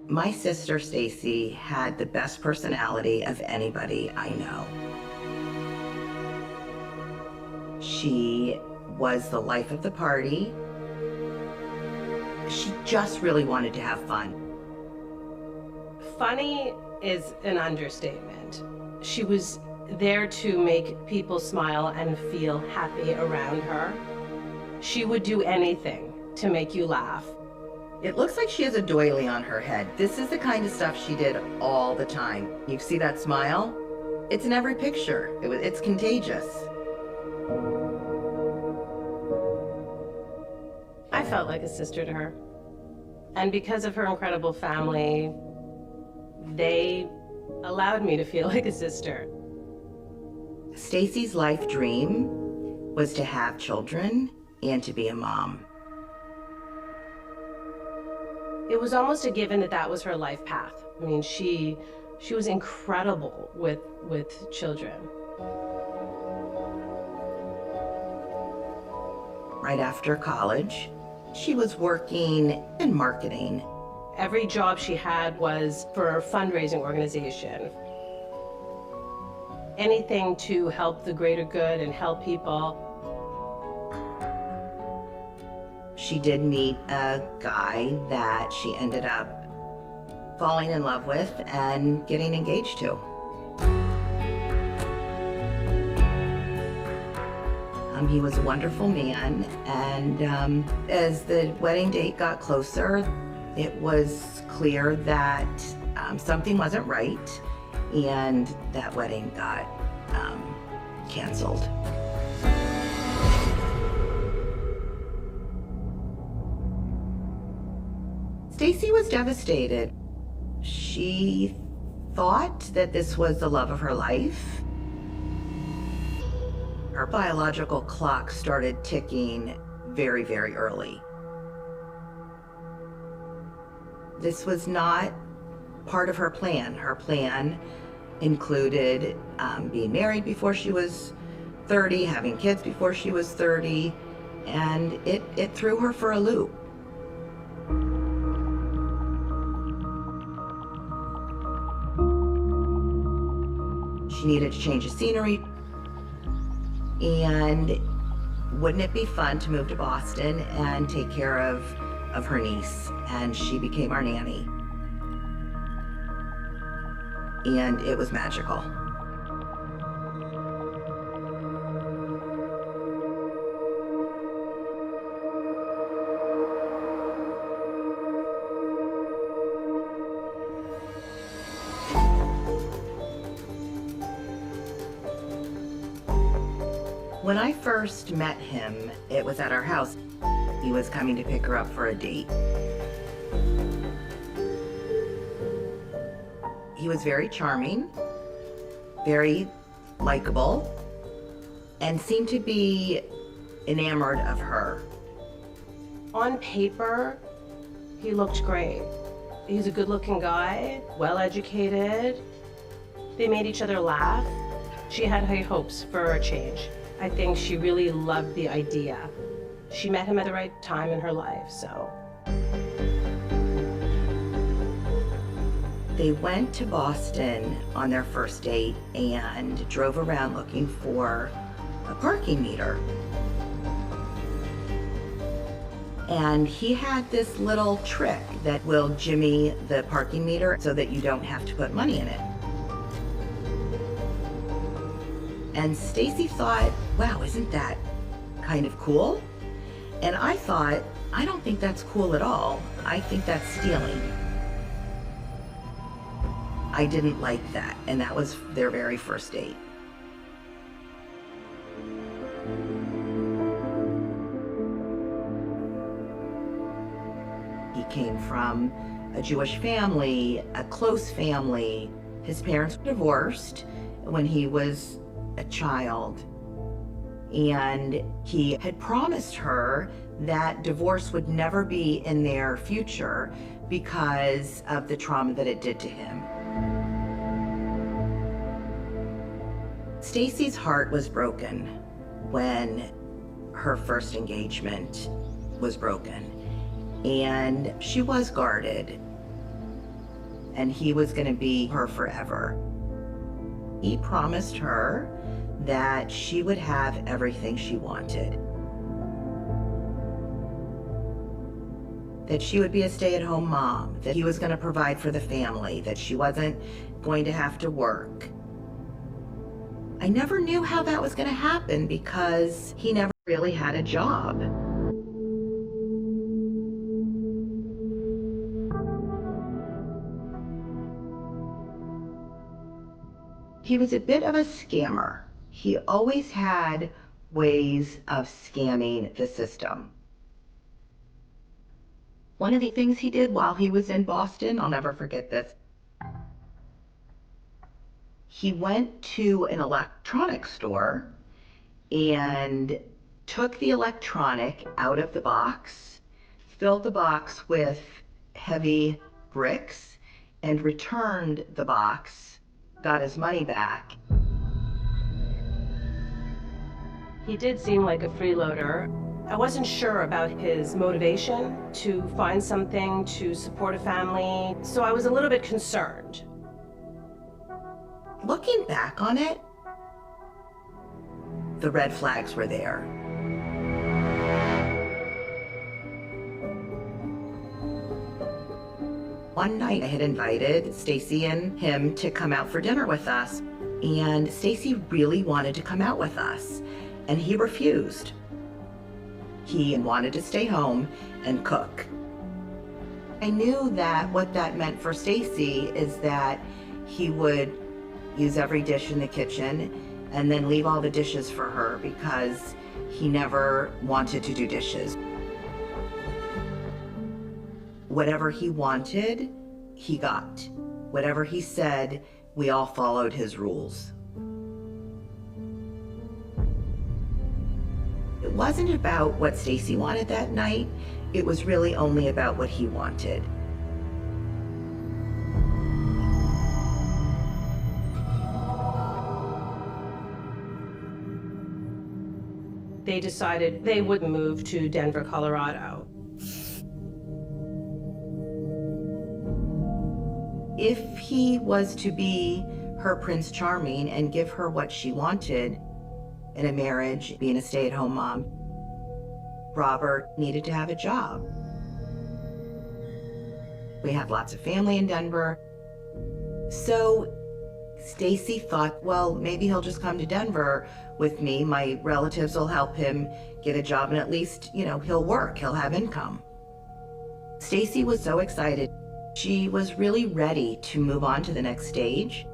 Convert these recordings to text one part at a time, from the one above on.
My sister Stacy had the best personality of anybody I know. She was the life of the party. She just really wanted to have fun. Funny is an understatement. She was there to make people smile and feel happy around her. She would do anything to make you laugh. It looks like she has a doily on her head. This is the kind of stuff she did all the time. You see that smile? It's in every picture. It's contagious. I felt like a sister to her. And because of her incredible family, they allowed me to feel like a sister. Stacy's life dream was to have children and to be a mom. It was almost a given that that was her life path. I mean, she was incredible with children. Right after college, she was working in marketing. Every job she had was for a fundraising organization. Anything to help the greater good and help people. She did meet a guy that she ended up falling in love with and getting engaged to. He was a wonderful man, and as the wedding date got closer, it was clear that something wasn't right, and that wedding got canceled. Stacy was devastated. She thought that this was the love of her life. Her biological clock started ticking very, very early. This was not part of her plan. Her plan included being married before she was 30, having kids before she was 30, and it threw her for a loop. She needed to change the scenery. And wouldn't it be fun to move to Boston and take care of her niece? And she became our nanny. And it was magical. When I first met him, it was at our house. He was coming to pick her up for a date. He was very charming, very likable, and seemed to be enamored of her. On paper, he looked great. He's a good-looking guy, well-educated. They made each other laugh. She had high hopes for a change. I think she really loved the idea. She met him at the right time in her life, so. They went to Boston on their first date and drove around looking for a parking meter. And he had this little trick that will jimmy the parking meter so that you don't have to put money in it. And Stacy thought, wow, isn't that kind of cool? And I thought, I don't think that's cool at all. I think that's stealing. I didn't like that, and that was their very first date. He came from a Jewish family, a close family. His parents were divorced when he was a child, and he had promised her that divorce would never be in their future because of the trauma that it did to him. Stacy's heart was broken when her first engagement was broken, and she was guarded. and he was going to be her forever. He promised her that she would have everything she wanted. That she would be a stay-at-home mom, that he was going to provide for the family, that she wasn't going to have to work. I never knew how that was going to happen because he never really had a job. He was a bit of a scammer. He always had ways of scamming the system. One of the things he did while he was in Boston, I'll never forget this. He went to an electronics store and took the electronic out of the box, filled the box with heavy bricks, and returned the box, got his money back. He did seem like a freeloader. I wasn't sure about his motivation to find something to support a family, so I was a little bit concerned. Looking back on it, the red flags were there. One night I had invited Stacy and him to come out for dinner with us, and Stacy really wanted to come out with us, and he refused. He wanted to stay home and cook. I knew that what that meant for Stacy is that he would use every dish in the kitchen and then leave all the dishes for her because he never wanted to do dishes. Whatever he wanted, he got. Whatever he said, we all followed his rules. It wasn't about what Stacy wanted that night. It was really only about what he wanted. They decided they would move to Denver, Colorado. If he was to be her Prince Charming and give her what she wanted in a marriage, being a stay-at-home mom, Robert needed to have a job. We had lots of family in Denver. So Stacy thought, well, maybe he'll just come to Denver with me. My relatives will help him get a job and at least, he'll work, he'll have income. Stacy was so excited. She was really ready to move on to the next stage.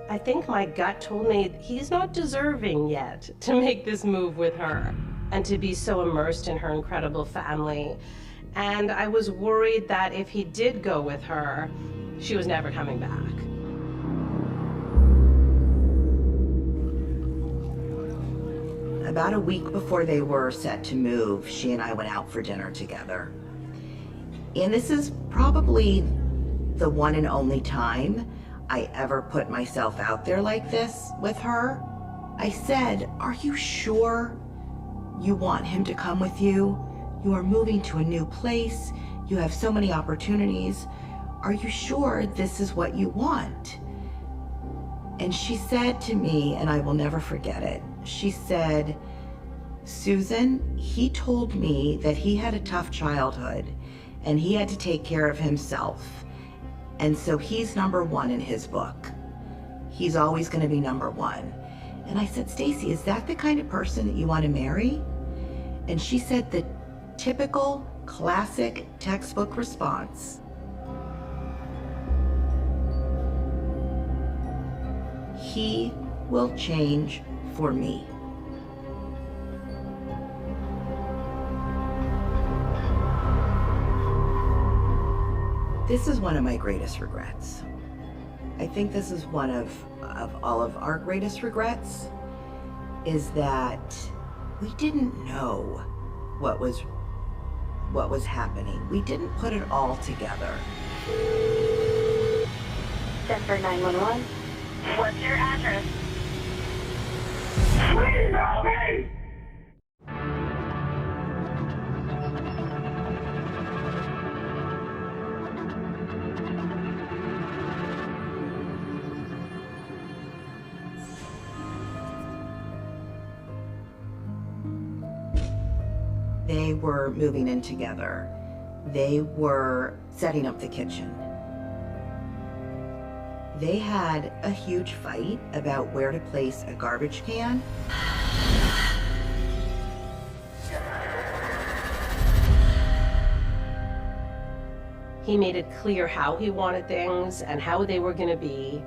I think my gut told me he's not deserving yet to make this move with her and to be so immersed in her incredible family. And I was worried that if he did go with her, she was never coming back. About a week before they were set to move, she and I went out for dinner together. And this is probably the one and only time I ever put myself out there like this with her. I said, "Are you sure you want him to come with you? You are moving to a new place. You have so many opportunities. Are you sure this is what you want?" And she said to me, and I will never forget it, she said, "Susan, he told me that he had a tough childhood and he had to take care of himself. And so he's number one in his book. He's always going to be number one." And I said, "Stacy, is that the kind of person that you want to marry?" And she said the typical, classic, textbook response. "He will change for me." This is one of my greatest regrets. I think this is one of all of our greatest regrets, is that we didn't know what was happening. We didn't put it all together. Denver 911. What's your address? Please help me! They were moving in together. They were setting up the kitchen. They had a huge fight about where to place a garbage can. He made it clear how he wanted things and how they were going to be.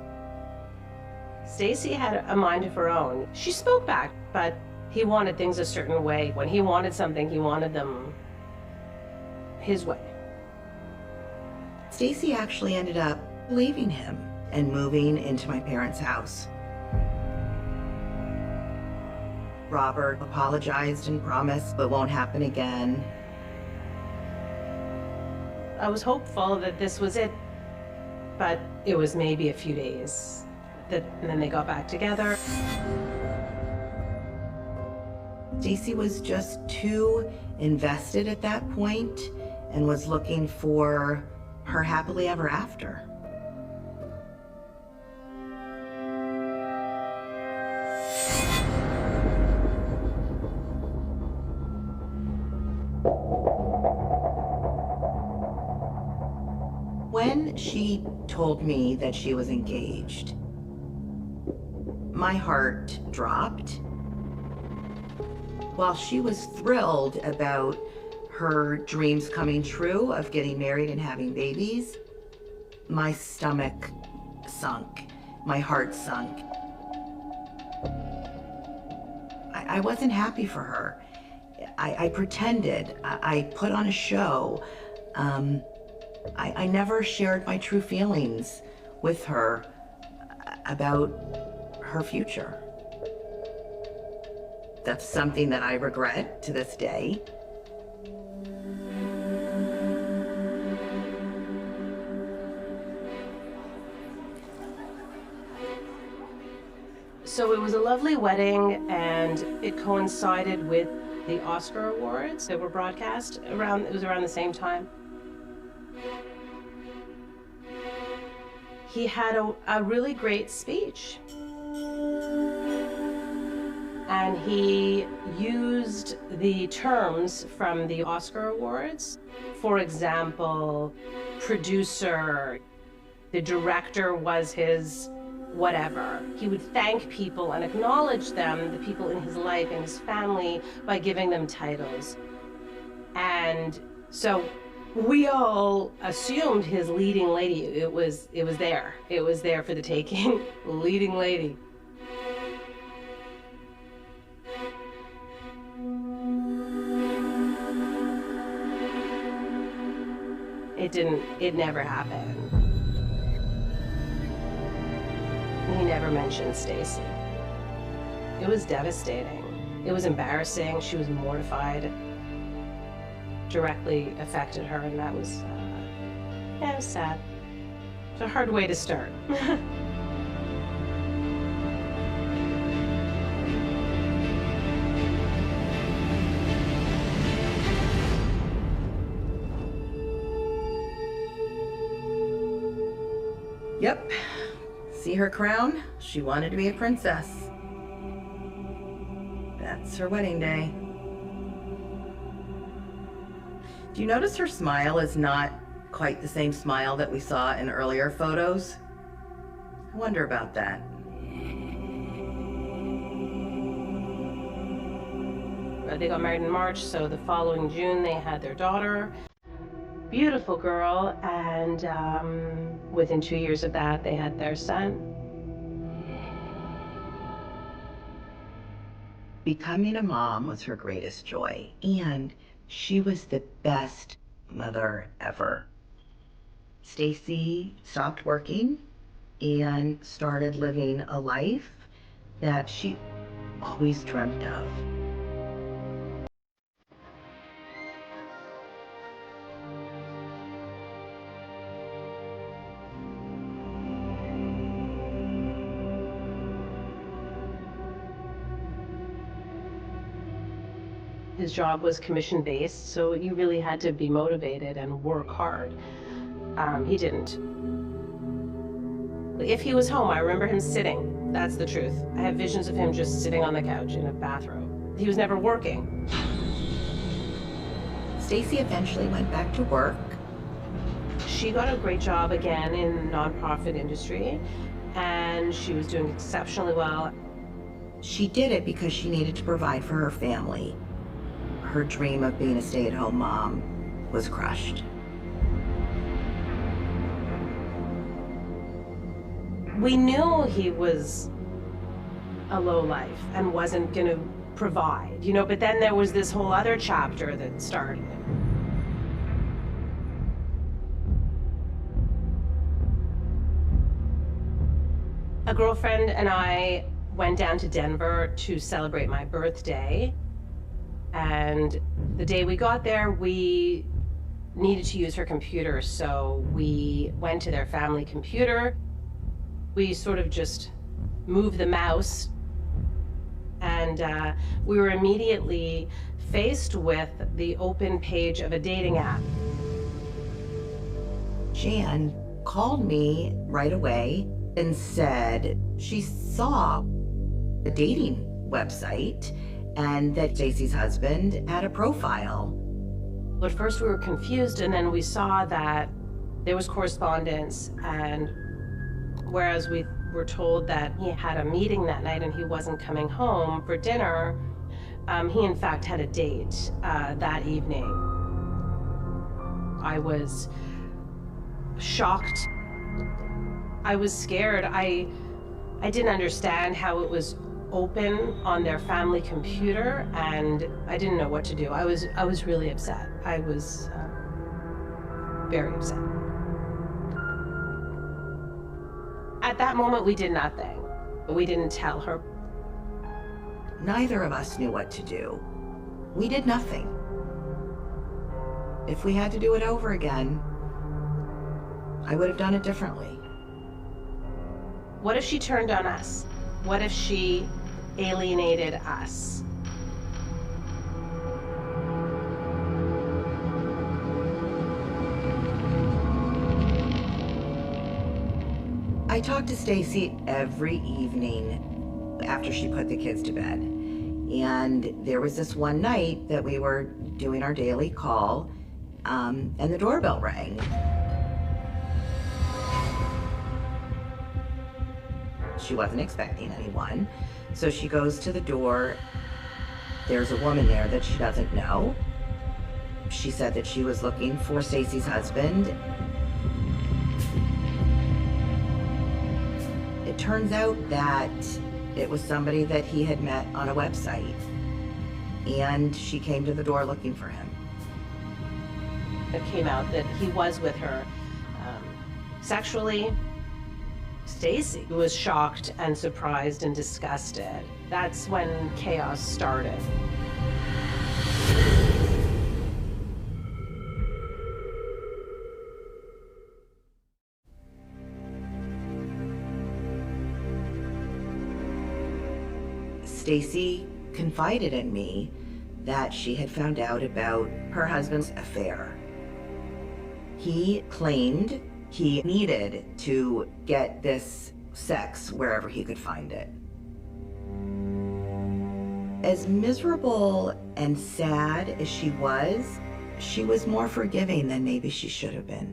Stacy had a mind of her own. She spoke back, but he wanted things a certain way. When he wanted something, he wanted them his way. Stacy actually ended up leaving him and moving into my parents' house. Robert apologized and promised it won't happen again. I was hopeful that this was it, but it was maybe a few days. And then they got back together. Stacy was just too invested at that point and was looking for her happily ever after. When she told me that she was engaged, my heart dropped. While she was thrilled about her dreams coming true of getting married and having babies, my stomach sunk, my heart sunk. I wasn't happy for her. I pretended, I put on a show. I never shared my true feelings with her about her future. That's something that I regret to this day. So it was a lovely wedding, and it coincided with the Oscar Awards that were broadcast around, it was around the same time. He had a really great speech. And he used the terms from the Oscar Awards. For example, producer, the director was his whatever. He would thank people and acknowledge them, the people in his life and his family, by giving them titles. And so we all assumed his leading lady. It was there. It was there for the taking. Leading lady. It never happened. He never mentioned Stacy. It was devastating. It was embarrassing. She was mortified. Directly affected her, and that was, yeah, it was sad. It's a hard way to start. Yep. See her crown? She wanted to be a princess. That's her wedding day. Do you notice her smile is not quite the same smile that we saw in earlier photos? I wonder about that. They got married in March, so the following June they had their daughter. Beautiful girl, and within 2 years of that, they had their son. Becoming a mom was her greatest joy, and she was the best mother ever. Stacy stopped working and started living a life that she always dreamt of. His job was commission-based, so you really had to be motivated and work hard. He didn't. If he was home, I remember him sitting. That's the truth. I have visions of him just sitting on the couch in a bathrobe. He was never working. Stacy eventually went back to work. She got a great job again in the nonprofit industry, and she was doing exceptionally well. She did it because she needed to provide for her family. Her dream of being a stay-at-home mom was crushed. We knew he was a lowlife and wasn't going to provide, but then there was this whole other chapter that started. A girlfriend and I went down to Denver to celebrate my birthday. And the day we got there, we needed to use her computer. So we went to their family computer. We sort of just moved the mouse. And we were immediately faced with the open page of a dating app. Jan called me right away and said she saw a dating website and that Stacy's husband had a profile. At first we were confused, and then we saw that there was correspondence, and whereas we were told that he had a meeting that night and he wasn't coming home for dinner, he in fact had a date that evening. I was shocked. I was scared. I didn't understand how it was open on their family computer, and I didn't know what to do. I was really upset. I was very upset. At that moment, we did nothing. We didn't tell her. Neither of us knew what to do. We did nothing. If we had to do it over again, I would have done it differently. What if she turned on us? What if she alienated us? I talked to Stacy every evening after she put the kids to bed. And there was this one night that we were doing our daily call, and the doorbell rang. She wasn't expecting anyone. So she goes to the door. There's a woman there that she doesn't know. She said that she was looking for Stacy's husband. It turns out that it was somebody that he had met on a website. And she came to the door looking for him. It came out that he was with her sexually. Stacy was shocked and surprised and disgusted. That's when chaos started. Stacy confided in me that she had found out about her husband's affair. He claimed he needed to get this sex wherever he could find it. As miserable and sad as she was more forgiving than maybe she should have been.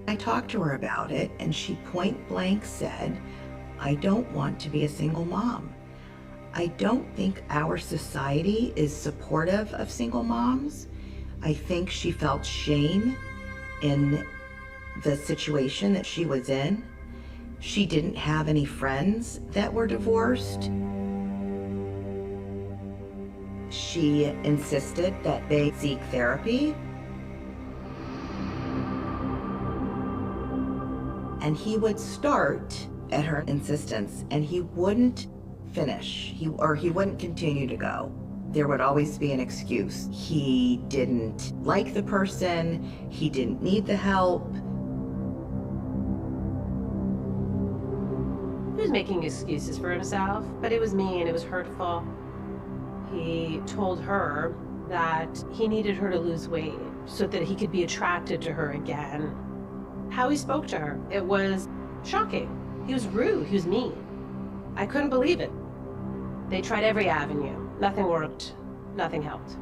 I talked to her about it, and she point blank said, "I don't want to be a single mom. I don't think our society is supportive of single moms." I think she felt shame in the situation that she was in. She didn't have any friends that were divorced. She insisted that they seek therapy. And he would start at her insistence, and he wouldn't finish. He wouldn't continue to go. There would always be an excuse. He didn't like the person. He didn't need the help. He was making excuses for himself, but it was mean, it was hurtful. He told her that he needed her to lose weight so that he could be attracted to her again. How he spoke to her, it was shocking. He was rude, he was mean. I couldn't believe it. They tried every avenue. Nothing worked. Nothing helped.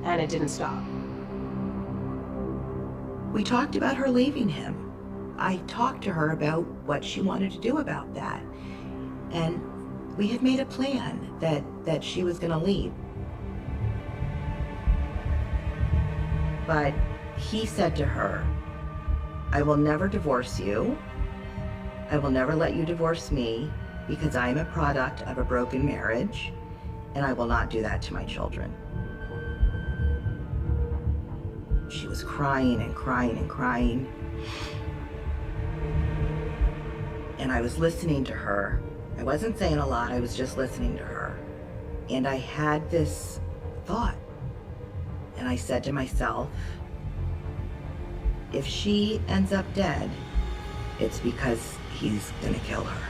and it didn't stop. We talked about her leaving him. I talked to her about what she wanted to do about that. And we had made a plan that she was going to leave. But he said to her, I will never divorce you. I will never let you divorce me because I am a product of a broken marriage, and I will not do that to my children. She was crying and crying and crying. And I was listening to her. I wasn't saying a lot, I was just listening to her. And I had this thought. And I said to myself, if she ends up dead, it's because he's gonna kill her.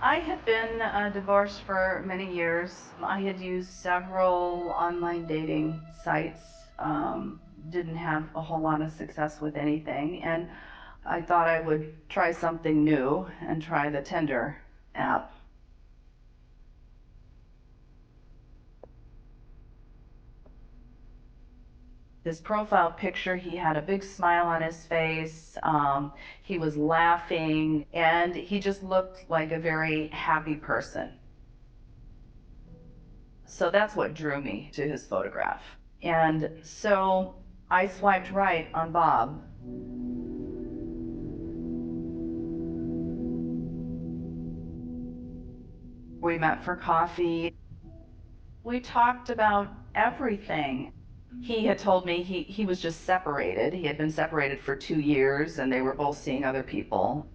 I had been divorced for many years. I had used several online dating sites, didn't have a whole lot of success with anything, and I thought I would try something new and try the Tinder app. His profile picture, he had a big smile on his face, he was laughing, and he just looked like a very happy person. So that's what drew me to his photograph. And so I swiped right on Bob. We met for coffee. We talked about everything. He had told me he was just separated. He had been separated for 2 years and they were both seeing other people.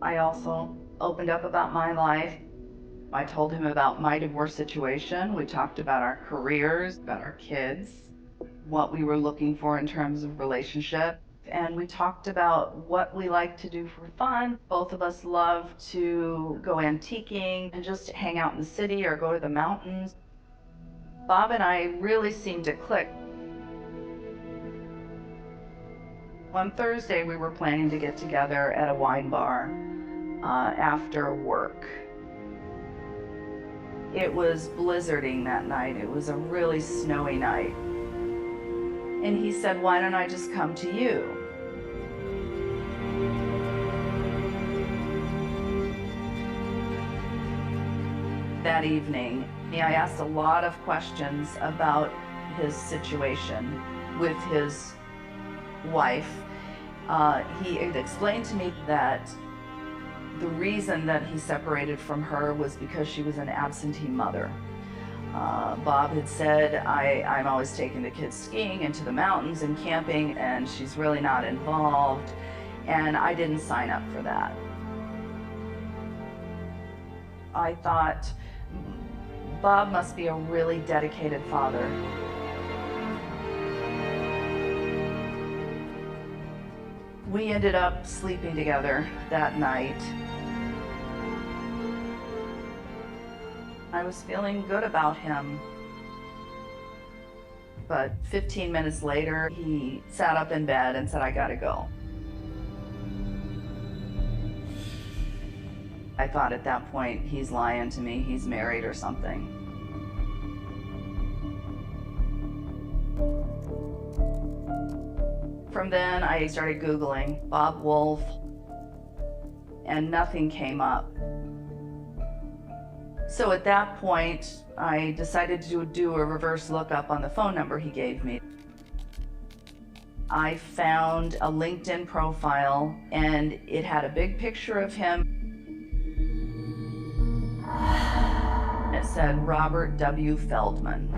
I also opened up about my life. I told him about my divorce situation. We talked about our careers, about our kids, what we were looking for in terms of relationship. And we talked about what we like to do for fun. Both of us love to go antiquing and just hang out in the city or go to the mountains. Bob and I really seemed to click. One Thursday, we were planning to get together at a wine bar after work. It was blizzarding that night. It was a really snowy night. And he said, why don't I just come to you? That evening, I asked a lot of questions about his situation with his wife. He had explained to me that the reason that he separated from her was because she was an absentee mother. Bob had said, I'm always taking the kids skiing and to the mountains and camping, and she's really not involved, and I didn't sign up for that. I thought, Bob must be a really dedicated father. We ended up sleeping together that night. I was feeling good about him. But 15 minutes later, he sat up in bed and said, I gotta go. I thought at that point, he's lying to me, he's married or something. From then, I started Googling Bob Wolf, and nothing came up. So at that point, I decided to do a reverse lookup on the phone number he gave me. I found a LinkedIn profile, and it had a big picture of him. It said Robert W. Feldman.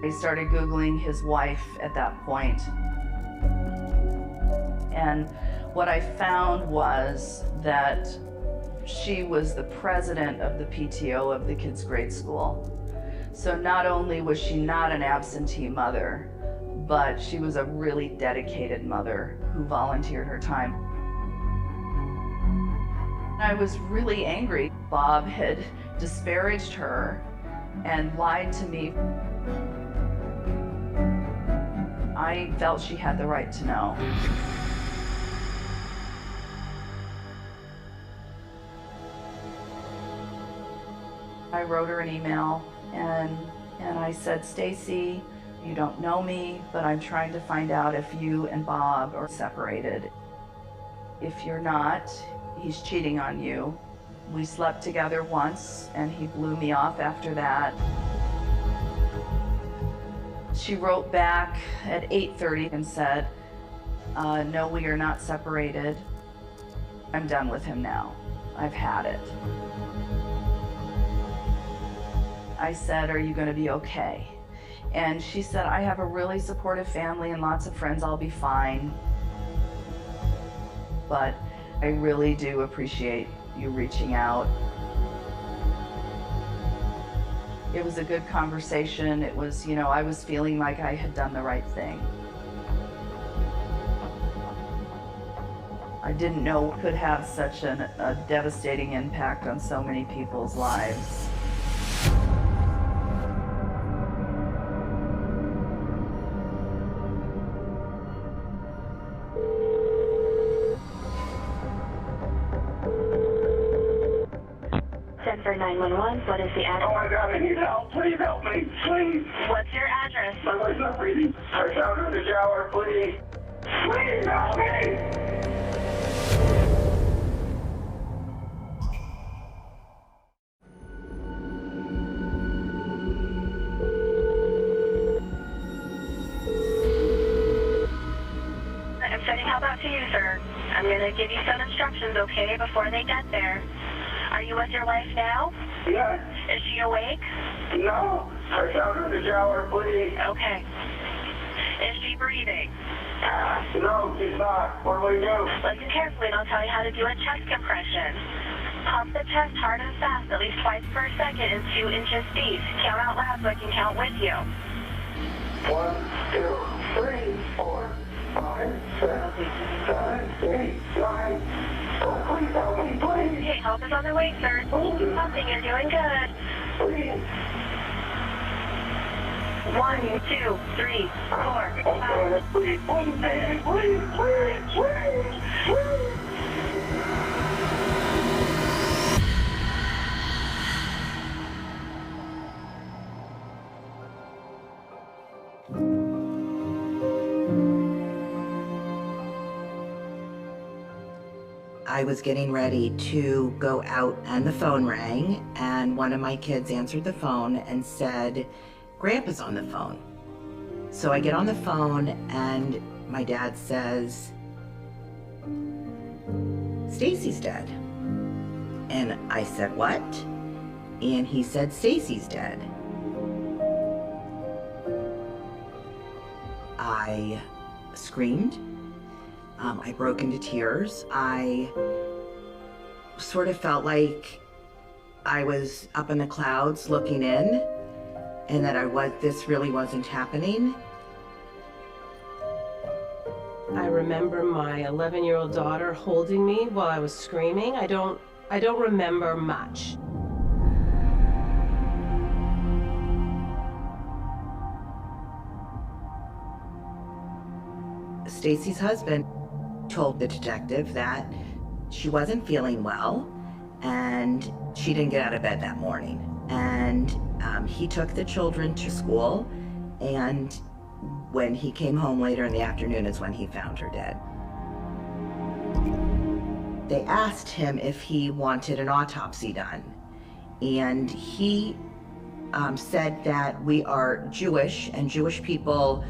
I started Googling his wife at that point. And what I found was that she was the president of the PTO of the kids' grade school. So not only was she not an absentee mother, but she was a really dedicated mother who volunteered her time. I was really angry. Bob had disparaged her and lied to me. I felt she had the right to know. I wrote her an email and I said, Stacy, you don't know me, but I'm trying to find out if you and Bob are separated. If you're not, he's cheating on you. We slept together once and he blew me off after that. She wrote back at 8:30 and said, no, we are not separated. I'm done with him now. I've had it. I said, are you going to be okay? And she said, I have a really supportive family and lots of friends. I'll be fine. But I really do appreciate you reaching out. It was a good conversation. It was, I was feeling like I had done the right thing. I didn't know it could have such a devastating impact on so many people's lives. Denver 911, what is the Oh address? my God, I need help. Please help me. Please. What's your address? My wife's not breathing. I found her in the shower. Please. Please help me. I'm sending help out to you, sir. I'm going to give you some instructions, okay, before they get there. Are you with your wife now? Yes. Is she awake? No. I found her in the shower. Please. Okay. Is she breathing? No, she's not. What do we do? Listen carefully and I'll tell you how to do a chest compression. Pump the chest hard and fast, at least twice per second and 2 inches deep. Count out loud so I can count with you. 1, 2, 3, 4, 5, 6, 7, 8, 9. Oh, please help me, please. Okay, help is on the way, sir. Keep pumping, you're doing good. Please. 1, 2, 3, 4, 5. Oh, please, please, please, please, please, please. I was getting ready to go out and the phone rang and one of my kids answered the phone and said, Grandpa's on the phone. So I get on the phone and my dad says, Stacy's dead. And I said, what? And he said, Stacy's dead. I screamed. I broke into tears. I sort of felt like I was up in the clouds looking in and that this really wasn't happening. I remember my 11-year-old daughter holding me while I was screaming. I don't remember much. Stacy's husband told the detective that she wasn't feeling well and she didn't get out of bed that morning. And he took the children to school, and when he came home later in the afternoon is when he found her dead. They asked him if he wanted an autopsy done, and he said that we are Jewish and Jewish people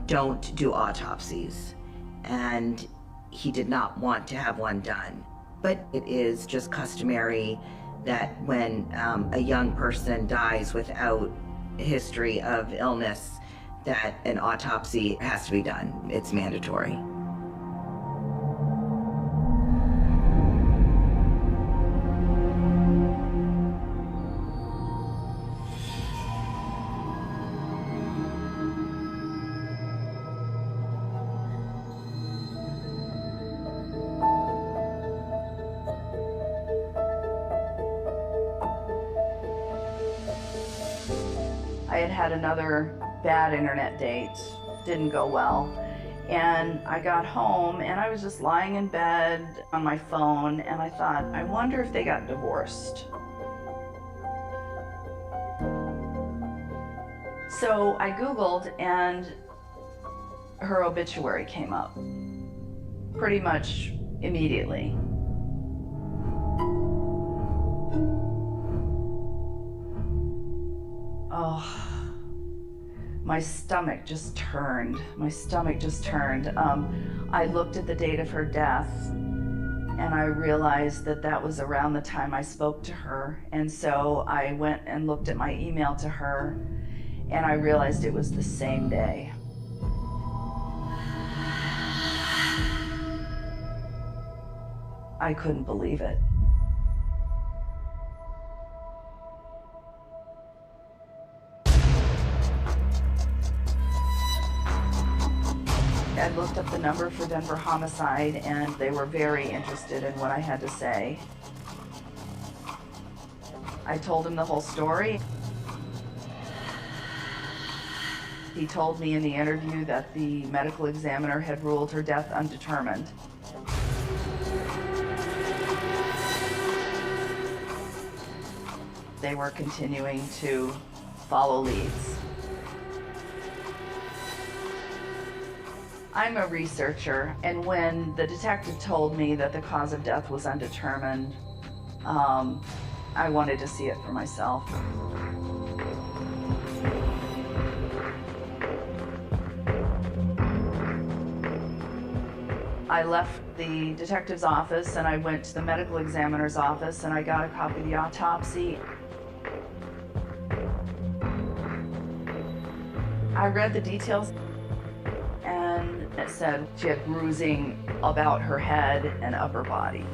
don't do autopsies, and he did not want to have one done. But it is just customary that when a young person dies without a history of illness, that an autopsy has to be done. It's mandatory. I had had another bad internet date, didn't go well. And I got home and I was just lying in bed on my phone and I thought, I wonder if they got divorced. So I Googled and her obituary came up pretty much immediately. Oh, my stomach just turned. I looked at the date of her death and I realized that that was around the time I spoke to her. And so I went and looked at my email to her and I realized it was the same day. I couldn't believe it. I looked up the number for Denver Homicide and they were very interested in what I had to say. I told him the whole story. He told me in the interview that the medical examiner had ruled her death undetermined. They were continuing to follow leads. I'm a researcher, and when the detective told me that the cause of death was undetermined, I wanted to see it for myself. I left the detective's office and I went to the medical examiner's office and I got a copy of the autopsy. I read the details and it said she had bruising about her head and upper body.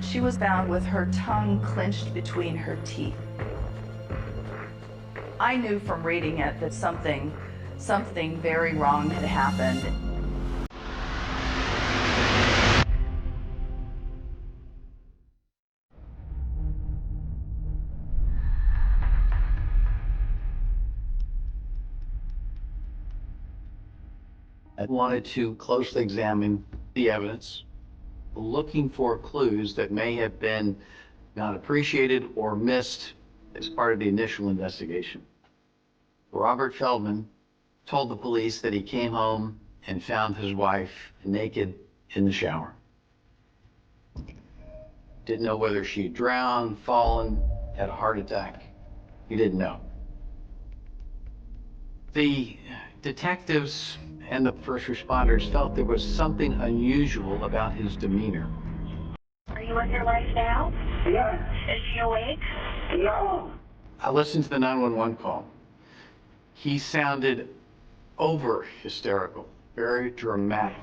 She was found with her tongue clenched between her teeth. I knew from reading it that something very wrong had happened. I wanted to closely examine the evidence, looking for clues that may have been not appreciated or missed as part of the initial investigation. Robert Feldman told the police that he came home and found his wife naked in the shower. Didn't know whether she drowned, fallen, had a heart attack. He didn't know. The detectives and the first responders felt there was something unusual about his demeanor. Are you with your wife now? Yes. Is she awake? No. I listened to the 911 call. He sounded over hysterical, very dramatic.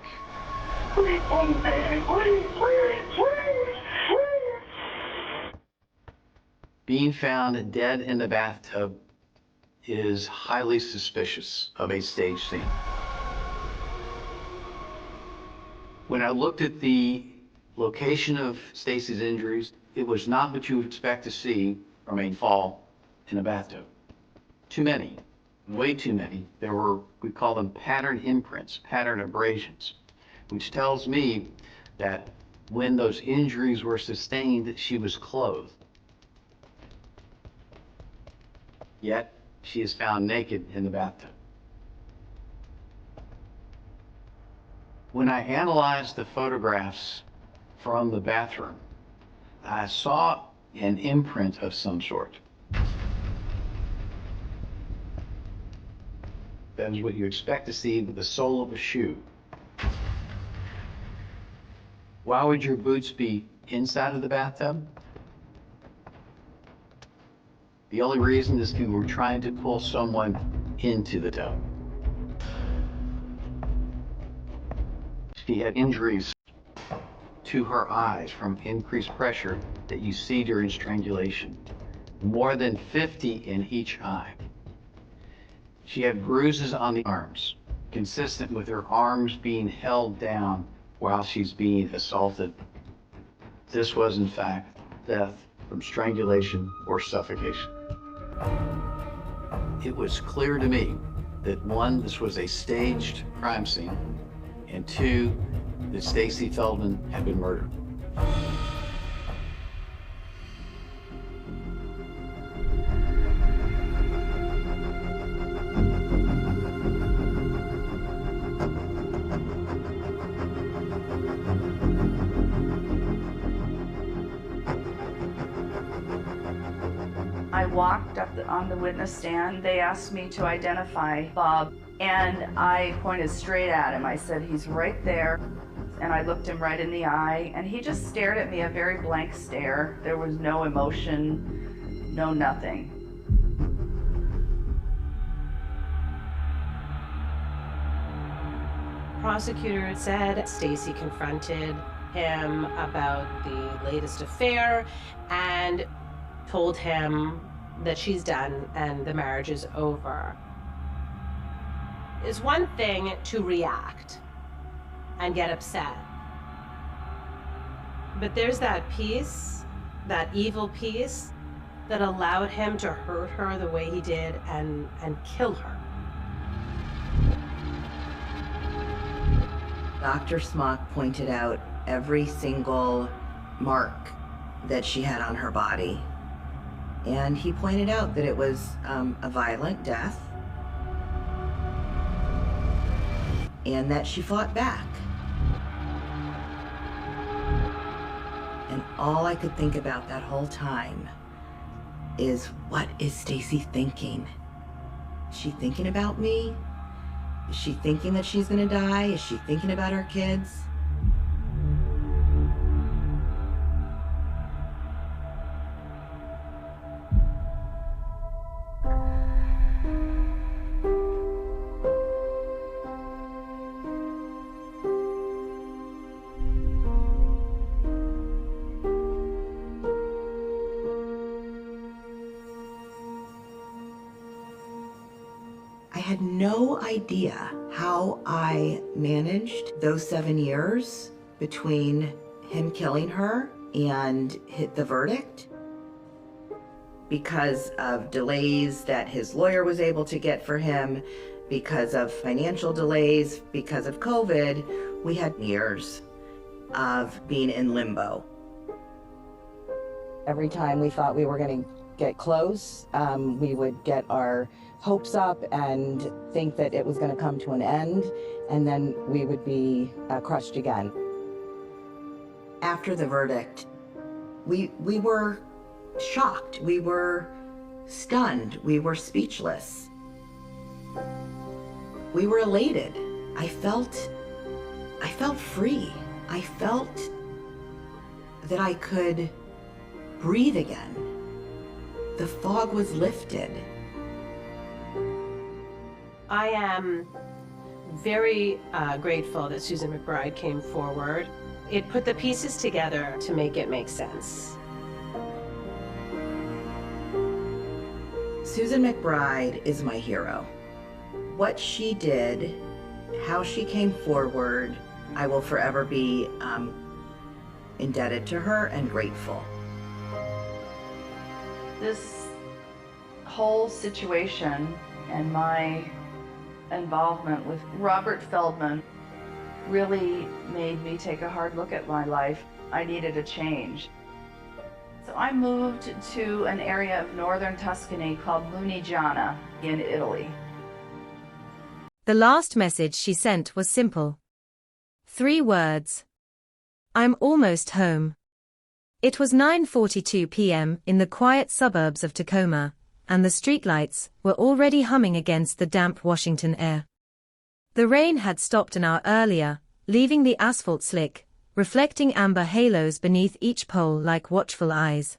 Please, please, baby, please, please, please, please. Being found dead in the bathtub is highly suspicious of a stage scene. When I looked at the location of Stacy's injuries, it was not what you would expect to see from a fall in a bathtub. Too many, way too many. There were, we call them pattern imprints, pattern abrasions, which tells me that when those injuries were sustained, she was clothed. Yet, she is found naked in the bathtub. When I analyzed the photographs from the bathroom, I saw an imprint of some sort. That is what you expect to see with the sole of a shoe. Why would your boots be inside of the bathtub? The only reason is if you were trying to pull someone into the tub. She had injuries to her eyes from increased pressure that you see during strangulation. More than 50 in each eye. She had bruises on the arms, consistent with her arms being held down while she's being assaulted. This was, in fact, death from strangulation or suffocation. It was clear to me that one, this was a staged crime scene, and two, that Stacy Feldman had been murdered. I walked up on the witness stand. They asked me to identify Bob, and I pointed straight at him. I said, "He's right there." And I looked him right in the eye, and he just stared at me, a very blank stare. There was no emotion, no nothing. Prosecutor said Stacy confronted him about the latest affair and told him that she's done and the marriage is over. It's one thing to react and get upset, but there's that piece, that evil piece, that allowed him to hurt her the way he did and kill her. Dr. Smock pointed out every single mark that she had on her body. And he pointed out that it was a violent death and that she fought back. And all I could think about that whole time is, what is Stacy thinking? Is she thinking about me? Is she thinking that she's gonna die? Is she thinking about her kids? I had no idea how I managed those 7 years between him killing her and hit the verdict, because of delays that his lawyer was able to get for him, because of financial delays, because of COVID. We had years of being in limbo. Every time we thought we were going to get close, we would get our hopes up and think that it was going to come to an end, and then we would be crushed again. After the verdict, we were shocked, we were stunned, we were speechless. We were elated. I felt free. I felt that I could breathe again. The fog was lifted. I am very grateful that Susan McBride came forward. It put the pieces together to make it make sense. Susan McBride is my hero. What she did, how she came forward, I will forever be indebted to her and grateful. This whole situation and my involvement with Robert Feldman really made me take a hard look at my life. I needed a change. So I moved to an area of northern Tuscany called Lunigiana in Italy. The last message she sent was simple. 3 words. I'm almost home. It was 9:42 p.m. in the quiet suburbs of Tacoma, and the streetlights were already humming against the damp Washington air. The rain had stopped an hour earlier, leaving the asphalt slick, reflecting amber halos beneath each pole like watchful eyes.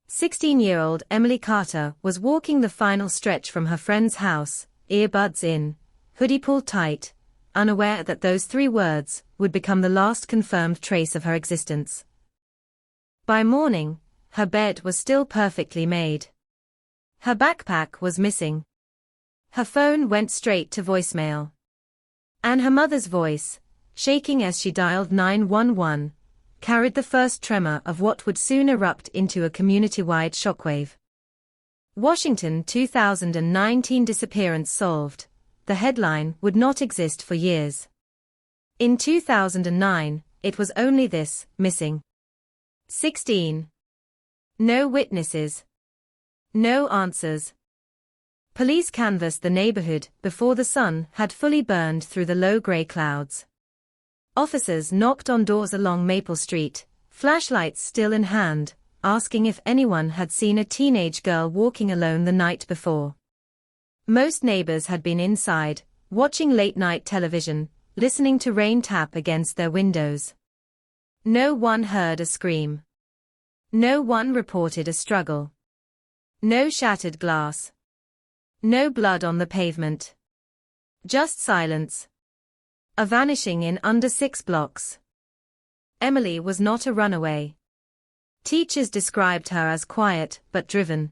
16-year-old Emily Carter was walking the final stretch from her friend's house, earbuds in, hoodie pulled tight, unaware that those 3 words would become the last confirmed trace of her existence. By morning, her bed was still perfectly made. Her backpack was missing. Her phone went straight to voicemail. And her mother's voice, shaking as she dialed 911, carried the first tremor of what would soon erupt into a community-wide shockwave. Washington 2019 disappearance solved. The headline would not exist for years. In 2009, it was only this: missing. 16. No witnesses. No answers. Police canvassed the neighborhood before the sun had fully burned through the low gray clouds. Officers knocked on doors along Maple Street, flashlights still in hand, asking if anyone had seen a teenage girl walking alone the night before. Most neighbors had been inside, watching late-night television, listening to rain tap against their windows. No one heard a scream. No one reported a struggle. No shattered glass. No blood on the pavement. Just silence. A vanishing in under 6 blocks. Emily was not a runaway. Teachers described her as quiet but driven.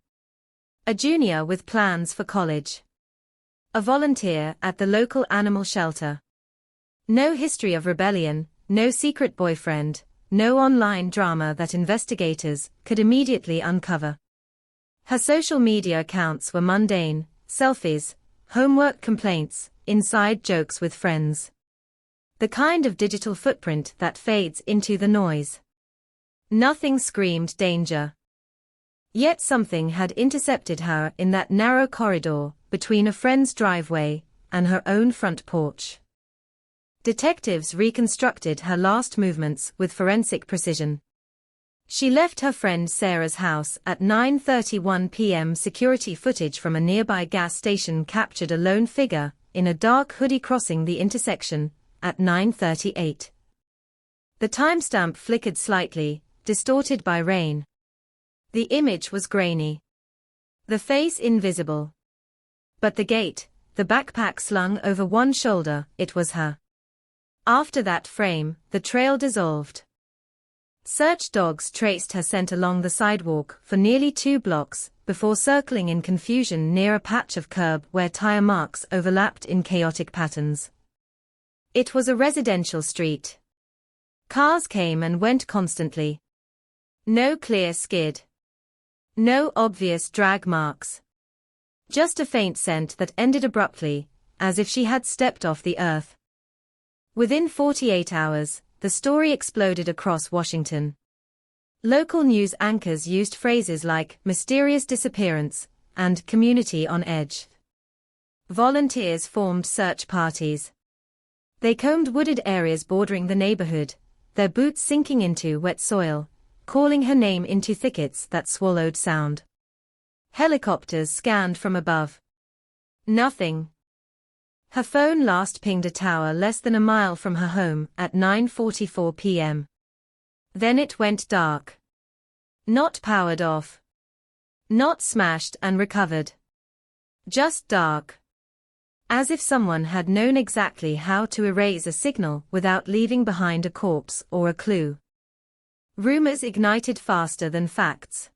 A junior with plans for college. A volunteer at the local animal shelter. No history of rebellion, no secret boyfriend, no online drama that investigators could immediately uncover. Her social media accounts were mundane: selfies, homework complaints, inside jokes with friends. The kind of digital footprint that fades into the noise. Nothing screamed danger. Yet something had intercepted her in that narrow corridor between a friend's driveway and her own front porch. Detectives reconstructed her last movements with forensic precision. She left her friend Sarah's house at 9:31 p.m. Security footage from a nearby gas station captured a lone figure in a dark hoodie crossing the intersection at 9:38. The timestamp flickered slightly, distorted by rain. The image was grainy. The face invisible. But the gait, the backpack slung over one shoulder, it was her. After that frame, the trail dissolved. Search dogs traced her scent along the sidewalk for nearly 2 blocks, before circling in confusion near a patch of curb where tire marks overlapped in chaotic patterns. It was a residential street. Cars came and went constantly. No clear skid. No obvious drag marks. Just a faint scent that ended abruptly, as if she had stepped off the earth. Within 48 hours, the story exploded across Washington. Local news anchors used phrases like mysterious disappearance and community on edge. Volunteers formed search parties. They combed wooded areas bordering the neighborhood, their boots sinking into wet soil, calling her name into thickets that swallowed sound. Helicopters scanned from above. Nothing. Her phone last pinged a tower less than a mile from her home at 9:44 p.m. Then it went dark. Not powered off. Not smashed and recovered. Just dark. As if someone had known exactly how to erase a signal without leaving behind a corpse or a clue. Rumors ignited faster than facts.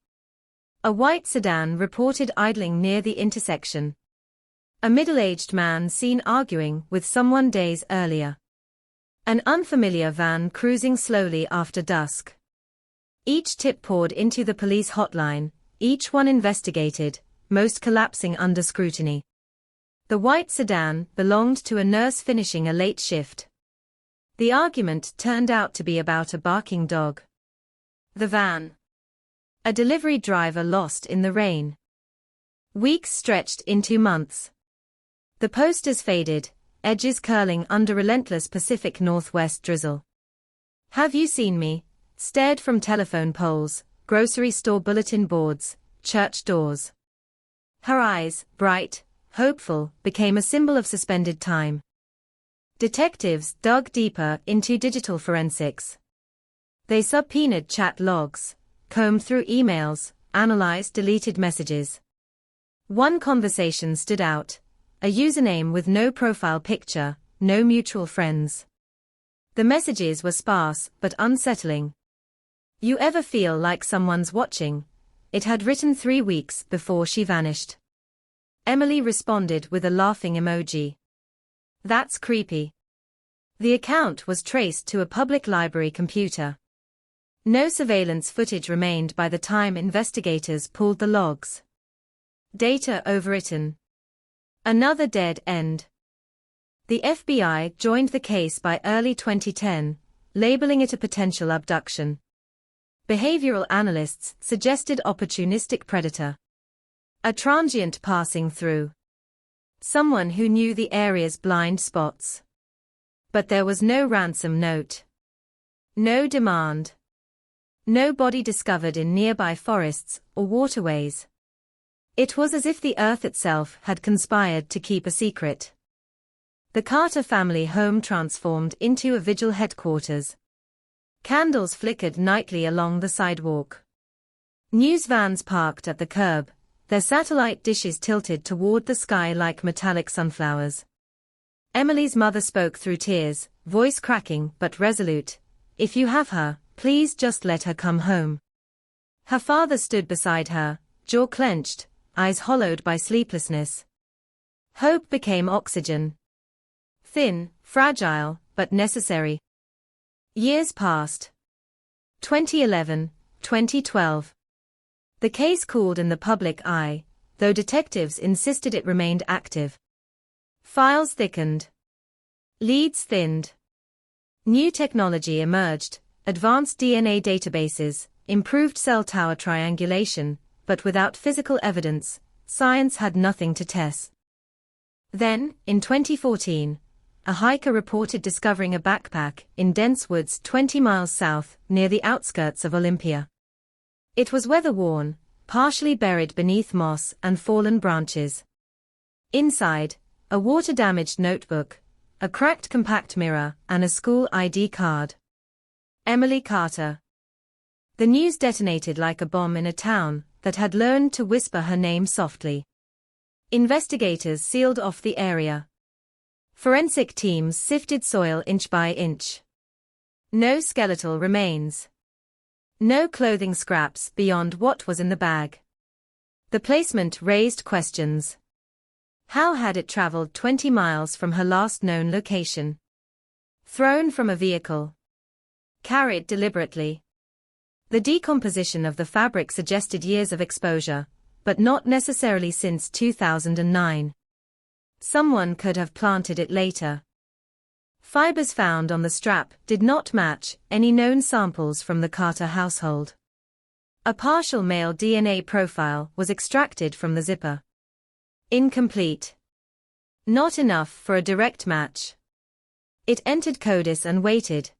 A white sedan reported idling near the intersection. A middle-aged man seen arguing with someone days earlier. An unfamiliar van cruising slowly after dusk. Each tip poured into the police hotline, each one investigated, most collapsing under scrutiny. The white sedan belonged to a nurse finishing a late shift. The argument turned out to be about a barking dog. The van. A delivery driver lost in the rain. Weeks stretched into months. The posters faded, edges curling under relentless Pacific Northwest drizzle. Have you seen me? Stared from telephone poles, grocery store bulletin boards, church doors. Her eyes, bright, hopeful, became a symbol of suspended time. Detectives dug deeper into digital forensics. They subpoenaed chat logs, combed through emails, analyzed deleted messages. One conversation stood out. A username with no profile picture, no mutual friends. The messages were sparse but unsettling. You ever feel like someone's watching? It had written 3 weeks before she vanished. Emily responded with a laughing emoji. That's creepy. The account was traced to a public library computer. No surveillance footage remained by the time investigators pulled the logs. Data overwritten. Another dead end. The FBI joined the case by early 2010, labeling it a potential abduction. Behavioral analysts suggested opportunistic predator. A transient passing through. Someone who knew the area's blind spots. But there was no ransom note. No demand. No body discovered in nearby forests or waterways. It was as if the earth itself had conspired to keep a secret. The Carter family home transformed into a vigil headquarters. Candles flickered nightly along the sidewalk. News vans parked at the curb, their satellite dishes tilted toward the sky like metallic sunflowers. Emily's mother spoke through tears, voice cracking but resolute. "If you have her, please just let her come home." Her father stood beside her, jaw clenched, eyes hollowed by sleeplessness. Hope became oxygen. Thin, fragile, but necessary. Years passed. 2011, 2012. The case cooled in the public eye, though detectives insisted it remained active. Files thickened. Leads thinned. New technology emerged, advanced DNA databases, improved cell tower triangulation, but without physical evidence, science had nothing to test. Then, in 2014, a hiker reported discovering a backpack in dense woods 20 miles south, near the outskirts of Olympia. It was weather-worn, partially buried beneath moss and fallen branches. Inside, a water-damaged notebook, a cracked compact mirror, and a school ID card. Emily Carter. The news detonated like a bomb in a town that had learned to whisper her name softly. Investigators sealed off the area. Forensic teams sifted soil inch by inch. No skeletal remains. No clothing scraps beyond what was in the bag. The placement raised questions. How had it traveled 20 miles from her last known location? Thrown from a vehicle. Carried deliberately. The decomposition of the fabric suggested years of exposure, but not necessarily since 2009. Someone could have planted it later. Fibers found on the strap did not match any known samples from the Carter household. A partial male DNA profile was extracted from the zipper. Incomplete. Not enough for a direct match. It entered CODIS and waited.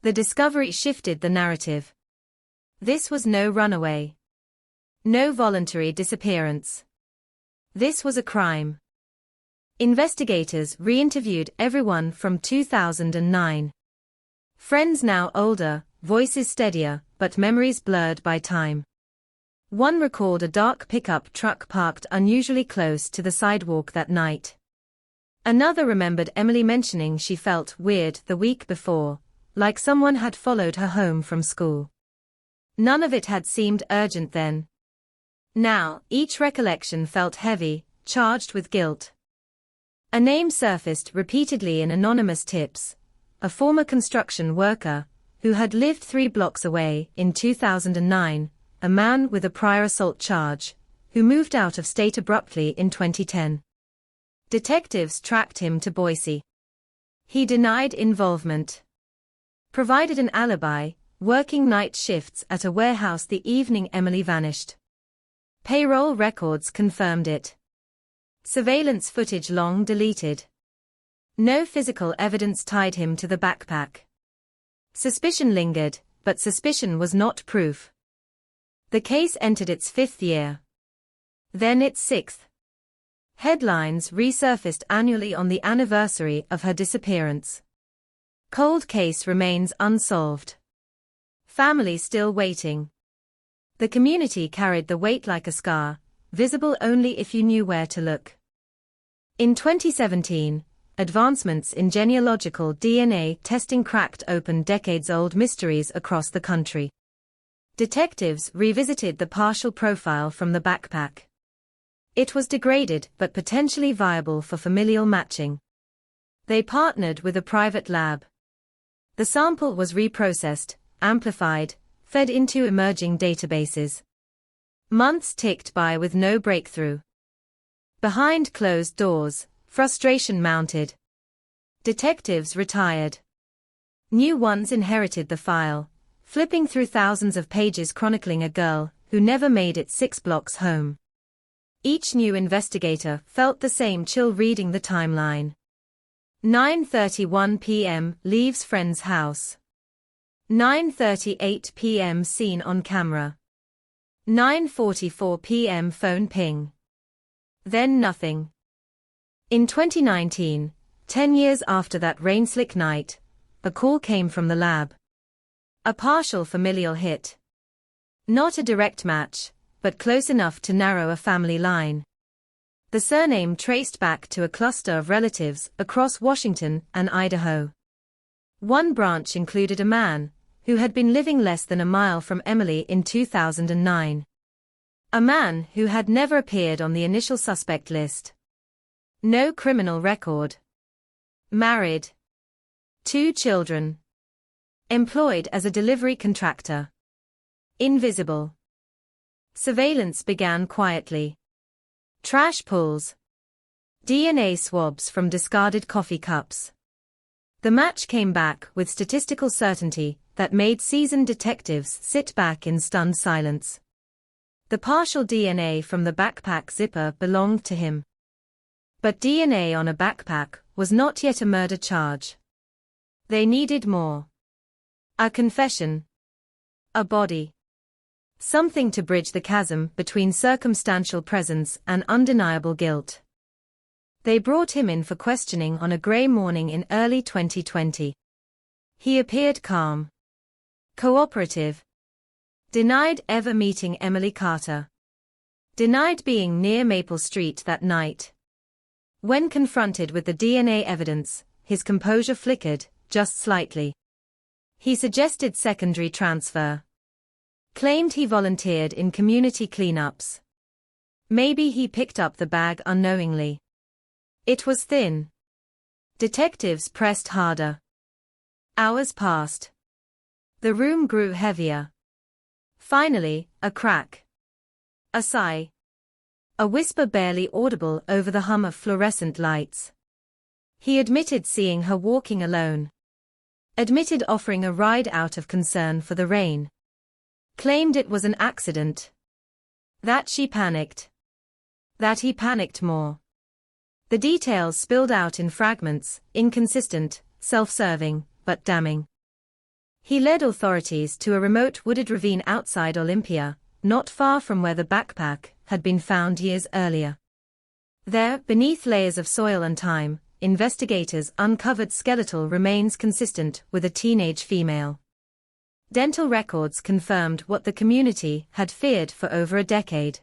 The discovery shifted the narrative. This was no runaway. No voluntary disappearance. This was a crime. Investigators re-interviewed everyone from 2009. Friends now older, voices steadier, but memories blurred by time. One recalled a dark pickup truck parked unusually close to the sidewalk that night. Another remembered Emily mentioning she felt weird the week before, like someone had followed her home from school. None of it had seemed urgent then. Now, each recollection felt heavy, charged with guilt. A name surfaced repeatedly in anonymous tips, a former construction worker, who had lived 3 blocks away in 2009, a man with a prior assault charge, who moved out of state abruptly in 2010. Detectives tracked him to Boise. He denied involvement. Provided an alibi, working night shifts at a warehouse the evening Emily vanished. Payroll records confirmed it. Surveillance footage long deleted. No physical evidence tied him to the backpack. Suspicion lingered, but suspicion was not proof. The case entered its 5th year. Then its 6th. Headlines resurfaced annually on the anniversary of her disappearance. Cold case remains unsolved. Family still waiting. The community carried the weight like a scar, visible only if you knew where to look. In 2017, advancements in genealogical DNA testing cracked open decades-old mysteries across the country. Detectives revisited the partial profile from the backpack. It was degraded but potentially viable for familial matching. They partnered with a private lab. The sample was reprocessed, amplified, fed into emerging databases. Months ticked by with no breakthrough. Behind closed doors, frustration mounted. Detectives retired. New ones inherited the file, flipping through thousands of pages chronicling a girl who never made it 6 blocks home. Each new investigator felt the same chill reading the timeline. 9:31 p.m. leaves friend's house. 9:38 p.m. seen on camera. 9:44 p.m. phone ping. Then nothing. In 2019, 10 years after that rain-slick night, a call came from the lab. A partial familial hit. Not a direct match, but close enough to narrow a family line. The surname traced back to a cluster of relatives across Washington and Idaho. One branch included a man who had been living less than a mile from Emily in 2009. A man who had never appeared on the initial suspect list. No criminal record. Married. 2 children. Employed as a delivery contractor. Invisible. Surveillance began quietly. Trash pulls. DNA swabs from discarded coffee cups. The match came back with statistical certainty that made seasoned detectives sit back in stunned silence. The partial DNA from the backpack zipper belonged to him. But DNA on a backpack was not yet a murder charge. They needed more. A confession. A body. Something to bridge the chasm between circumstantial presence and undeniable guilt. They brought him in for questioning on a grey morning in early 2020. He appeared calm. Cooperative. Denied ever meeting Emily Carter. Denied being near Maple Street that night. When confronted with the DNA evidence, his composure flickered, just slightly. He suggested secondary transfer. Claimed he volunteered in community cleanups. Maybe he picked up the bag unknowingly. It was thin. Detectives pressed harder. Hours passed. The room grew heavier. Finally, a crack. A sigh. A whisper barely audible over the hum of fluorescent lights. He admitted seeing her walking alone. Admitted offering a ride out of concern for the rain. Claimed it was an accident. That she panicked. That he panicked more. The details spilled out in fragments, inconsistent, self-serving, but damning. He led authorities to a remote wooded ravine outside Olympia, not far from where the backpack had been found years earlier. There, beneath layers of soil and time, investigators uncovered skeletal remains consistent with a teenage female. Dental records confirmed what the community had feared for over a decade.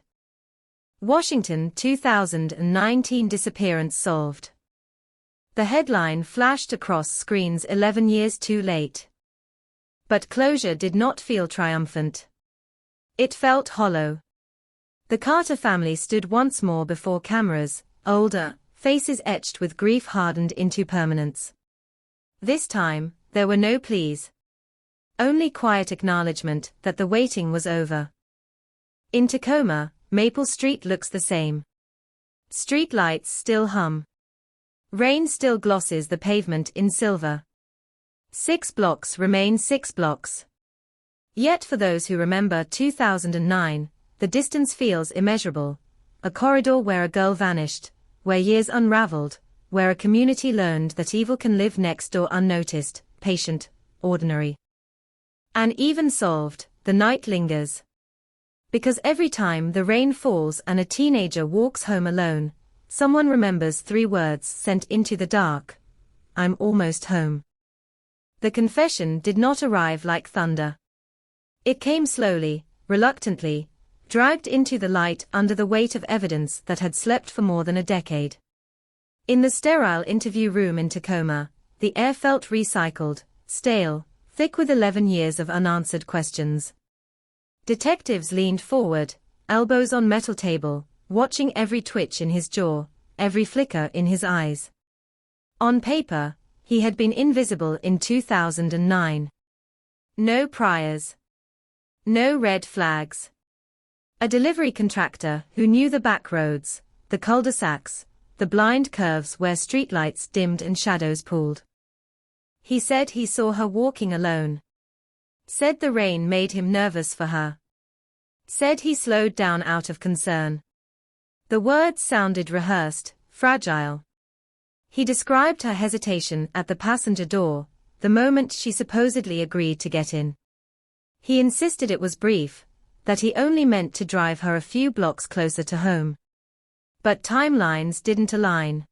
Washington 2019 disappearance solved. The headline flashed across screens 11 years too late. But closure did not feel triumphant. It felt hollow. The Carter family stood once more before cameras, older, faces etched with grief hardened into permanence. This time, there were no pleas. Only quiet acknowledgement that the waiting was over. In Tacoma, Maple Street looks the same. Street lights still hum. Rain still glosses the pavement in silver. 6 blocks remain 6 blocks. Yet for those who remember 2009, the distance feels immeasurable. A corridor where a girl vanished, where years unraveled, where a community learned that evil can live next door unnoticed, patient, ordinary. And even solved, the night lingers. Because every time the rain falls and a teenager walks home alone, someone remembers 3 words sent into the dark. I'm almost home. The confession did not arrive like thunder. It came slowly, reluctantly, dragged into the light under the weight of evidence that had slept for more than a decade. In the sterile interview room in Tacoma, the air felt recycled, stale, thick with 11 years of unanswered questions. Detectives leaned forward, elbows on metal table, watching every twitch in his jaw, every flicker in his eyes. On paper, he had been invisible in 2009. No priors. No red flags. A delivery contractor who knew the back roads, the cul-de-sacs, the blind curves where streetlights dimmed and shadows pooled. He said he saw her walking alone. Said the rain made him nervous for her. Said he slowed down out of concern. The words sounded rehearsed, fragile. He described her hesitation at the passenger door, the moment she supposedly agreed to get in. He insisted it was brief, that he only meant to drive her a few blocks closer to home. But timelines didn't align.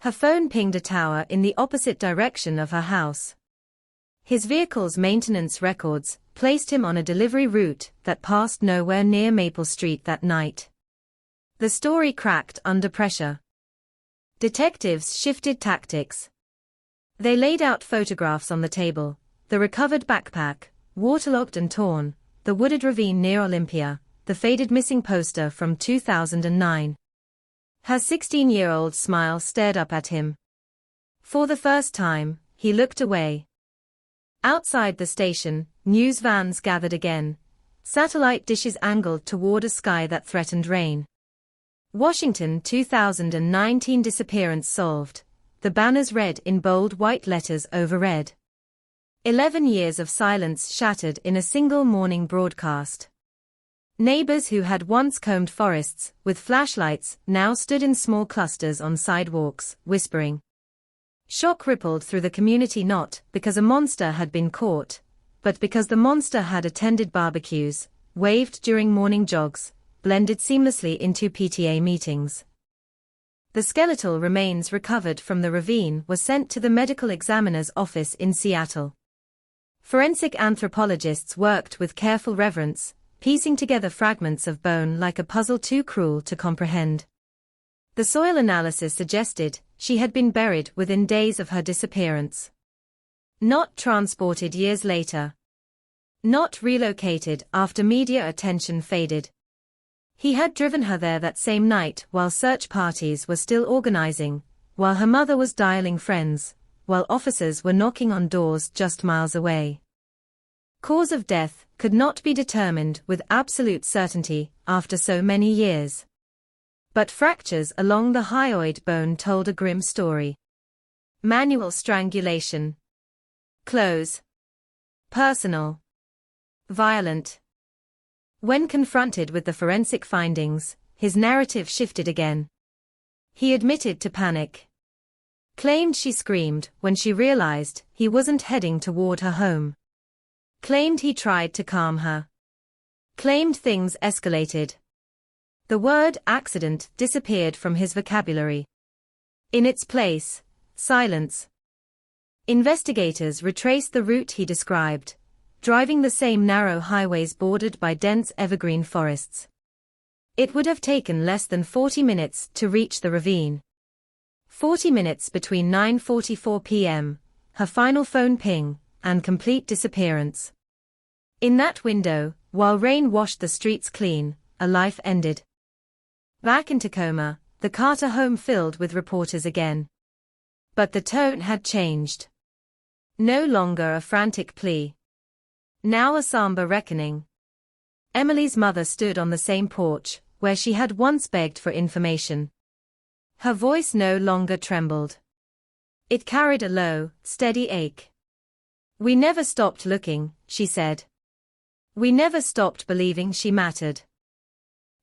Her phone pinged a tower in the opposite direction of her house. His vehicle's maintenance records placed him on a delivery route that passed nowhere near Maple Street that night. The story cracked under pressure. Detectives shifted tactics. They laid out photographs on the table, the recovered backpack, waterlogged and torn, the wooded ravine near Olympia, the faded missing poster from 2009. Her 16-year-old smile stared up at him. For the first time, he looked away. Outside the station, news vans gathered again, satellite dishes angled toward a sky that threatened rain. Washington 2019 disappearance solved, the banners read in bold white letters overread. 11 years of silence shattered in a single morning broadcast. Neighbors who had once combed forests with flashlights now stood in small clusters on sidewalks, whispering. Shock rippled through the community not because a monster had been caught, but because the monster had attended barbecues, waved during morning jogs, blended seamlessly into PTA meetings. The skeletal remains recovered from the ravine were sent to the medical examiner's office in Seattle. Forensic anthropologists worked with careful reverence, piecing together fragments of bone like a puzzle too cruel to comprehend. The soil analysis suggested she had been buried within days of her disappearance. Not transported years later. Not relocated after media attention faded. He had driven her there that same night while search parties were still organizing, while her mother was dialing friends, while officers were knocking on doors just miles away. Cause of death could not be determined with absolute certainty after so many years. But fractures along the hyoid bone told a grim story. Manual strangulation. Close. Personal. Violent. When confronted with the forensic findings, his narrative shifted again. He admitted to panic. Claimed she screamed when she realized he wasn't heading toward her home. Claimed he tried to calm her. Claimed things escalated. The word accident disappeared from his vocabulary. In its place, silence. Investigators retraced the route he described, driving the same narrow highways bordered by dense evergreen forests. It would have taken less than 40 minutes to reach the ravine. 40 minutes between 9:44 p.m., her final phone ping, and complete disappearance. In that window, while rain washed the streets clean, a life ended. Back in Tacoma, the Carter home filled with reporters again. But the tone had changed. No longer a frantic plea. Now a somber reckoning. Emily's mother stood on the same porch, where she had once begged for information. Her voice no longer trembled. It carried a low, steady ache. "We never stopped looking," she said. "We never stopped believing she mattered."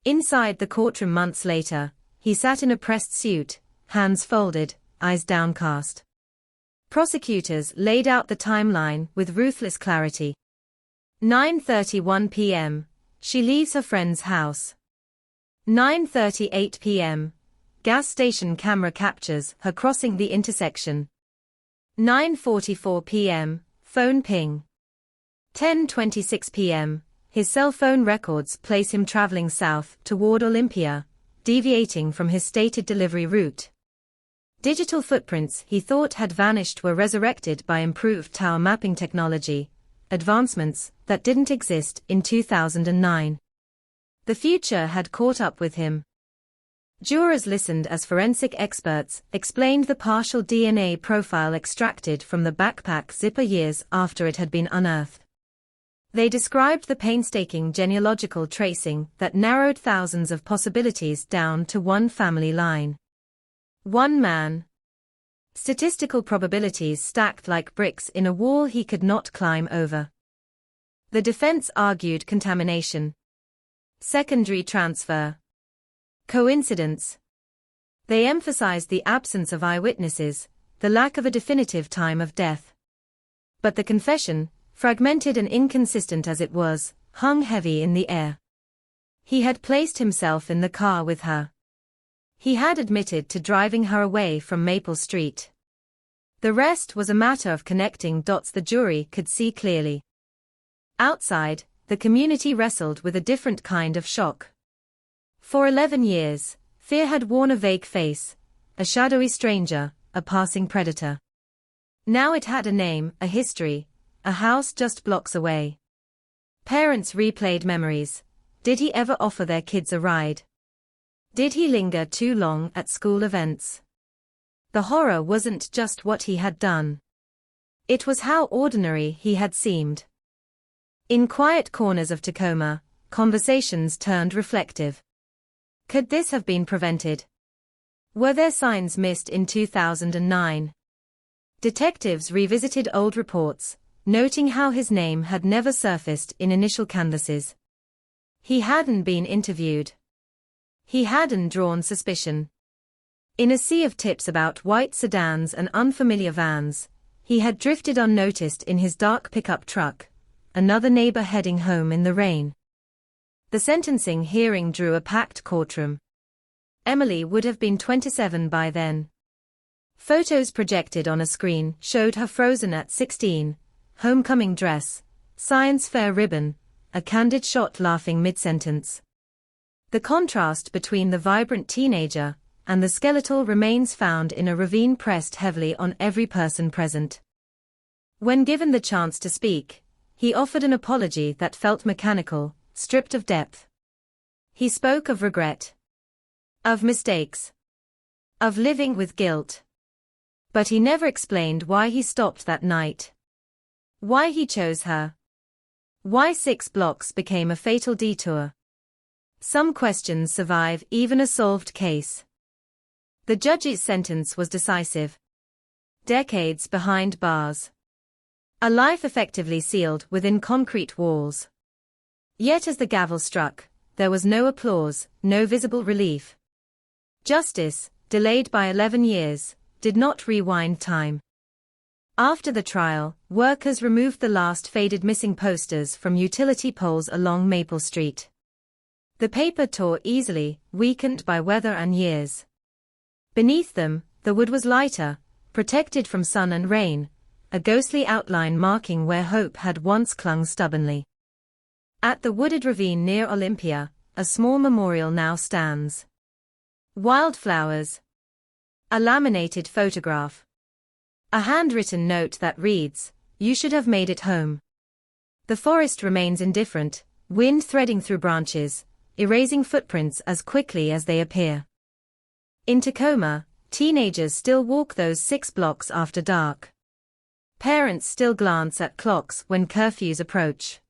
Inside the courtroom months later, he sat in a pressed suit, hands folded, eyes downcast. Prosecutors laid out the timeline with ruthless clarity. 9:31 p.m., she leaves her friend's house. 9:38 p.m., gas station camera captures her crossing the intersection. 9:44 p.m., phone ping. 10:26 p.m., his cell phone records place him traveling south toward Olympia, deviating from his stated delivery route. Digital footprints he thought had vanished were resurrected by improved tower mapping technology, advancements that didn't exist in 2009. The future had caught up with him. Jurors listened as forensic experts explained the partial DNA profile extracted from the backpack zipper years after it had been unearthed. They described the painstaking genealogical tracing that narrowed thousands of possibilities down to one family line. One man. Statistical probabilities stacked like bricks in a wall he could not climb over. The defense argued contamination. Secondary transfer. Coincidence. They emphasized the absence of eyewitnesses, the lack of a definitive time of death. But the confession, fragmented and inconsistent as it was, hung heavy in the air. He had placed himself in the car with her. He had admitted to driving her away from Maple Street. The rest was a matter of connecting dots the jury could see clearly. Outside, the community wrestled with a different kind of shock. For 11 years, fear had worn a vague face, a shadowy stranger, a passing predator. Now it had a name, a history, a house just blocks away. Parents replayed memories. Did he ever offer their kids a ride? Did he linger too long at school events? The horror wasn't just what he had done. It was how ordinary he had seemed. In quiet corners of Tacoma, conversations turned reflective. Could this have been prevented? Were there signs missed in 2009? Detectives revisited old reports, noting how his name had never surfaced in initial canvases. He hadn't been interviewed. He hadn't drawn suspicion. In a sea of tips about white sedans and unfamiliar vans, he had drifted unnoticed in his dark pickup truck, another neighbor heading home in the rain. The sentencing hearing drew a packed courtroom. Emily would have been 27 by then. Photos projected on a screen showed her frozen at 16, homecoming dress, science fair ribbon, a candid shot laughing mid-sentence. The contrast between the vibrant teenager and the skeletal remains found in a ravine pressed heavily on every person present. When given the chance to speak, he offered an apology that felt mechanical, stripped of depth. He spoke of regret, of mistakes, of living with guilt. But he never explained why he stopped that night. Why he chose her. Why 6 blocks became a fatal detour. Some questions survive even a solved case. The judge's sentence was decisive. Decades behind bars. A life effectively sealed within concrete walls. Yet as the gavel struck, there was no applause, no visible relief. Justice, delayed by 11 years, did not rewind time. After the trial, workers removed the last faded missing posters from utility poles along Maple Street. The paper tore easily, weakened by weather and years. Beneath them, the wood was lighter, protected from sun and rain, a ghostly outline marking where hope had once clung stubbornly. At the wooded ravine near Olympia, a small memorial now stands. Wildflowers. A laminated photograph. A handwritten note that reads, "You should have made it home." The forest remains indifferent, wind threading through branches, erasing footprints as quickly as they appear. In Tacoma, teenagers still walk those 6 blocks after dark. Parents still glance at clocks when curfews approach.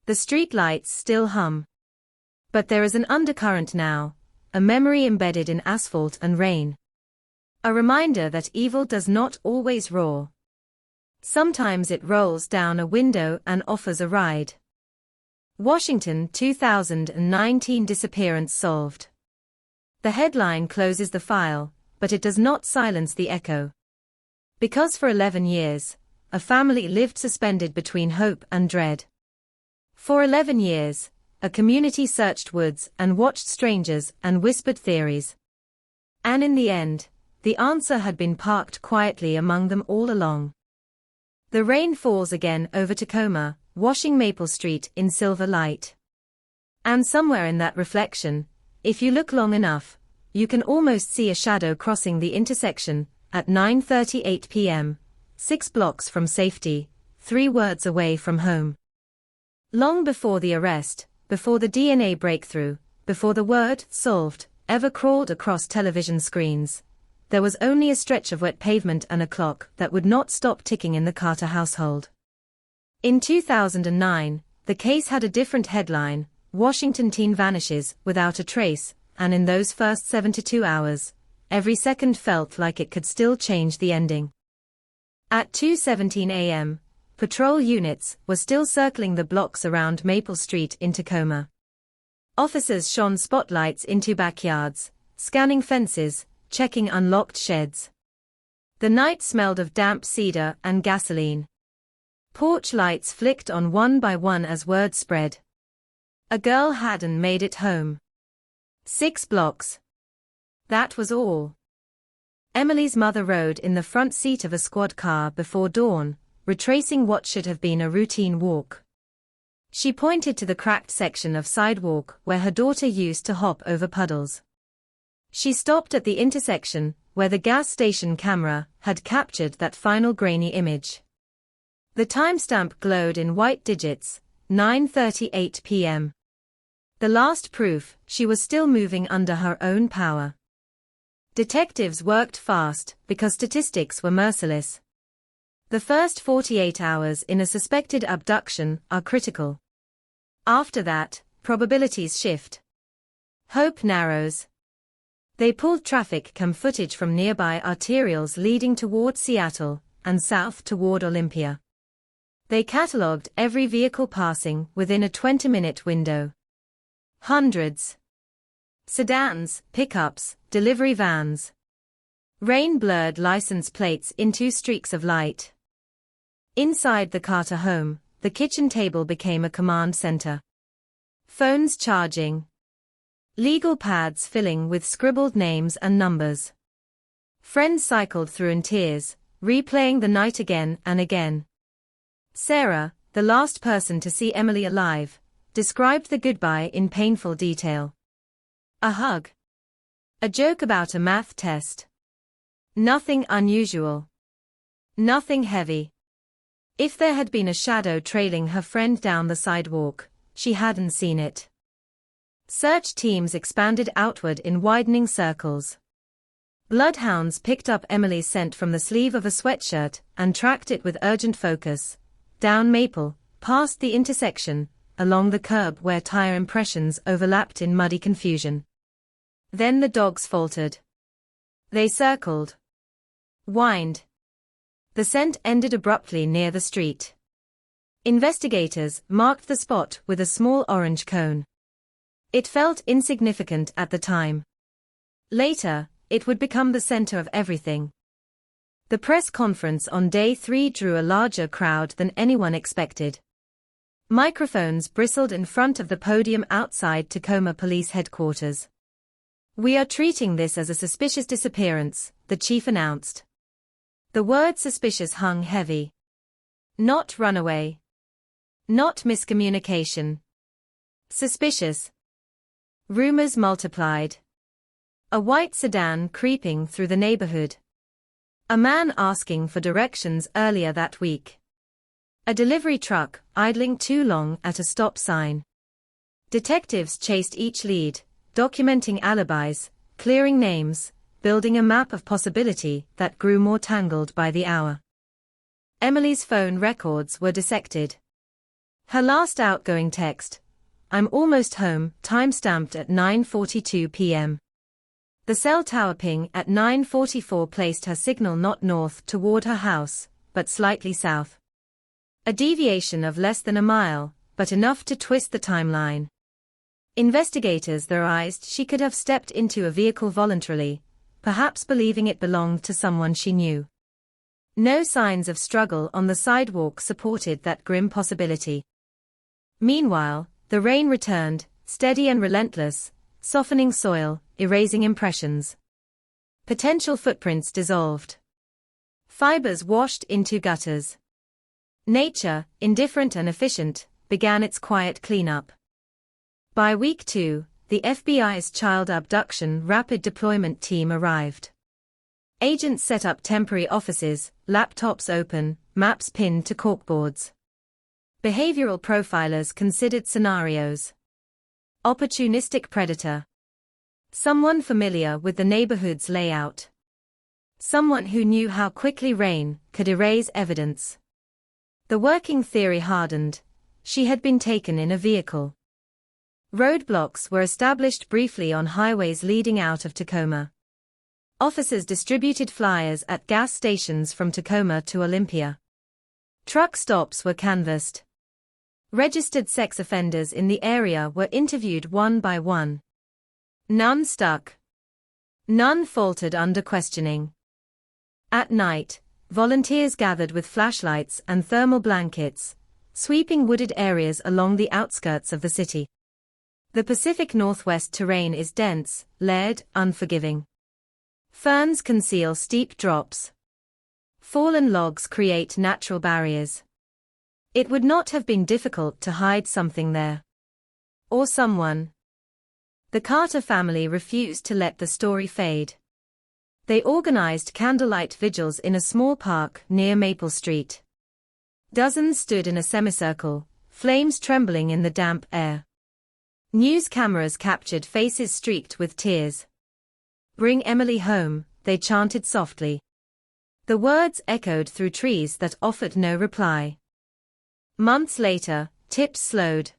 The street lights still hum. But there is an undercurrent now, a memory embedded in asphalt and rain. A reminder that evil does not always roar. Sometimes it rolls down a window and offers a ride. Washington 2019 disappearance solved. The headline closes the file, but it does not silence the echo. Because for 11 years, a family lived suspended between hope and dread. For 11 years, a community searched woods and watched strangers and whispered theories. And in the end, the answer had been parked quietly among them all along. The rain falls again over Tacoma, washing Maple Street in silver light. And somewhere in that reflection, if you look long enough, you can almost see a shadow crossing the intersection at 9:38 p.m., 6 blocks from safety, 3 words away from home. Long before the arrest, before the DNA breakthrough, before the word "solved" ever crawled across television screens, there was only a stretch of wet pavement and a clock that would not stop ticking in the Carter household. In 2009, the case had a different headline: Washington teen vanishes without a trace, and in those first 72 hours, every second felt like it could still change the ending. At 2:17 a.m., patrol units were still circling the blocks around Maple Street in Tacoma. Officers shone spotlights into backyards, scanning fences, checking unlocked sheds. The night smelled of damp cedar and gasoline. Porch lights flicked on one by one as word spread. A girl hadn't made it home. 6 blocks. That was all. Emily's mother rode in the front seat of a squad car before dawn, retracing what should have been a routine walk. She pointed to the cracked section of sidewalk where her daughter used to hop over puddles. She stopped at the intersection, where the gas station camera had captured that final grainy image. The timestamp glowed in white digits, 9:38 p.m. The last proof she was still moving under her own power. Detectives worked fast because statistics were merciless. The first 48 hours in a suspected abduction are critical. After that, probabilities shift. Hope narrows. They pulled traffic cam footage from nearby arterials leading toward Seattle and south toward Olympia. They catalogued every vehicle passing within a 20-minute window. Hundreds. Sedans, pickups, delivery vans. Rain blurred license plates into streaks of light. Inside the Carter home, the kitchen table became a command center. Phones charging. Legal pads filling with scribbled names and numbers. Friends cycled through in tears, replaying the night again and again. Sarah, the last person to see Emily alive, described the goodbye in painful detail. A hug. A joke about a math test. Nothing unusual. Nothing heavy. If there had been a shadow trailing her friend down the sidewalk, she hadn't seen it. Search teams expanded outward in widening circles. Bloodhounds picked up Emily's scent from the sleeve of a sweatshirt and tracked it with urgent focus. Down Maple, past the intersection, along the curb where tire impressions overlapped in muddy confusion. Then the dogs faltered. They circled. Whined. The scent ended abruptly near the street. Investigators marked the spot with a small orange cone. It felt insignificant at the time. Later, it would become the center of everything. The press conference on day 3 drew a larger crowd than anyone expected. Microphones bristled in front of the podium outside Tacoma Police Headquarters. "We are treating this as a suspicious disappearance," the chief announced. The word suspicious hung heavy. Not runaway. Not miscommunication. Suspicious. Rumors multiplied. A white sedan creeping through the neighborhood. A man asking for directions earlier that week. A delivery truck idling too long at a stop sign. Detectives chased each lead, documenting alibis, clearing names, building a map of possibility that grew more tangled by the hour. Emily's phone records were dissected. Her last outgoing text, "I'm almost home," time-stamped at 9:42 p.m. The cell tower ping at 9:44 placed her signal not north toward her house, but slightly south. A deviation of less than a mile, but enough to twist the timeline. Investigators theorized she could have stepped into a vehicle voluntarily, perhaps believing it belonged to someone she knew. No signs of struggle on the sidewalk supported that grim possibility. Meanwhile, the rain returned, steady and relentless, softening soil, erasing impressions. Potential footprints dissolved. Fibers washed into gutters. Nature, indifferent and efficient, began its quiet cleanup. By week 2, the FBI's Child Abduction Rapid Deployment Team arrived. Agents set up temporary offices, laptops open, maps pinned to corkboards. Behavioral profilers considered scenarios. Opportunistic predator. Someone familiar with the neighborhood's layout. Someone who knew how quickly rain could erase evidence. The working theory hardened. She had been taken in a vehicle. Roadblocks were established briefly on highways leading out of Tacoma. Officers distributed flyers at gas stations from Tacoma to Olympia. Truck stops were canvassed. Registered sex offenders in the area were interviewed one by one. None stuck. None faltered under questioning. At night, volunteers gathered with flashlights and thermal blankets, sweeping wooded areas along the outskirts of the city. The Pacific Northwest terrain is dense, layered, unforgiving. Ferns conceal steep drops. Fallen logs create natural barriers. It would not have been difficult to hide something there. Or someone. The Carter family refused to let the story fade. They organized candlelight vigils in a small park near Maple Street. Dozens stood in a semicircle, flames trembling in the damp air. News cameras captured faces streaked with tears. "Bring Emily home," they chanted softly. The words echoed through trees that offered no reply. Months later, tips slowed.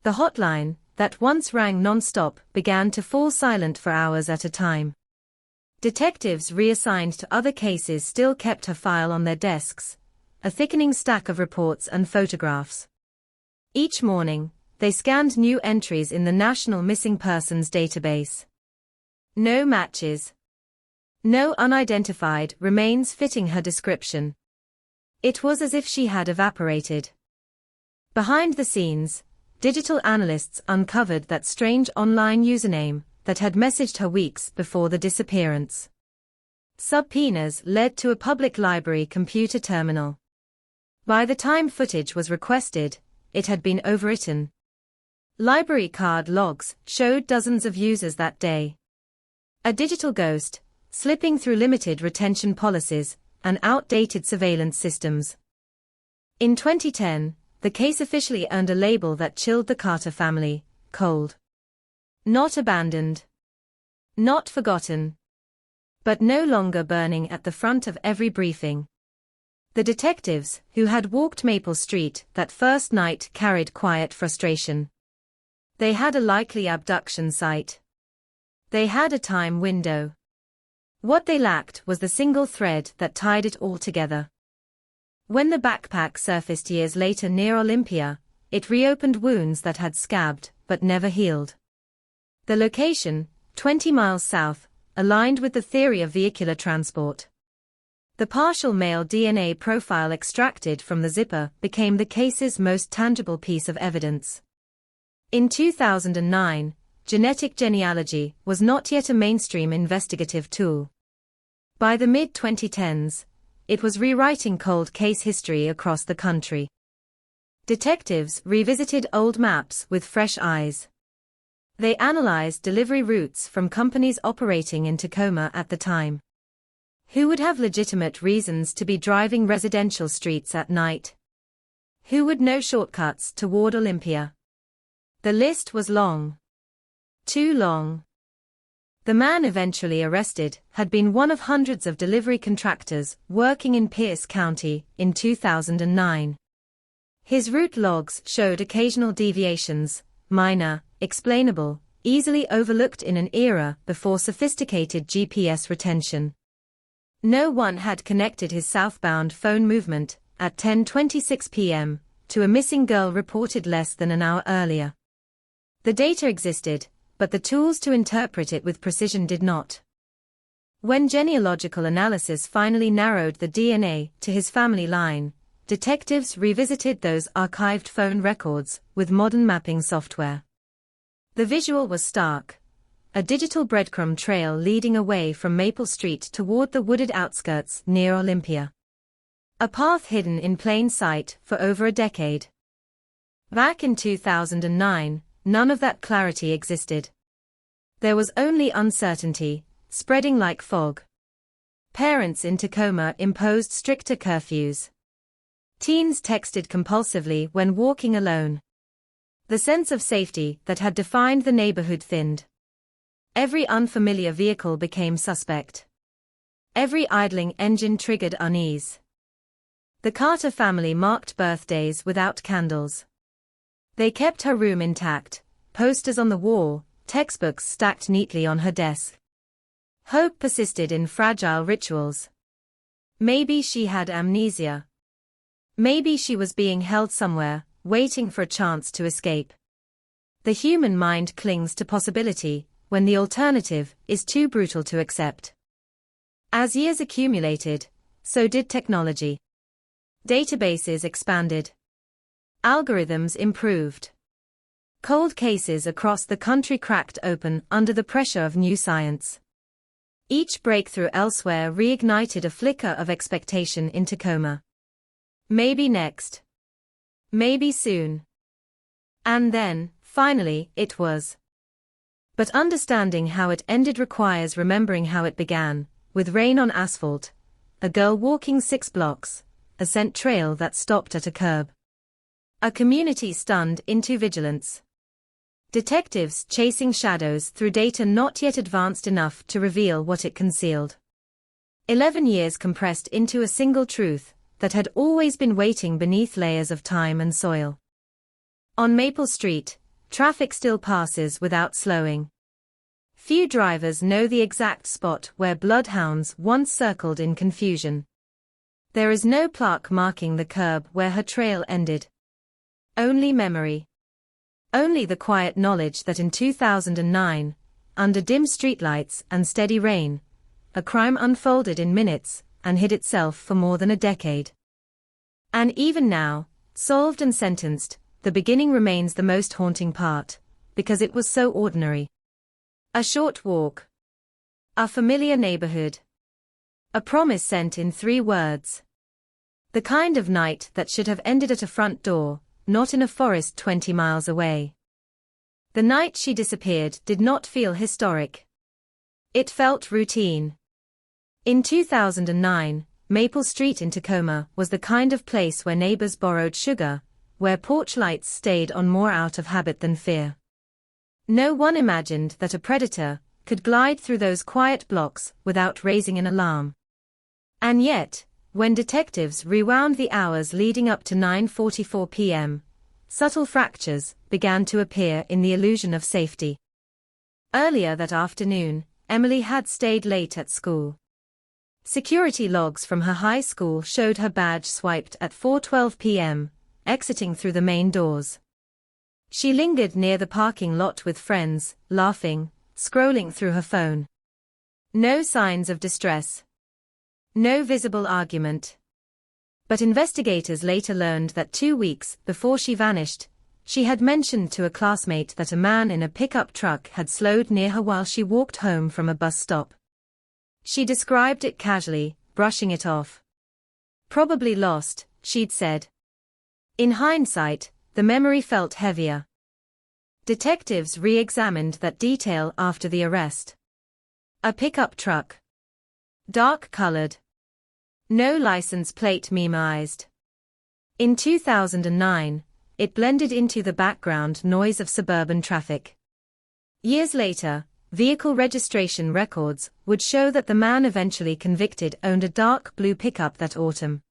The hotline, that once rang non-stop, began to fall silent for hours at a time. Detectives reassigned to other cases still kept her file on their desks, a thickening stack of reports and photographs. Each morning, they scanned new entries in the National Missing Persons database. No matches. No unidentified remains fitting her description. It was as if she had evaporated. Behind the scenes, digital analysts uncovered that strange online username that had messaged her weeks before the disappearance. Subpoenas led to a public library computer terminal. By the time footage was requested, it had been overwritten. Library card logs showed dozens of users that day. A digital ghost, slipping through limited retention policies and outdated surveillance systems. In 2010, the case officially earned a label that chilled the Carter family: cold. Not abandoned. Not forgotten. But no longer burning at the front of every briefing. The detectives who had walked Maple Street that first night carried quiet frustration. They had a likely abduction site. They had a time window. What they lacked was the single thread that tied it all together. When the backpack surfaced years later near Olympia, it reopened wounds that had scabbed but never healed. The location, 20 miles south, aligned with the theory of vehicular transport. The partial male DNA profile extracted from the zipper became the case's most tangible piece of evidence. In 2009, genetic genealogy was not yet a mainstream investigative tool. By the mid-2010s, it was rewriting cold case history across the country. Detectives revisited old maps with fresh eyes. They analyzed delivery routes from companies operating in Tacoma at the time. Who would have legitimate reasons to be driving residential streets at night? Who would know shortcuts toward Olympia? The list was long. Too long. The man eventually arrested had been one of hundreds of delivery contractors working in Pierce County in 2009. His route logs showed occasional deviations, minor, explainable, easily overlooked in an era before sophisticated GPS retention. No one had connected his southbound phone movement at 10:26 p.m. to a missing girl reported less than an hour earlier. The data existed, but the tools to interpret it with precision did not. When genealogical analysis finally narrowed the DNA to his family line, detectives revisited those archived phone records with modern mapping software. The visual was stark. A digital breadcrumb trail leading away from Maple Street toward the wooded outskirts near Olympia. A path hidden in plain sight for over a decade. Back in 2009, none of that clarity existed. There was only uncertainty, spreading like fog. Parents in Tacoma imposed stricter curfews. Teens texted compulsively when walking alone. The sense of safety that had defined the neighborhood thinned. Every unfamiliar vehicle became suspect. Every idling engine triggered unease. The Carter family marked birthdays without candles. They kept her room intact, posters on the wall, textbooks stacked neatly on her desk. Hope persisted in fragile rituals. Maybe she had amnesia. Maybe she was being held somewhere, waiting for a chance to escape. The human mind clings to possibility when the alternative is too brutal to accept. As years accumulated, so did technology. Databases expanded. Algorithms improved. Cold cases across the country cracked open under the pressure of new science. Each breakthrough elsewhere reignited a flicker of expectation in Tacoma. Maybe next. Maybe soon. And then, finally, it was. But understanding how it ended requires remembering how it began, with rain on asphalt, a girl walking 6 blocks, a scent trail that stopped at a curb. A community stunned into vigilance. Detectives chasing shadows through data not yet advanced enough to reveal what it concealed. 11 years compressed into a single truth that had always been waiting beneath layers of time and soil. On Maple Street, traffic still passes without slowing. Few drivers know the exact spot where bloodhounds once circled in confusion. There is no plaque marking the curb where her trail ended. Only memory. Only the quiet knowledge that in 2009, under dim streetlights and steady rain, a crime unfolded in minutes and hid itself for more than a decade. And even now, solved and sentenced, the beginning remains the most haunting part, because it was so ordinary. A short walk. A familiar neighborhood. A promise sent in 3 words. The kind of night that should have ended at a front door, not in a forest 20 miles away. The night she disappeared did not feel historic. It felt routine. In 2009, Maple Street in Tacoma was the kind of place where neighbors borrowed sugar, where porch lights stayed on more out of habit than fear. No one imagined that a predator could glide through those quiet blocks without raising an alarm. And yet, when detectives rewound the hours leading up to 9:44 p.m., subtle fractures began to appear in the illusion of safety. Earlier that afternoon, Emily had stayed late at school. Security logs from her high school showed her badge swiped at 4:12 p.m., exiting through the main doors. She lingered near the parking lot with friends, laughing, scrolling through her phone. No signs of distress. No visible argument. But investigators later learned that 2 weeks before she vanished, she had mentioned to a classmate that a man in a pickup truck had slowed near her while she walked home from a bus stop. She described it casually, brushing it off. Probably lost, she'd said. In hindsight, the memory felt heavier. Detectives re-examined that detail after the arrest. A pickup truck. Dark-colored. No license plate memoized. In 2009, it blended into the background noise of suburban traffic. Years later, vehicle registration records would show that the man eventually convicted owned a dark blue pickup that autumn.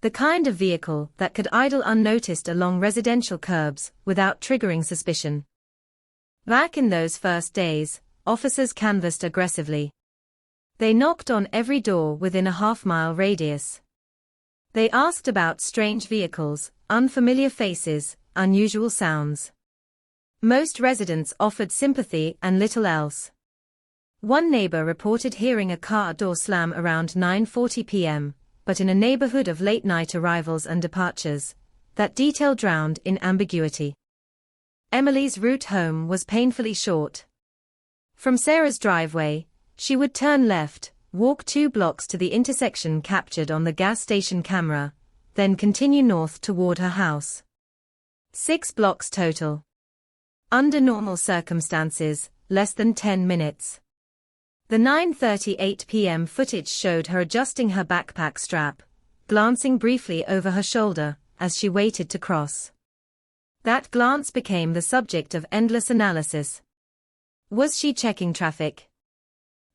The kind of vehicle that could idle unnoticed along residential curbs without triggering suspicion. Back in those first days, officers canvassed aggressively. They knocked on every door within a half-mile radius. They asked about strange vehicles, unfamiliar faces, unusual sounds. Most residents offered sympathy and little else. One neighbor reported hearing a car door slam around 9:40 p.m., but in a neighborhood of late-night arrivals and departures, that detail drowned in ambiguity. Emily's route home was painfully short. From Sarah's driveway, she would turn left, walk 2 blocks to the intersection captured on the gas station camera, then continue north toward her house. 6 blocks total. Under normal circumstances, less than 10 minutes. The 9:38 p.m. footage showed her adjusting her backpack strap, glancing briefly over her shoulder as she waited to cross. That glance became the subject of endless analysis. Was she checking traffic?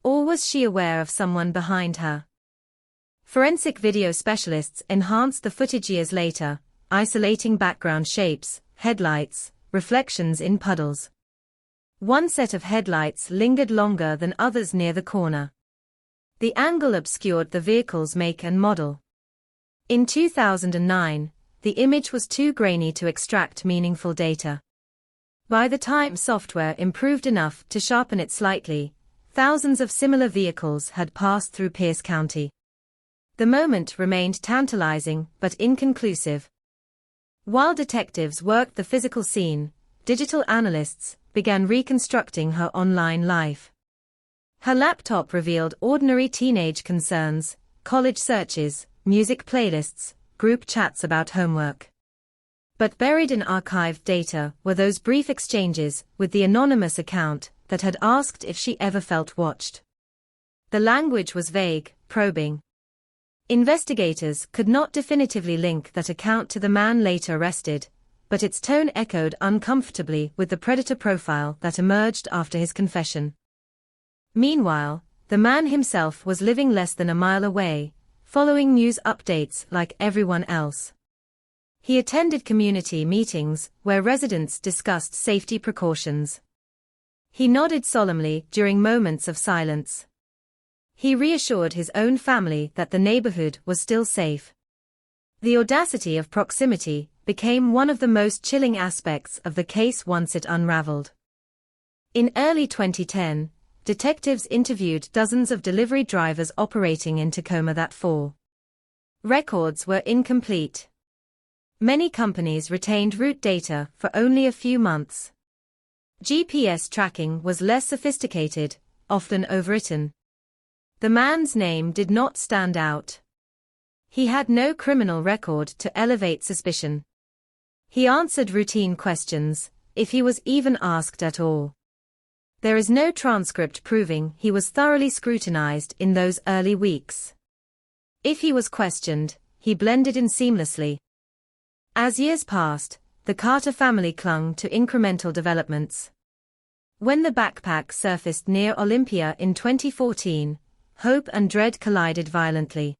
Or was she aware of someone behind her? Forensic video specialists enhanced the footage years later, isolating background shapes, headlights, reflections in puddles. One set of headlights lingered longer than others near the corner. The angle obscured the vehicle's make and model. In 2009, the image was too grainy to extract meaningful data. By the time software improved enough to sharpen it slightly, thousands of similar vehicles had passed through Pierce County. The moment remained tantalizing but inconclusive. While detectives worked the physical scene, digital analysts began reconstructing her online life. Her laptop revealed ordinary teenage concerns, college searches, music playlists, group chats about homework. But buried in archived data were those brief exchanges with the anonymous account that had asked if she ever felt watched. The language was vague, probing. Investigators could not definitively link that account to the man later arrested, but its tone echoed uncomfortably with the predator profile that emerged after his confession. Meanwhile, the man himself was living less than a mile away, following news updates like everyone else. He attended community meetings where residents discussed safety precautions. He nodded solemnly during moments of silence. He reassured his own family that the neighborhood was still safe. The audacity of proximity became one of the most chilling aspects of the case once it unraveled. In early 2010, detectives interviewed dozens of delivery drivers operating in Tacoma that fall. Records were incomplete. Many companies retained route data for only a few months. GPS tracking was less sophisticated, often overwritten. The man's name did not stand out. He had no criminal record to elevate suspicion. He answered routine questions, if he was even asked at all. There is no transcript proving he was thoroughly scrutinized in those early weeks. If he was questioned, he blended in seamlessly. As years passed, the Carter family clung to incremental developments. When the backpack surfaced near Olympia in 2014, hope and dread collided violently.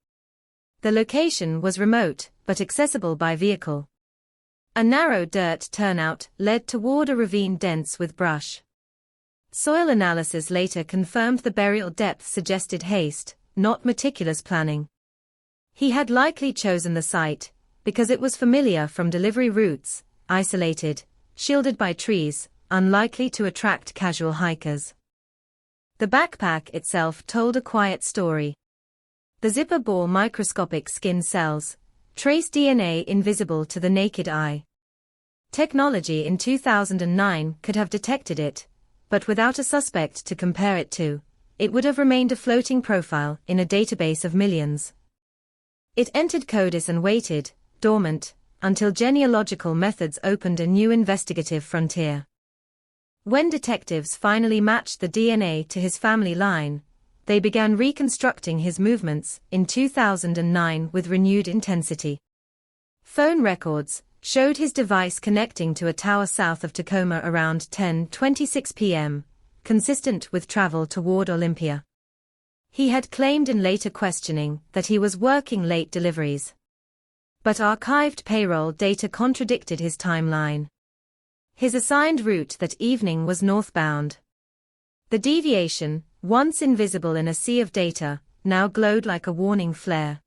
The location was remote, but accessible by vehicle. A narrow dirt turnout led toward a ravine dense with brush. Soil analysis later confirmed the burial depth suggested haste, not meticulous planning. He had likely chosen the site because it was familiar from delivery routes, isolated, shielded by trees, unlikely to attract casual hikers. The backpack itself told a quiet story. The zipper bore microscopic skin cells, trace DNA invisible to the naked eye. Technology in 2009 could have detected it, but without a suspect to compare it to, it would have remained a floating profile in a database of millions. It entered CODIS and waited, dormant, until genealogical methods opened a new investigative frontier. When detectives finally matched the DNA to his family line, they began reconstructing his movements in 2009 with renewed intensity. Phone records showed his device connecting to a tower south of Tacoma around 10:26 p.m., consistent with travel toward Olympia. He had claimed in later questioning that he was working late deliveries. But archived payroll data contradicted his timeline. His assigned route that evening was northbound. The deviation, once invisible in a sea of data, now glowed like a warning flare.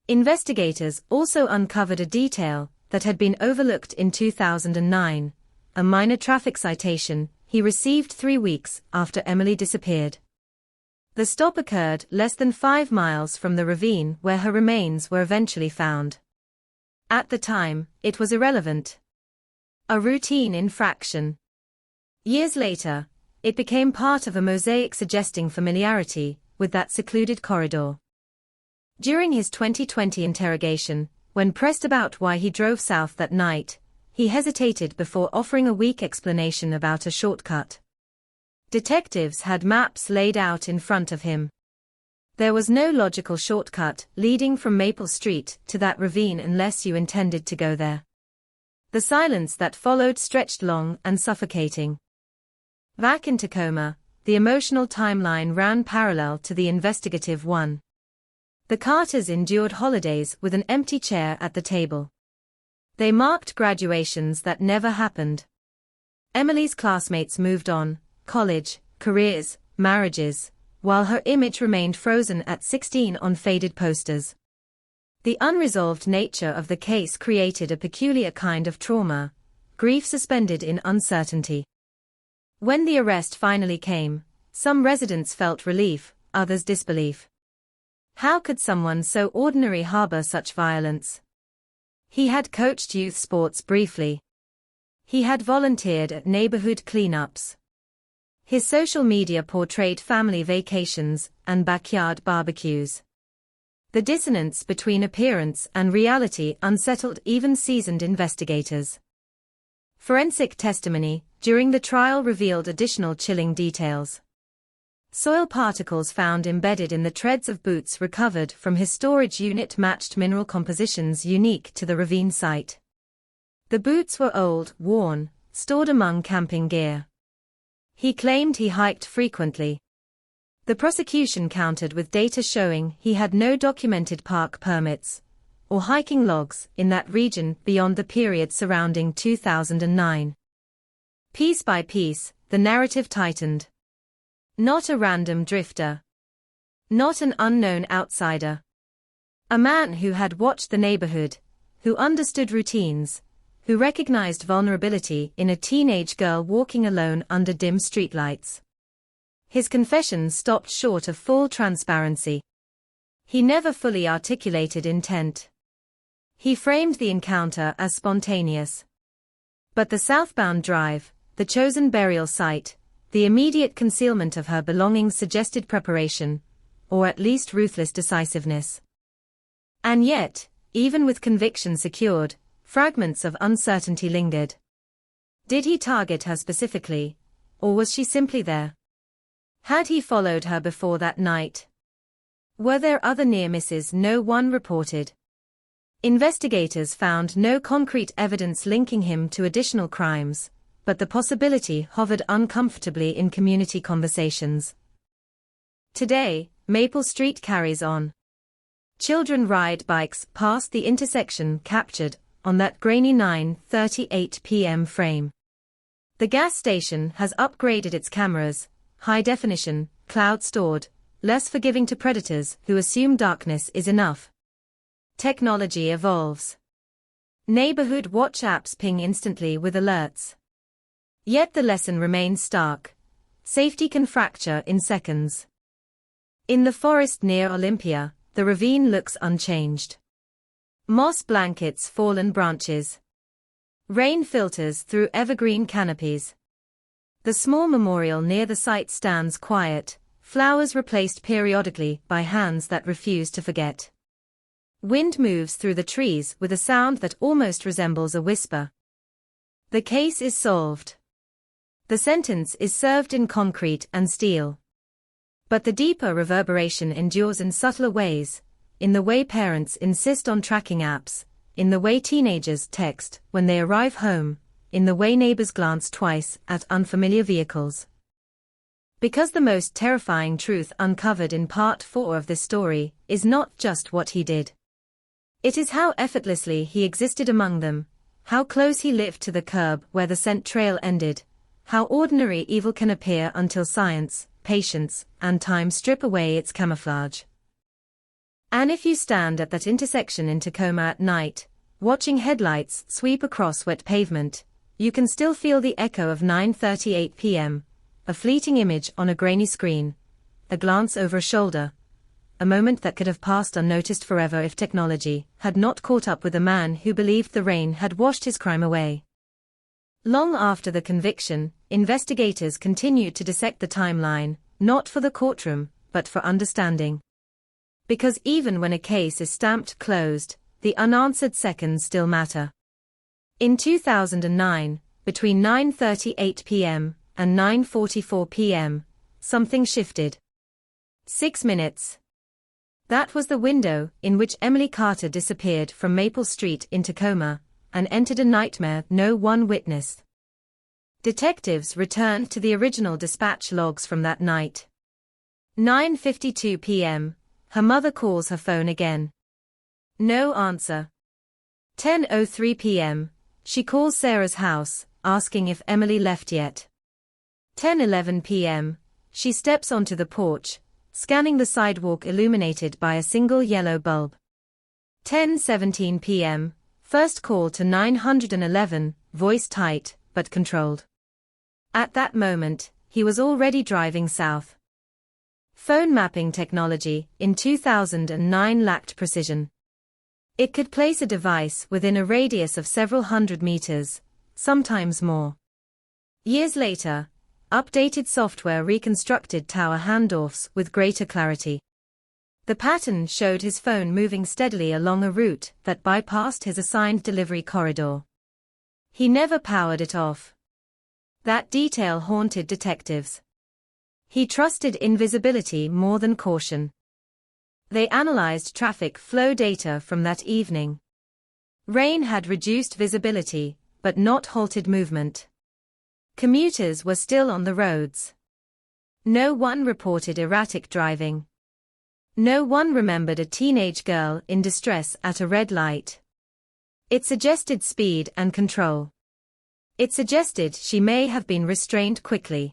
Investigators also uncovered a detail that had been overlooked in 2009, a minor traffic citation he received 3 weeks after Emily disappeared. The stop occurred less than 5 miles from the ravine where her remains were eventually found. At the time, it was irrelevant. A routine infraction. Years later, it became part of a mosaic suggesting familiarity with that secluded corridor. During his 2020 interrogation, when pressed about why he drove south that night, he hesitated before offering a weak explanation about a shortcut. Detectives had maps laid out in front of him. There was no logical shortcut leading from Maple Street to that ravine unless you intended to go there. The silence that followed stretched long and suffocating. Back in Tacoma, the emotional timeline ran parallel to the investigative one. The Carters endured holidays with an empty chair at the table. They marked graduations that never happened. Emily's classmates moved on, college, careers, marriages, while her image remained frozen at 16 on faded posters. The unresolved nature of the case created a peculiar kind of trauma, grief suspended in uncertainty. When the arrest finally came, some residents felt relief, others disbelief. How could someone so ordinary harbor such violence? He had coached youth sports briefly. He had volunteered at neighborhood cleanups. His social media portrayed family vacations and backyard barbecues. The dissonance between appearance and reality unsettled even seasoned investigators. Forensic testimony during the trial revealed additional chilling details. Soil particles found embedded in the treads of boots recovered from his storage unit matched mineral compositions unique to the ravine site. The boots were old, worn, stored among camping gear. He claimed he hiked frequently. The prosecution countered with data showing he had no documented park permits or hiking logs in that region beyond the period surrounding 2009. Piece by piece, the narrative tightened. Not a random drifter. Not an unknown outsider. A man who had watched the neighborhood, who understood routines, who recognized vulnerability in a teenage girl walking alone under dim streetlights. His confessions stopped short of full transparency. He never fully articulated intent. He framed the encounter as spontaneous. But the southbound drive, the chosen burial site, the immediate concealment of her belongings suggested preparation, or at least ruthless decisiveness. And yet, even with conviction secured, fragments of uncertainty lingered. Did he target her specifically, or was she simply there? Had he followed her before that night? Were there other near misses no one reported? Investigators found no concrete evidence linking him to additional crimes, but the possibility hovered uncomfortably in community conversations. Today, Maple Street carries on. Children ride bikes past the intersection captured on that grainy 9:38 p.m. frame. The gas station has upgraded its cameras, high definition, cloud stored, less forgiving to predators who assume darkness is enough. Technology evolves. Neighborhood watch apps ping instantly with alerts. Yet the lesson remains stark. Safety can fracture in seconds. In the forest near Olympia, the ravine looks unchanged. Moss blankets fallen branches. Rain filters through evergreen canopies. The small memorial near the site stands quiet, flowers replaced periodically by hands that refuse to forget. Wind moves through the trees with a sound that almost resembles a whisper. The case is solved. The sentence is served in concrete and steel. But the deeper reverberation endures in subtler ways, in the way parents insist on tracking apps, in the way teenagers text when they arrive home, in the way neighbors glance twice at unfamiliar vehicles. Because the most terrifying truth uncovered in part 4 of this story is not just what he did. It is how effortlessly he existed among them, how close he lived to the curb where the scent trail ended, how ordinary evil can appear until science, patience, and time strip away its camouflage. And if you stand at that intersection in Tacoma at night, watching headlights sweep across wet pavement, you can still feel the echo of 9:38 p.m., a fleeting image on a grainy screen, a glance over a shoulder, a moment that could have passed unnoticed forever if technology had not caught up with a man who believed the rain had washed his crime away. Long after the conviction, investigators continued to dissect the timeline, not for the courtroom, but for understanding. Because even when a case is stamped closed, the unanswered seconds still matter. In 2009, between 9:38 p.m. and 9:44 p.m., something shifted. 6 minutes. That was the window in which Emily Carter disappeared from Maple Street in Tacoma and entered a nightmare no one witnessed. Detectives returned to the original dispatch logs from that night. 9:52 p.m., her mother calls her phone again. No answer. 10:03 p.m., she calls Sarah's house, asking if Emily left yet. 10:11 p.m., she steps onto the porch, scanning the sidewalk illuminated by a single yellow bulb. 10:17 p.m., first call to 911, voice tight, but controlled. At that moment, he was already driving south. Phone mapping technology in 2009 lacked precision. It could place a device within a radius of several hundred meters, sometimes more. Years later, updated software reconstructed tower handoffs with greater clarity. The pattern showed his phone moving steadily along a route that bypassed his assigned delivery corridor. He never powered it off. That detail haunted detectives. He trusted invisibility more than caution. They analyzed traffic flow data from that evening. Rain had reduced visibility, but not halted movement. Commuters were still on the roads. No one reported erratic driving. No one remembered a teenage girl in distress at a red light. It suggested speed and control. It suggested she may have been restrained quickly.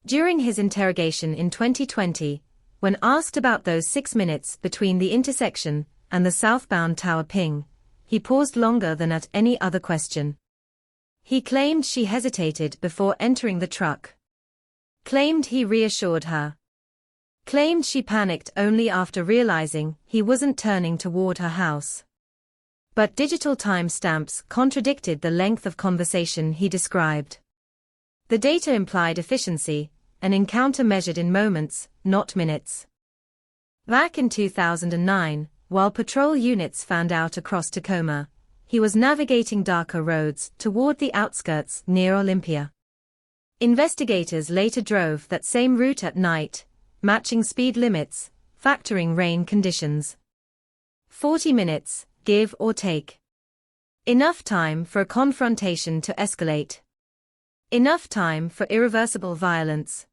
During his interrogation in 2020, when asked about those 6 minutes between the intersection and the southbound tower ping, he paused longer than at any other question. He claimed she hesitated before entering the truck. Claimed he reassured her. Claimed she panicked only after realizing he wasn't turning toward her house. But digital timestamps contradicted the length of conversation he described. The data implied efficiency, an encounter measured in moments, not minutes. Back in 2009, while patrol units fanned out across Tacoma, he was navigating darker roads toward the outskirts near Olympia. Investigators later drove that same route at night, matching speed limits, factoring rain conditions. 40 minutes, give or take. Enough time for a confrontation to escalate. Enough time for irreversible violence.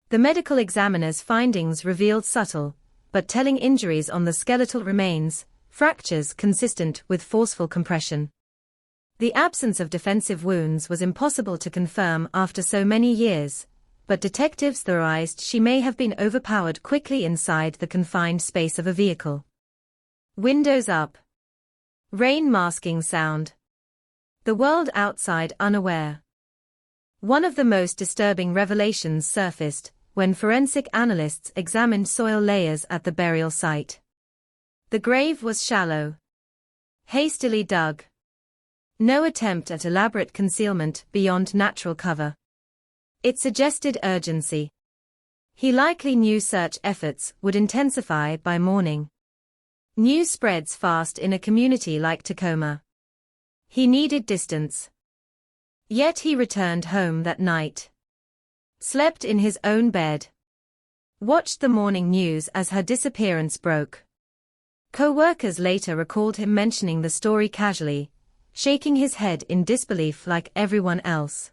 The medical examiner's findings revealed subtle, but telling injuries on the skeletal remains, fractures consistent with forceful compression. The absence of defensive wounds was impossible to confirm after so many years, but detectives theorized she may have been overpowered quickly inside the confined space of a vehicle. Windows up. Rain masking sound. The world outside unaware. One of the most disturbing revelations surfaced when forensic analysts examined soil layers at the burial site. The grave was shallow. Hastily dug. No attempt at elaborate concealment beyond natural cover. It suggested urgency. He likely knew search efforts would intensify by morning. News spreads fast in a community like Tacoma. He needed distance. Yet he returned home that night. Slept in his own bed. Watched the morning news as her disappearance broke. Co-workers later recalled him mentioning the story casually, shaking his head in disbelief like everyone else.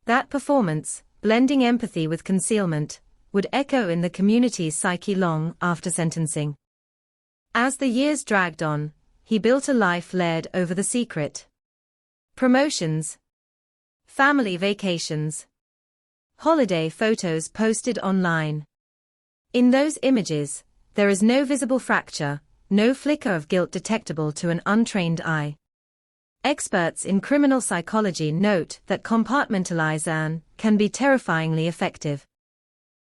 That performance, blending empathy with concealment, would echo in the community's psyche long after sentencing. As the years dragged on, he built a life layered over the secret. Promotions. Family vacations. Holiday photos posted online. In those images, there is no visible fracture, no flicker of guilt detectable to an untrained eye. Experts in criminal psychology note that compartmentalization can be terrifyingly effective.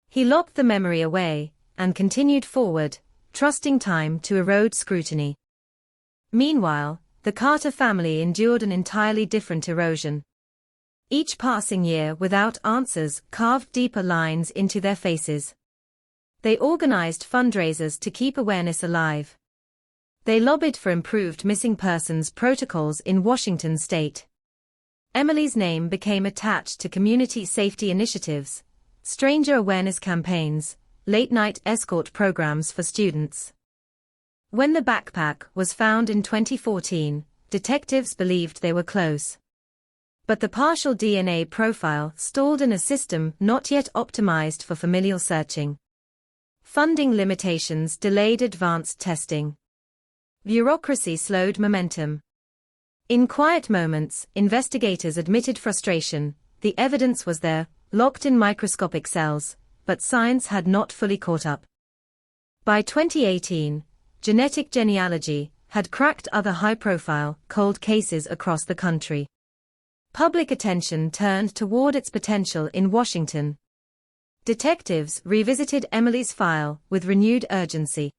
He locked the memory away and continued forward, trusting time to erode scrutiny. Meanwhile, the Carter family endured an entirely different erosion. Each passing year without answers carved deeper lines into their faces. They organized fundraisers to keep awareness alive. They lobbied for improved missing persons protocols in Washington state. Emily's name became attached to community safety initiatives, stranger awareness campaigns, late-night escort programs for students. When the backpack was found in 2014, detectives believed they were close. But the partial DNA profile stalled in a system not yet optimized for familial searching. Funding limitations delayed advanced testing. Bureaucracy slowed momentum. In quiet moments, investigators admitted frustration. The evidence was there, locked in microscopic cells, but science had not fully caught up. By 2018, genetic genealogy had cracked other high-profile, cold cases across the country. Public attention turned toward its potential in Washington. Detectives revisited Emily's file with renewed urgency.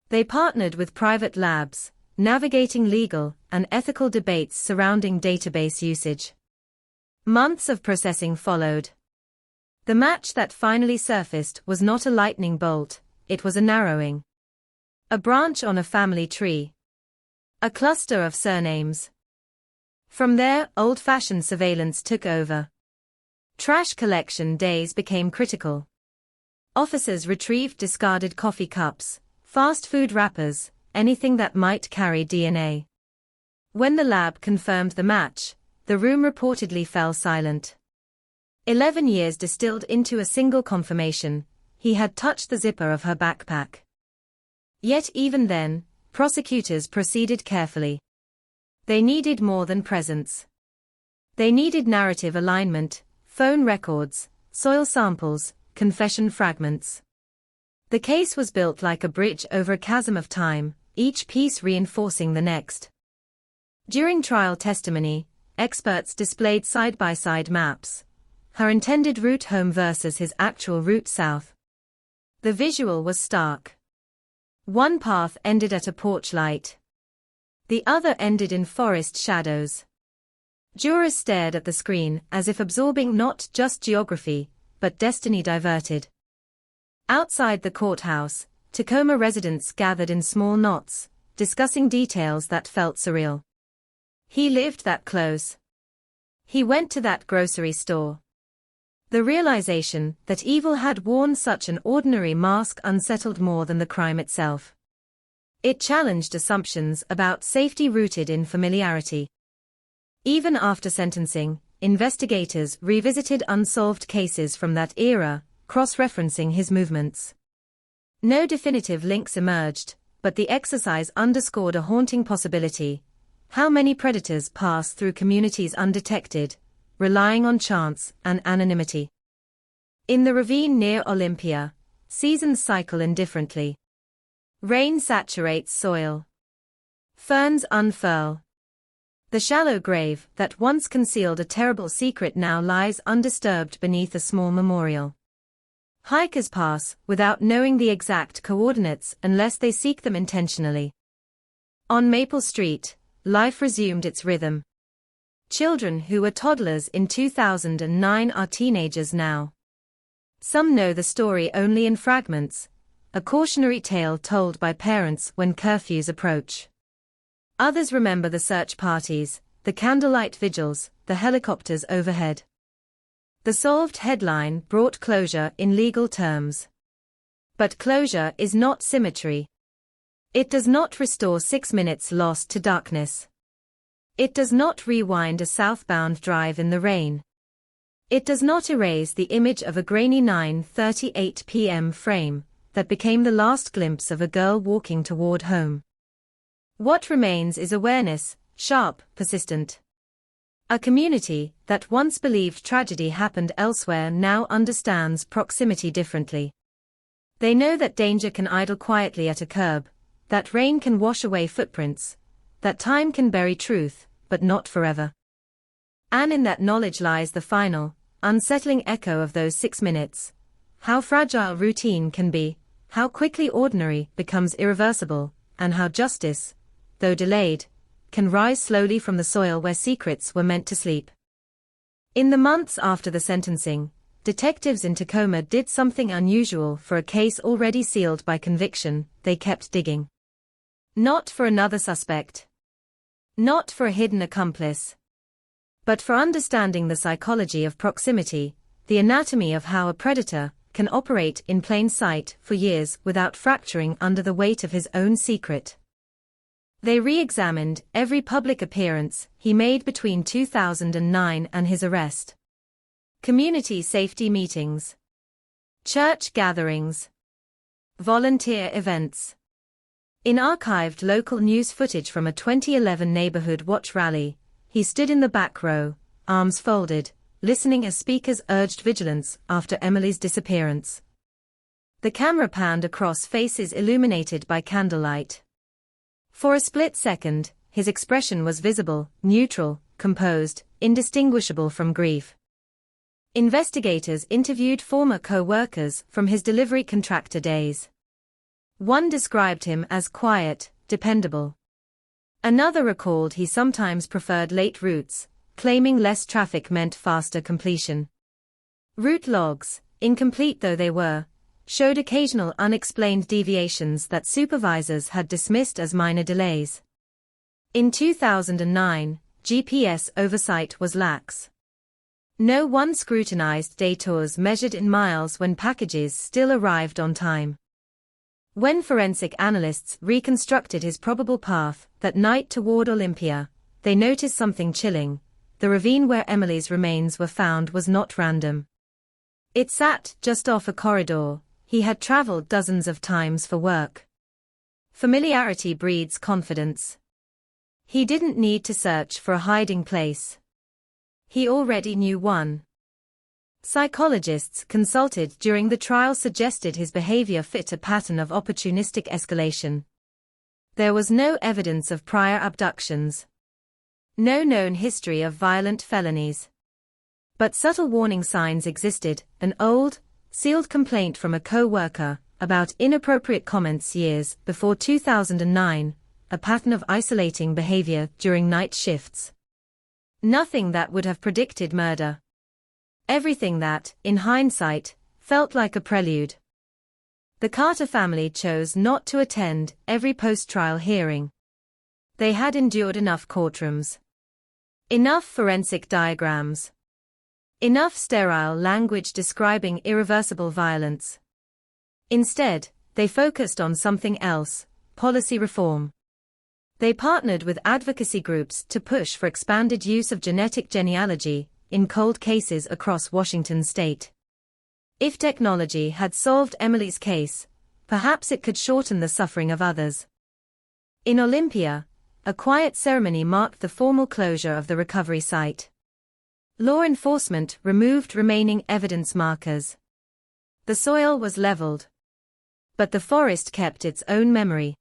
They partnered with private labs, navigating legal and ethical debates surrounding database usage. Months of processing followed. The match that finally surfaced was not a lightning bolt, it was a narrowing. A branch on a family tree. A cluster of surnames. From there, old-fashioned surveillance took over. Trash collection days became critical. Officers retrieved discarded coffee cups, fast food wrappers, anything that might carry DNA. When the lab confirmed the match, the room reportedly fell silent. 11 years distilled into a single confirmation: he had touched the zipper of her backpack. Yet even then, prosecutors proceeded carefully. They needed more than presence. They needed narrative alignment, phone records, soil samples, confession fragments. The case was built like a bridge over a chasm of time, each piece reinforcing the next. During trial testimony, experts displayed side-by-side maps. Her intended route home versus his actual route south. The visual was stark. One path ended at a porch light. The other ended in forest shadows. Jurors stared at the screen as if absorbing not just geography, but destiny diverted. Outside the courthouse, Tacoma residents gathered in small knots, discussing details that felt surreal. He lived that close. He went to that grocery store. The realization that evil had worn such an ordinary mask unsettled more than the crime itself. It challenged assumptions about safety rooted in familiarity. Even after sentencing, investigators revisited unsolved cases from that era, cross-referencing his movements. No definitive links emerged, but the exercise underscored a haunting possibility: how many predators pass through communities undetected, relying on chance and anonymity. In the ravine near Olympia, seasons cycle indifferently. Rain saturates soil. Ferns unfurl. The shallow grave that once concealed a terrible secret now lies undisturbed beneath a small memorial. Hikers pass without knowing the exact coordinates unless they seek them intentionally. On Maple Street, life resumed its rhythm. Children who were toddlers in 2009 are teenagers now. Some know the story only in fragments, a cautionary tale told by parents when curfews approach. Others remember the search parties, the candlelight vigils, the helicopters overhead. The solved headline brought closure in legal terms. But closure is not symmetry. It does not restore 6 minutes lost to darkness. It does not rewind a southbound drive in the rain. It does not erase the image of a grainy 9:38 p.m. frame that became the last glimpse of a girl walking toward home. What remains is awareness, sharp, persistent. A community that once believed tragedy happened elsewhere now understands proximity differently. They know that danger can idle quietly at a curb, that rain can wash away footprints, that time can bury truth, but not forever. And in that knowledge lies the final, unsettling echo of those 6 minutes. How fragile routine can be, how quickly ordinary becomes irreversible, and how justice, though delayed, can rise slowly from the soil where secrets were meant to sleep. In the months after the sentencing, detectives in Tacoma did something unusual for a case already sealed by conviction. They kept digging. Not for another suspect. Not for a hidden accomplice. But for understanding the psychology of proximity, the anatomy of how a predator can operate in plain sight for years without fracturing under the weight of his own secret. They re-examined every public appearance he made between 2009 and his arrest. Community safety meetings. Church gatherings. Volunteer events. In archived local news footage from a 2011 neighborhood watch rally, he stood in the back row, arms folded, listening as speakers urged vigilance after Emily's disappearance. The camera panned across faces illuminated by candlelight. For a split second, his expression was visible, neutral, composed, indistinguishable from grief. Investigators interviewed former co-workers from his delivery contractor days. One described him as quiet, dependable. Another recalled he sometimes preferred late routes, claiming less traffic meant faster completion. Route logs, incomplete though they were, showed occasional unexplained deviations that supervisors had dismissed as minor delays. In 2009, GPS oversight was lax. No one scrutinized detours measured in miles when packages still arrived on time. When forensic analysts reconstructed his probable path that night toward Olympia, they noticed something chilling. The ravine where Emily's remains were found was not random. It sat just off a corridor he had traveled dozens of times for work. Familiarity breeds confidence. He didn't need to search for a hiding place. He already knew one. Psychologists consulted during the trial suggested his behavior fit a pattern of opportunistic escalation. There was no evidence of prior abductions. No known history of violent felonies. But subtle warning signs existed: an old, sealed complaint from a co-worker about inappropriate comments years before 2009, a pattern of isolating behavior during night shifts. Nothing that would have predicted murder. Everything that, in hindsight, felt like a prelude. The Carter family chose not to attend every post-trial hearing. They had endured enough courtrooms. Enough forensic diagrams. Enough sterile language describing irreversible violence. Instead, they focused on something else: policy reform. They partnered with advocacy groups to push for expanded use of genetic genealogy in cold cases across Washington state. If technology had solved Emily's case, perhaps it could shorten the suffering of others. In Olympia, a quiet ceremony marked the formal closure of the recovery site. Law enforcement removed remaining evidence markers. The soil was leveled. But the forest kept its own memory.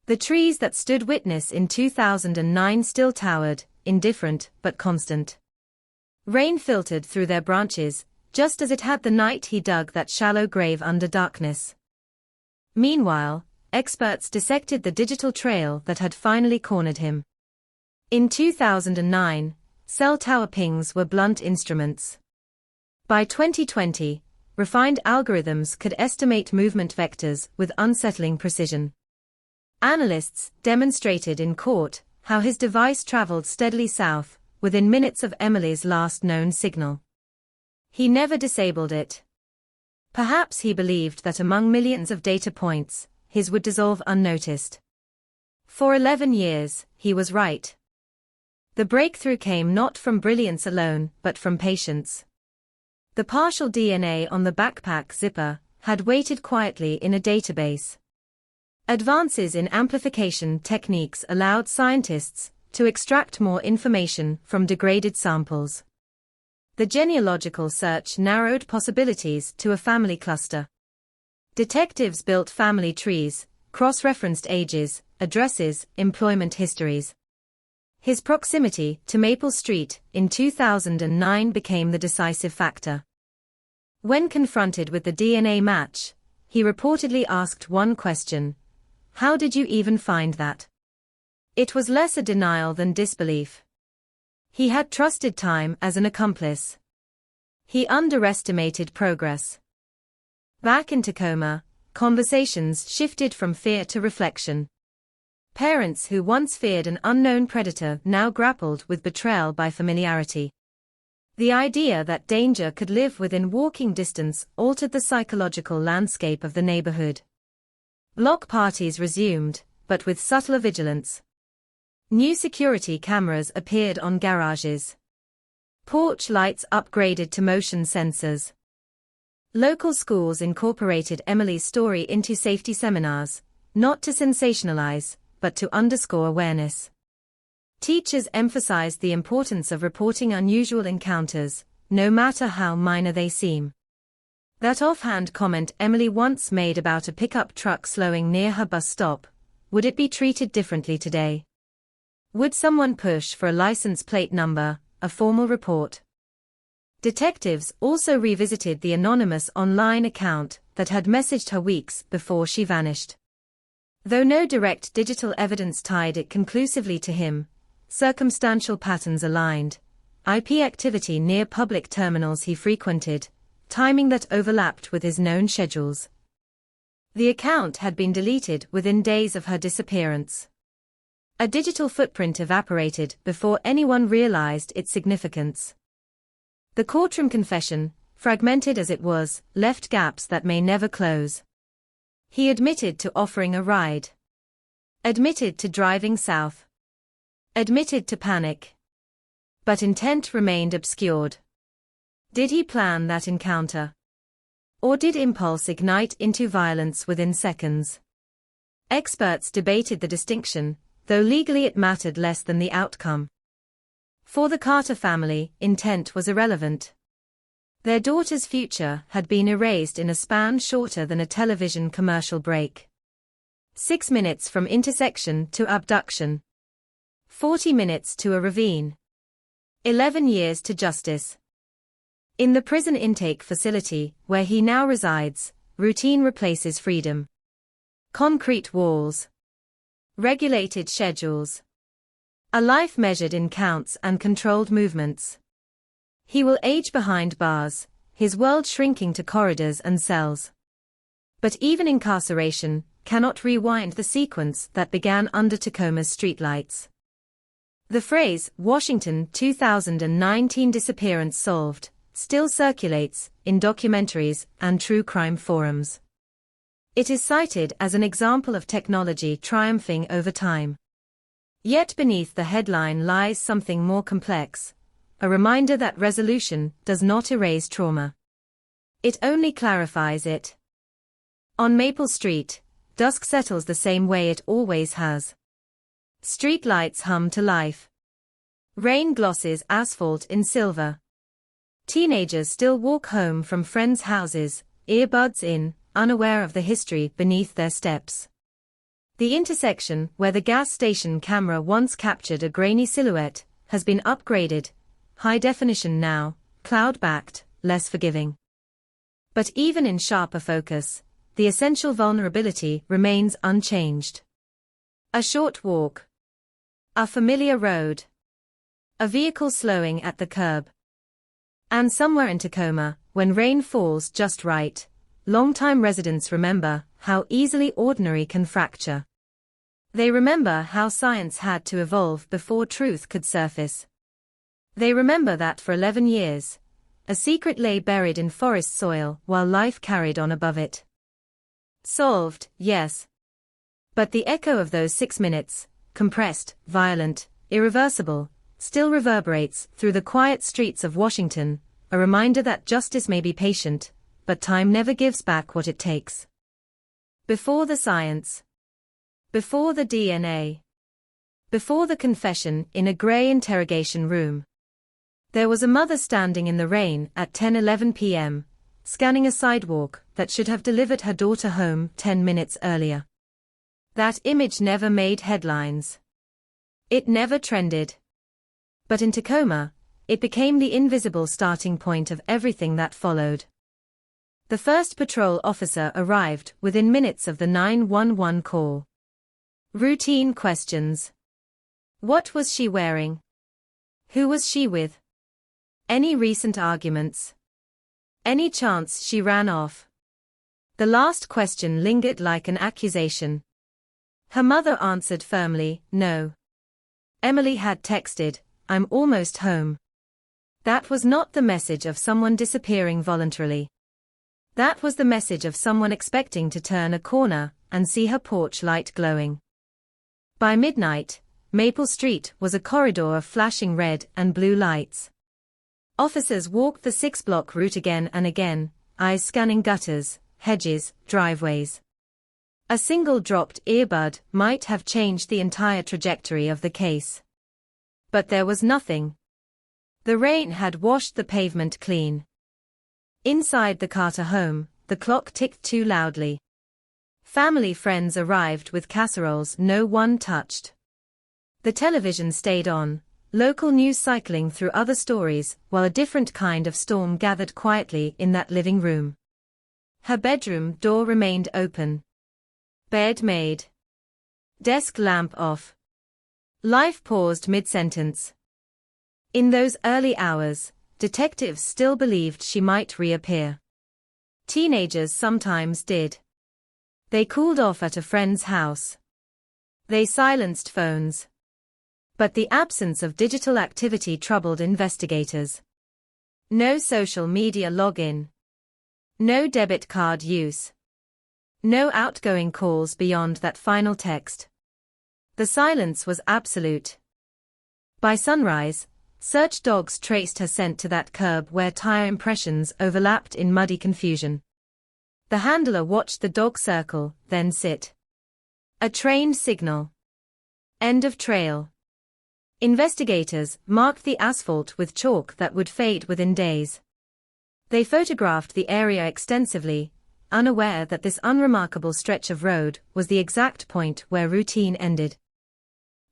The trees that stood witness in 2009 still towered, indifferent but constant. Rain filtered through their branches, just as it had the night he dug that shallow grave under darkness. Meanwhile, experts dissected the digital trail that had finally cornered him. In 2009, cell tower pings were blunt instruments. By 2020, refined algorithms could estimate movement vectors with unsettling precision. Analysts demonstrated in court how his device traveled steadily south, within minutes of Emily's last known signal. He never disabled it. Perhaps he believed that among millions of data points, his would dissolve unnoticed. For 11 years, he was right. The breakthrough came not from brilliance alone, but from patience. The partial DNA on the backpack zipper had waited quietly in a database. Advances in amplification techniques allowed scientists to extract more information from degraded samples. The genealogical search narrowed possibilities to a family cluster. Detectives built family trees, cross-referenced ages, addresses, employment histories. His proximity to Maple Street in 2009 became the decisive factor. When confronted with the DNA match, he reportedly asked one question: "How did you even find that?" It was less a denial than disbelief. He had trusted time as an accomplice. He underestimated progress. Back in Tacoma, conversations shifted from fear to reflection. Parents who once feared an unknown predator now grappled with betrayal by familiarity. The idea that danger could live within walking distance altered the psychological landscape of the neighborhood. Block parties resumed, but with subtler vigilance. New security cameras appeared on garages. Porch lights upgraded to motion sensors. Local schools incorporated Emily's story into safety seminars, not to sensationalize, but to underscore awareness. Teachers emphasized the importance of reporting unusual encounters, no matter how minor they seem. That offhand comment Emily once made about a pickup truck slowing near her bus stop, would it be treated differently today? Would someone push for a license plate number, a formal report? Detectives also revisited the anonymous online account that had messaged her weeks before she vanished. Though no direct digital evidence tied it conclusively to him, circumstantial patterns aligned. IP activity near public terminals he frequented, timing that overlapped with his known schedules. The account had been deleted within days of her disappearance. A digital footprint evaporated before anyone realized its significance. The courtroom confession, fragmented as it was, left gaps that may never close. He admitted to offering a ride. Admitted to driving south. Admitted to panic. But intent remained obscured. Did he plan that encounter? Or did impulse ignite into violence within seconds? Experts debated the distinction, though legally it mattered less than the outcome. For the Carter family, intent was irrelevant. Their daughter's future had been erased in a span shorter than a television commercial break. 6 minutes from intersection to abduction. 40 minutes to a ravine. 11 years to justice. In the prison intake facility, where he now resides, routine replaces freedom. Concrete walls. Regulated schedules. A life measured in counts and controlled movements. He will age behind bars, his world shrinking to corridors and cells. But even incarceration cannot rewind the sequence that began under Tacoma's streetlights. The phrase, Washington 2019 disappearance solved, still circulates in documentaries and true crime forums. It is cited as an example of technology triumphing over time. Yet beneath the headline lies something more complex, a reminder that resolution does not erase trauma. It only clarifies it. On Maple Street, dusk settles the same way it always has. Street lights hum to life. Rain glosses asphalt in silver. Teenagers still walk home from friends' houses, earbuds in, unaware of the history beneath their steps. The intersection where the gas station camera once captured a grainy silhouette has been upgraded, high definition now, cloud-backed, less forgiving. But even in sharper focus, the essential vulnerability remains unchanged. A short walk. A familiar road. A vehicle slowing at the curb. And somewhere in Tacoma, when rain falls just right, longtime residents remember how easily ordinary can fracture. They remember how science had to evolve before truth could surface. They remember that for 11 years, a secret lay buried in forest soil while life carried on above it. Solved, yes. But the echo of those 6 minutes, compressed, violent, irreversible, still reverberates through the quiet streets of Washington, a reminder that justice may be patient, but time never gives back what it takes. Before the science. Before the DNA. Before the confession in a grey interrogation room. There was a mother standing in the rain at 10:11 p.m., scanning a sidewalk that should have delivered her daughter home 10 minutes earlier. That image never made headlines. It never trended. But in Tacoma, it became the invisible starting point of everything that followed. The first patrol officer arrived within minutes of the 911 call. Routine questions. What was she wearing? Who was she with? Any recent arguments? Any chance she ran off? The last question lingered like an accusation. Her mother answered firmly, no. Emily had texted, I'm almost home. That was not the message of someone disappearing voluntarily. That was the message of someone expecting to turn a corner and see her porch light glowing. By midnight, Maple Street was a corridor of flashing red and blue lights. Officers walked the 6-block route again and again, eyes scanning gutters, hedges, driveways. A single dropped earbud might have changed the entire trajectory of the case. But there was nothing. The rain had washed the pavement clean. Inside the Carter home, the clock ticked too loudly. Family friends arrived with casseroles no one touched. The television stayed on, local news cycling through other stories, while a different kind of storm gathered quietly in that living room. Her bedroom door remained open. Bed made. Desk lamp off. Life paused mid-sentence. In those early hours, detectives still believed she might reappear. Teenagers sometimes did. They cooled off at a friend's house. They silenced phones. But the absence of digital activity troubled investigators. No social media login. No debit card use. No outgoing calls beyond that final text. The silence was absolute. By sunrise, search dogs traced her scent to that curb where tire impressions overlapped in muddy confusion. The handler watched the dog circle, then sit. A trained signal. End of trail. Investigators marked the asphalt with chalk that would fade within days. They photographed the area extensively, unaware that this unremarkable stretch of road was the exact point where routine ended.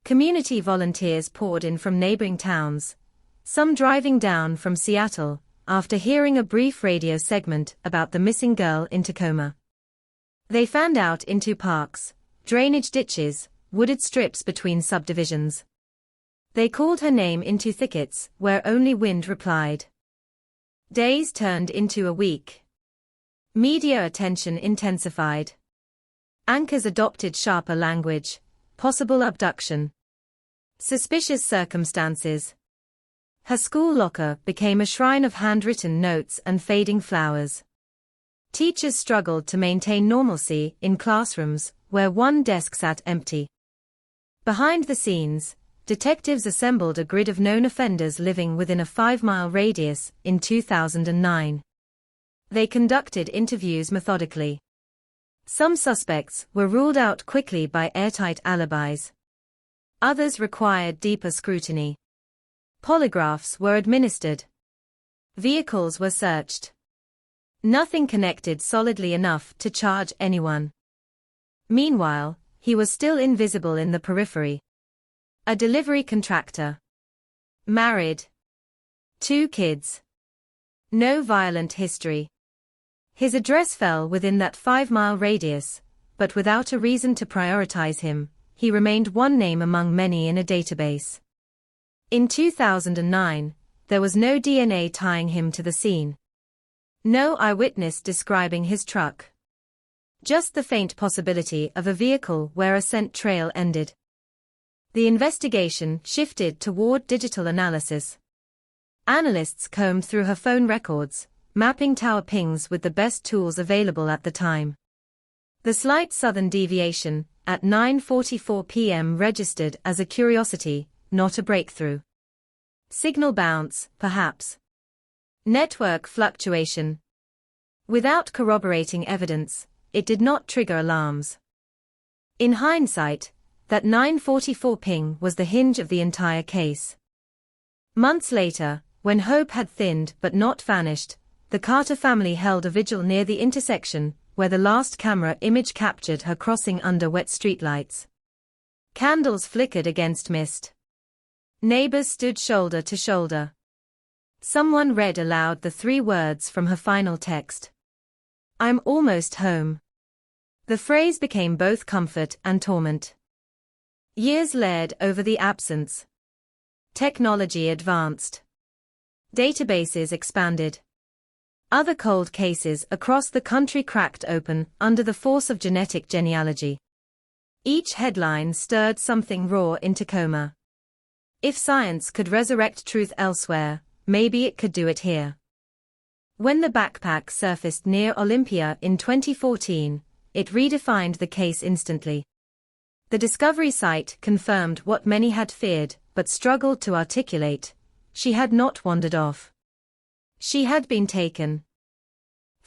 Community volunteers poured in from neighboring towns, some driving down from Seattle, after hearing a brief radio segment about the missing girl in Tacoma. They fanned out into parks, drainage ditches, wooded strips between subdivisions. They called her name into thickets where only wind replied. Days turned into a week. Media attention intensified. Anchors adopted sharper language, possible abduction. Suspicious circumstances. Her school locker became a shrine of handwritten notes and fading flowers. Teachers struggled to maintain normalcy in classrooms where one desk sat empty. Behind the scenes, detectives assembled a grid of known offenders living within a 5-mile radius in 2009. They conducted interviews methodically. Some suspects were ruled out quickly by airtight alibis. Others required deeper scrutiny. Polygraphs were administered. Vehicles were searched. Nothing connected solidly enough to charge anyone. Meanwhile, he was still invisible in the periphery. A delivery contractor. Married. 2 kids. No violent history. His address fell within that 5-mile radius, but without a reason to prioritize him, he remained one name among many in a database. In 2009, there was no DNA tying him to the scene. No eyewitness describing his truck. Just the faint possibility of a vehicle where a scent trail ended. The investigation shifted toward digital analysis. Analysts combed through her phone records, mapping tower pings with the best tools available at the time. The slight southern deviation, at 9:44 p.m. registered as a curiosity, not a breakthrough. Signal bounce, perhaps. Network fluctuation. Without corroborating evidence, it did not trigger alarms. In hindsight, that 9:44 ping was the hinge of the entire case. Months later, when hope had thinned but not vanished, the Carter family held a vigil near the intersection, where the last camera image captured her crossing under wet streetlights. Candles flickered against mist. Neighbors stood shoulder to shoulder. Someone read aloud the 3 words from her final text. "I'm almost home." The phrase became both comfort and torment. Years layered over the absence. Technology advanced. Databases expanded. Other cold cases across the country cracked open under the force of genetic genealogy. Each headline stirred something raw in Tacoma. If science could resurrect truth elsewhere, maybe it could do it here. When the backpack surfaced near Olympia in 2014, it redefined the case instantly. The discovery site confirmed what many had feared but struggled to articulate: she had not wandered off. She had been taken.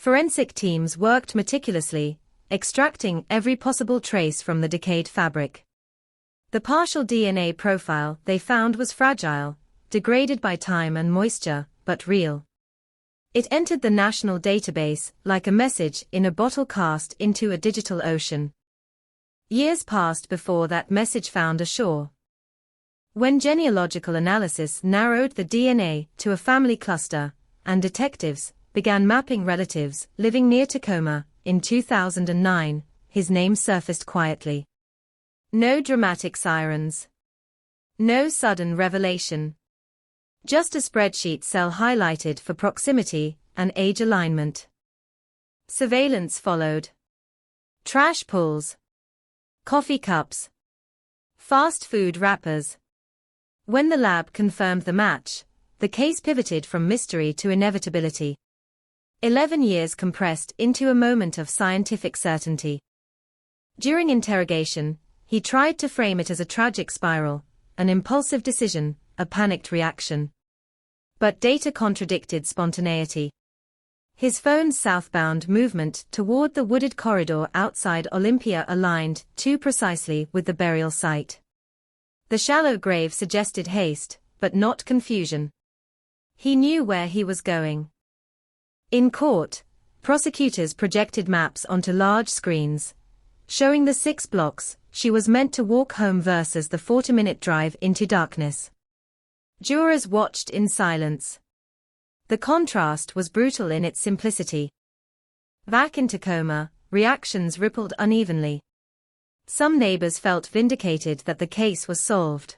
Forensic teams worked meticulously, extracting every possible trace from the decayed fabric. The partial DNA profile they found was fragile, degraded by time and moisture, but real. It entered the national database like a message in a bottle cast into a digital ocean. Years passed before that message found a shore. When genealogical analysis narrowed the DNA to a family cluster, and detectives began mapping relatives living near Tacoma, in 2009, his name surfaced quietly. No dramatic sirens. No sudden revelation. Just a spreadsheet cell highlighted for proximity and age alignment. Surveillance followed. Trash pulls. Coffee cups. Fast food wrappers. When the lab confirmed the match, the case pivoted from mystery to inevitability. 11 years compressed into a moment of scientific certainty. During interrogation, he tried to frame it as a tragic spiral, an impulsive decision, a panicked reaction. But data contradicted spontaneity. His phone's southbound movement toward the wooded corridor outside Olympia aligned too precisely with the burial site. The shallow grave suggested haste, but not confusion. He knew where he was going. In court, prosecutors projected maps onto large screens, showing the 6 blocks she was meant to walk home versus the 40-minute drive into darkness. Jurors watched in silence. The contrast was brutal in its simplicity. Back in Tacoma, reactions rippled unevenly. Some neighbors felt vindicated that the case was solved.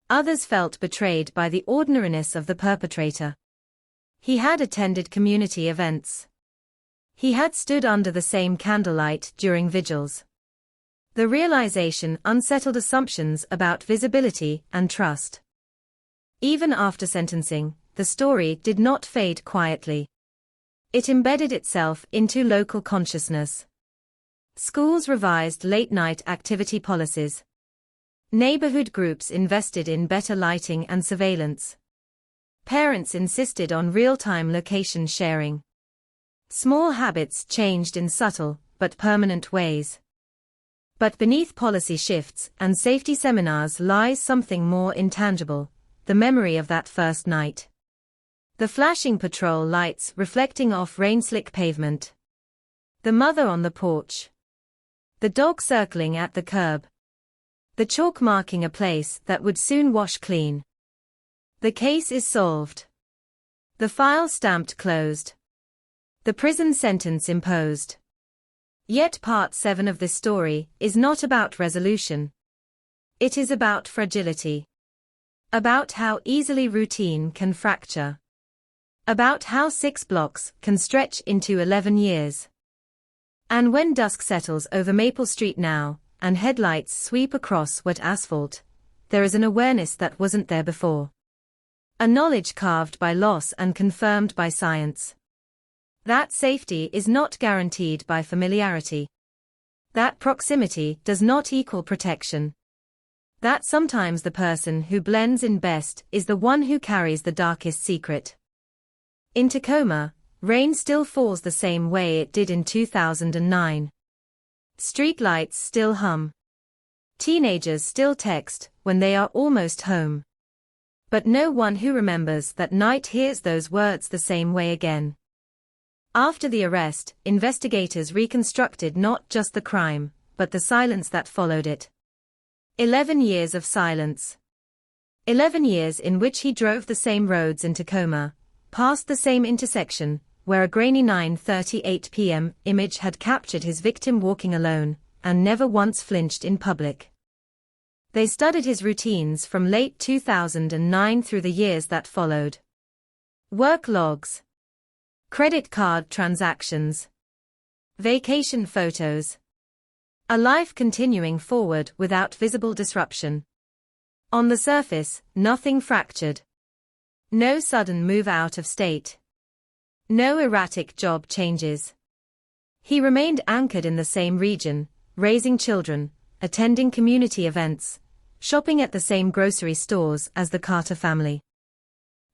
Others felt betrayed by the ordinariness of the perpetrator. He had attended community events. He had stood under the same candlelight during vigils. The realization unsettled assumptions about visibility and trust. Even after sentencing, the story did not fade quietly. It embedded itself into local consciousness. Schools revised late-night activity policies. Neighborhood groups invested in better lighting and surveillance. Parents insisted on real-time location sharing. Small habits changed in subtle but permanent ways. But beneath policy shifts and safety seminars lies something more intangible, the memory of that first night. The flashing patrol lights reflecting off rain-slick pavement. The mother on the porch. The dog circling at the curb. The chalk marking a place that would soon wash clean. The case is solved. The file stamped closed. The prison sentence imposed. Yet part 7 of this story is not about resolution. It is about fragility. About how easily routine can fracture. About how 6 blocks can stretch into 11 years. And when dusk settles over Maple Street now, and headlights sweep across wet asphalt, there is an awareness that wasn't there before. A knowledge carved by loss and confirmed by science. That safety is not guaranteed by familiarity. That proximity does not equal protection. That sometimes the person who blends in best is the one who carries the darkest secret. In Tacoma, rain still falls the same way it did in 2009. Streetlights still hum. Teenagers still text when they are almost home. But no one who remembers that night hears those words the same way again. After the arrest, investigators reconstructed not just the crime, but the silence that followed it. 11 years of silence. 11 years in which he drove the same roads in Tacoma, past the same intersection, where a grainy 9:38 p.m. image had captured his victim walking alone, and never once flinched in public. They studied his routines from late 2009 through the years that followed. Work logs. Credit card transactions. Vacation photos. A life continuing forward without visible disruption. On the surface, nothing fractured. No sudden move out of state. No erratic job changes. He remained anchored in the same region, raising children, attending community events, shopping at the same grocery stores as the Carter family.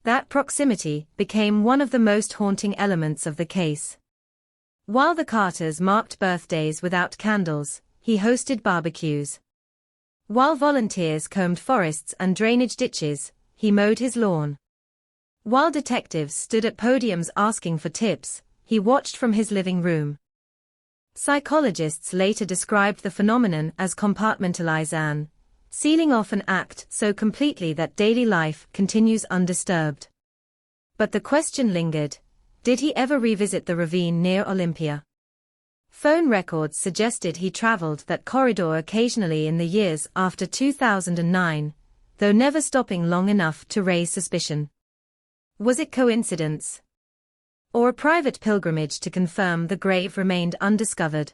That proximity became one of the most haunting elements of the case. While the Carters marked birthdays without candles, he hosted barbecues. While volunteers combed forests and drainage ditches, he mowed his lawn. While detectives stood at podiums asking for tips, he watched from his living room. Psychologists later described the phenomenon as compartmentalization, sealing off an act so completely that daily life continues undisturbed. But the question lingered: did he ever revisit the ravine near Olympia? Phone records suggested he traveled that corridor occasionally in the years after 2009, though never stopping long enough to raise suspicion. Was it coincidence? Or a private pilgrimage to confirm the grave remained undiscovered?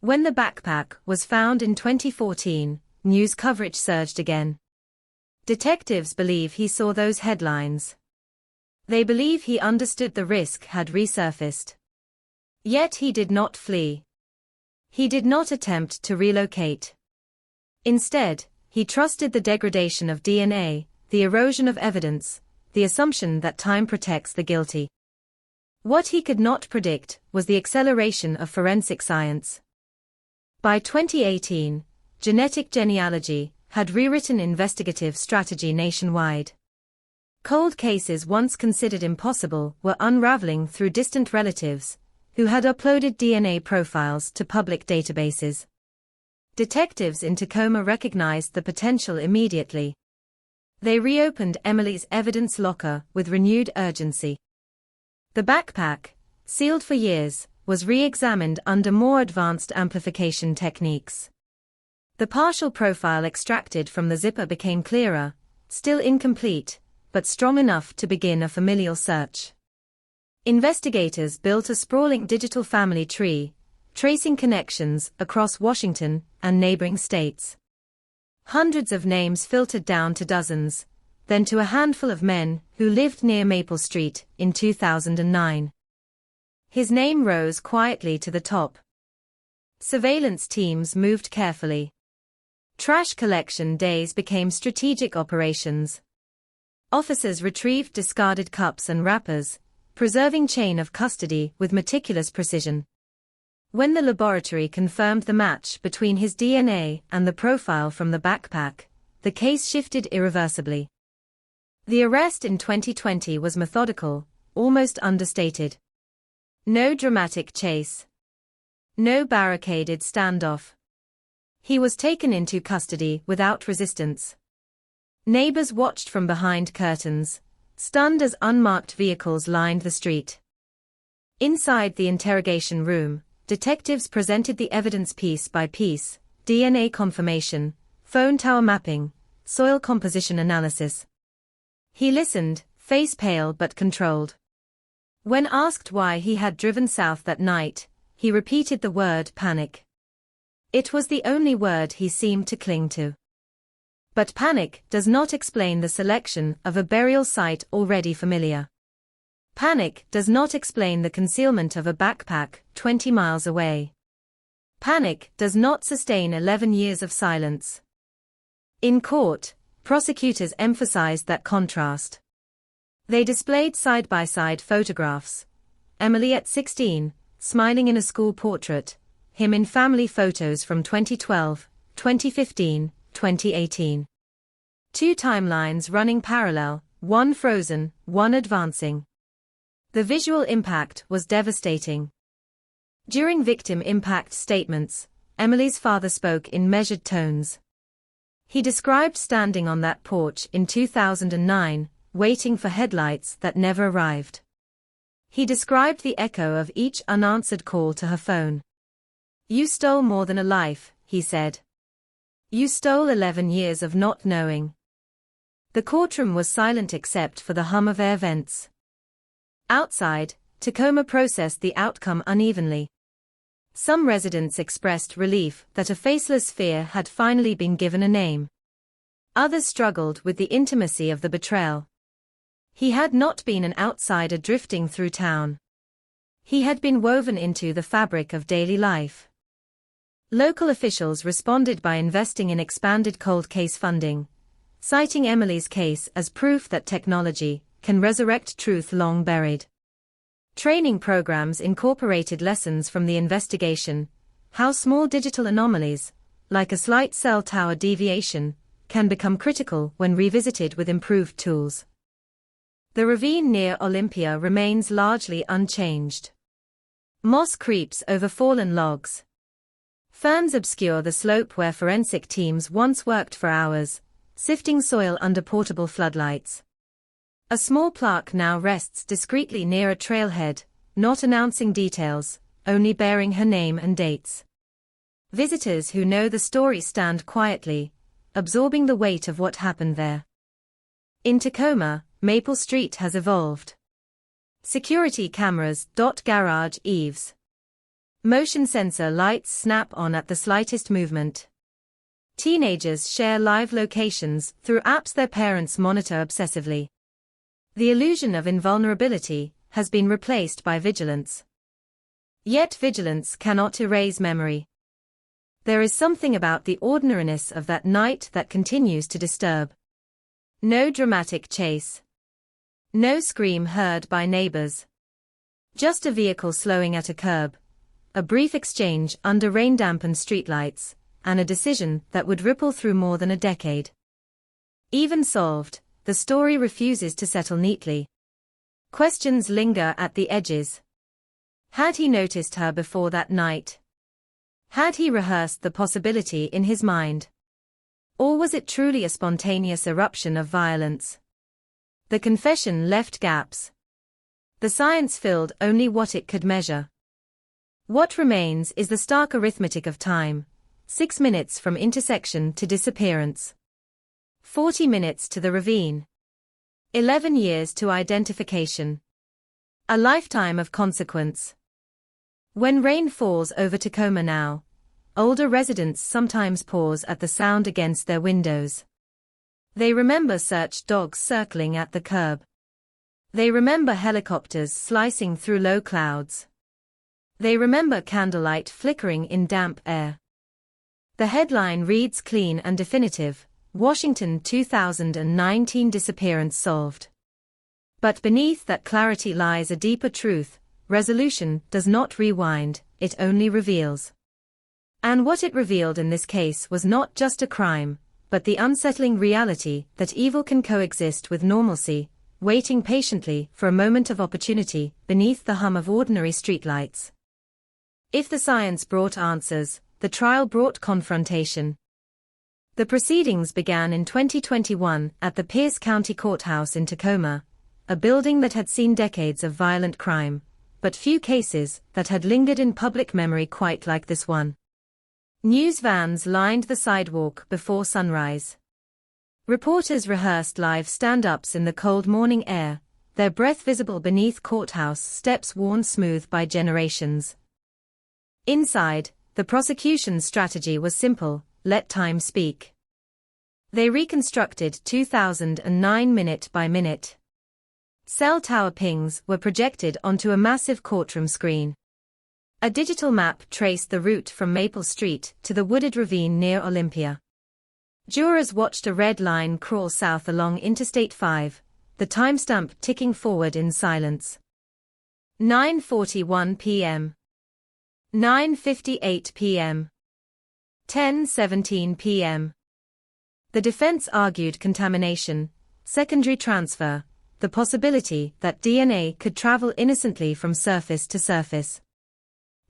When the backpack was found in 2014, news coverage surged again. Detectives believe he saw those headlines. They believe he understood the risk had resurfaced. Yet he did not flee. He did not attempt to relocate. Instead, he trusted the degradation of DNA, the erosion of evidence, the assumption that time protects the guilty. What he could not predict was the acceleration of forensic science. By 2018, genetic genealogy had rewritten investigative strategy nationwide. Cold cases once considered impossible were unraveling through distant relatives, who had uploaded DNA profiles to public databases. Detectives in Tacoma recognized the potential immediately. They reopened Emily's evidence locker with renewed urgency. The backpack, sealed for years, was re-examined under more advanced amplification techniques. The partial profile extracted from the zipper became clearer, still incomplete, but strong enough to begin a familial search. Investigators built a sprawling digital family tree, tracing connections across Washington and neighboring states. Hundreds of names filtered down to dozens, then to a handful of men who lived near Maple Street in 2009. His name rose quietly to the top. Surveillance teams moved carefully. Trash collection days became strategic operations. Officers retrieved discarded cups and wrappers, preserving chain of custody with meticulous precision. When the laboratory confirmed the match between his DNA and the profile from the backpack, the case shifted irreversibly. The arrest in 2020 was methodical, almost understated. No dramatic chase. No barricaded standoff. He was taken into custody without resistance. Neighbors watched from behind curtains, stunned as unmarked vehicles lined the street. Inside the interrogation room, detectives presented the evidence piece by piece: DNA confirmation, phone tower mapping, soil composition analysis. He listened, face pale but controlled. When asked why he had driven south that night, he repeated the word panic. It was the only word he seemed to cling to. But panic does not explain the selection of a burial site already familiar. Panic does not explain the concealment of a backpack 20 miles away. Panic does not sustain 11 years of silence. In court, prosecutors emphasized that contrast. They displayed side-by-side photographs. Emily at 16, smiling in a school portrait, him in family photos from 2012, 2015, 2018. Two timelines running parallel, one frozen, one advancing. The visual impact was devastating. During victim impact statements, Emily's father spoke in measured tones. He described standing on that porch in 2009, waiting for headlights that never arrived. He described the echo of each unanswered call to her phone. "You stole more than a life," he said. "You stole 11 years of not knowing." The courtroom was silent except for the hum of air vents. Outside, Tacoma processed the outcome unevenly. Some residents expressed relief that a faceless fear had finally been given a name. Others struggled with the intimacy of the betrayal. He had not been an outsider drifting through town. He had been woven into the fabric of daily life. Local officials responded by investing in expanded cold case funding, citing Emily's case as proof that technology can resurrect truth long buried. Training programs incorporated lessons from the investigation, how small digital anomalies, like a slight cell tower deviation, can become critical when revisited with improved tools. The ravine near Olympia remains largely unchanged. Moss creeps over fallen logs. Ferns obscure the slope where forensic teams once worked for hours, sifting soil under portable floodlights. A small plaque now rests discreetly near a trailhead, not announcing details, only bearing her name and dates. Visitors who know the story stand quietly, absorbing the weight of what happened there. In Tacoma, Maple Street has evolved. Security cameras dot garage eaves. Motion sensor lights snap on at the slightest movement. Teenagers share live locations through apps their parents monitor obsessively. The illusion of invulnerability has been replaced by vigilance. Yet vigilance cannot erase memory. There is something about the ordinariness of that night that continues to disturb. No dramatic chase. No scream heard by neighbors. Just a vehicle slowing at a curb, a brief exchange under rain-dampened streetlights, and a decision that would ripple through more than a decade. Even solved, the story refuses to settle neatly. Questions linger at the edges. Had he noticed her before that night? Had he rehearsed the possibility in his mind? Or was it truly a spontaneous eruption of violence? The confession left gaps. The science filled only what it could measure. What remains is the stark arithmetic of time: 6 minutes from intersection to disappearance. 40 minutes to the ravine. 11 years to identification. A lifetime of consequence. When rain falls over Tacoma now, older residents sometimes pause at the sound against their windows. They remember search dogs circling at the curb. They remember helicopters slicing through low clouds. They remember candlelight flickering in damp air. The headline reads clean and definitive: Washington 2019 disappearance solved. But beneath that clarity lies a deeper truth: resolution does not rewind, it only reveals. And what it revealed in this case was not just a crime, but the unsettling reality that evil can coexist with normalcy, waiting patiently for a moment of opportunity beneath the hum of ordinary streetlights. If the science brought answers, the trial brought confrontation. The proceedings began in 2021 at the Pierce County Courthouse in Tacoma, a building that had seen decades of violent crime, but few cases that had lingered in public memory quite like this one. News vans lined the sidewalk before sunrise. Reporters rehearsed live stand-ups in the cold morning air, their breath visible beneath courthouse steps worn smooth by generations. Inside, the prosecution's strategy was simple: let time speak. They reconstructed 2009 minute by minute. Cell tower pings were projected onto a massive courtroom screen. A digital map traced the route from Maple Street to the wooded ravine near Olympia. Jurors watched a red line crawl south along Interstate 5, the timestamp ticking forward in silence. 9:41 p.m. 9:58 p.m. 10:17 p.m. The defense argued contamination, secondary transfer, the possibility that DNA could travel innocently from surface to surface.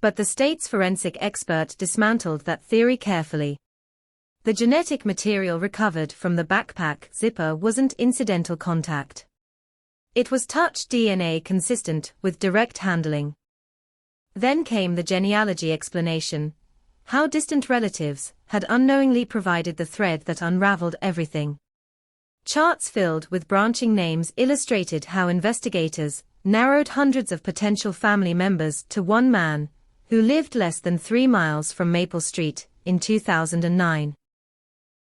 But the state's forensic expert dismantled that theory carefully. The genetic material recovered from the backpack zipper wasn't incidental contact. It was touch DNA consistent with direct handling. Then came the genealogy explanation: how distant relatives had unknowingly provided the thread that unraveled everything. Charts filled with branching names illustrated how investigators narrowed hundreds of potential family members to one man, who lived less than 3 miles from Maple Street, in 2009.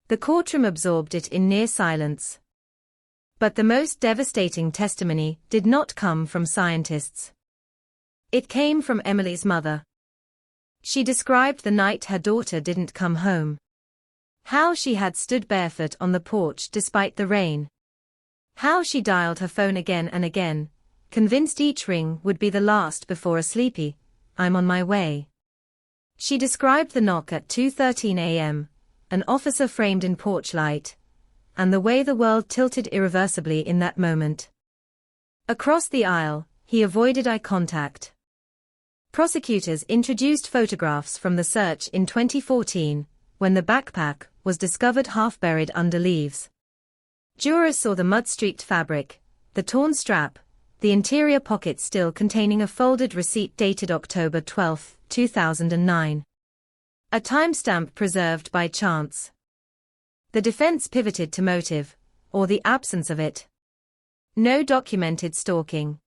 The courtroom absorbed it in near silence. But the most devastating testimony did not come from scientists. It came from Emily's mother. She described the night her daughter didn't come home. How she had stood barefoot on the porch despite the rain. How she dialed her phone again and again, convinced each ring would be the last before a sleepy, "I'm on my way." She described the knock at 2:13 a.m., an officer framed in porch light, and the way the world tilted irreversibly in that moment. Across the aisle, he avoided eye contact. Prosecutors introduced photographs from the search in 2014, when the backpack was discovered half buried under leaves. Jurors saw the mud-streaked fabric, the torn strap, the interior pocket still containing a folded receipt dated October 12, 2009. A timestamp preserved by chance. The defense pivoted to motive, or the absence of it. No documented stalking.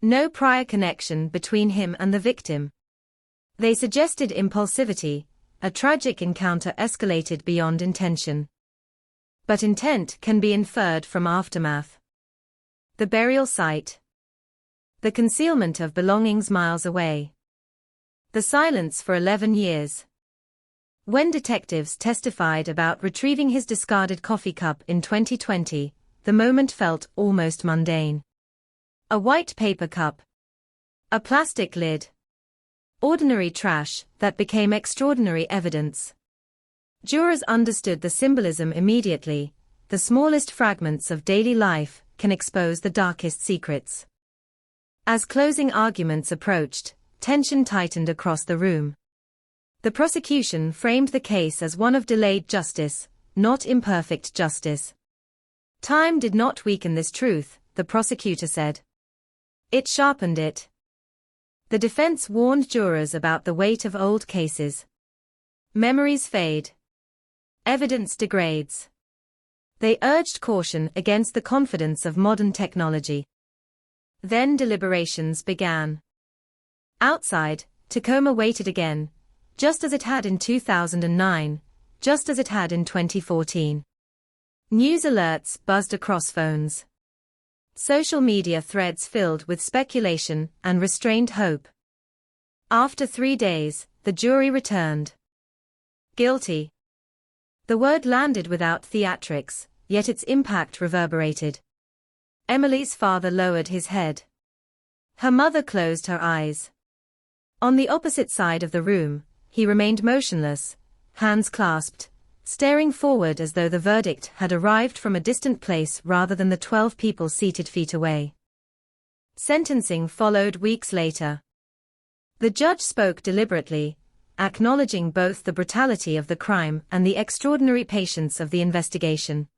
No prior connection between him and the victim. They suggested impulsivity, a tragic encounter escalated beyond intention. But intent can be inferred from aftermath. The burial site. The concealment of belongings miles away. The silence for 11 years. When detectives testified about retrieving his discarded coffee cup in 2020, the moment felt almost mundane. A white paper cup. A plastic lid. Ordinary trash that became extraordinary evidence. Jurors understood the symbolism immediately. The smallest fragments of daily life can expose the darkest secrets. As closing arguments approached, tension tightened across the room. The prosecution framed the case as one of delayed justice, not imperfect justice. Time did not weaken this truth, the prosecutor said. It sharpened it. The defense warned jurors about the weight of old cases. Memories fade. Evidence degrades. They urged caution against the confidence of modern technology. Then deliberations began. Outside, Tacoma waited again, just as it had in 2009, just as it had in 2014. News alerts buzzed across phones. Social media threads filled with speculation and restrained hope. After 3 days, the jury returned. Guilty. The word landed without theatrics, yet its impact reverberated. Emily's father lowered his head. Her mother closed her eyes. On the opposite side of the room, he remained motionless, hands clasped, staring forward as though the verdict had arrived from a distant place rather than the 12 people seated feet away. Sentencing followed weeks later. The judge spoke deliberately, acknowledging both the brutality of the crime and the extraordinary patience of the investigation.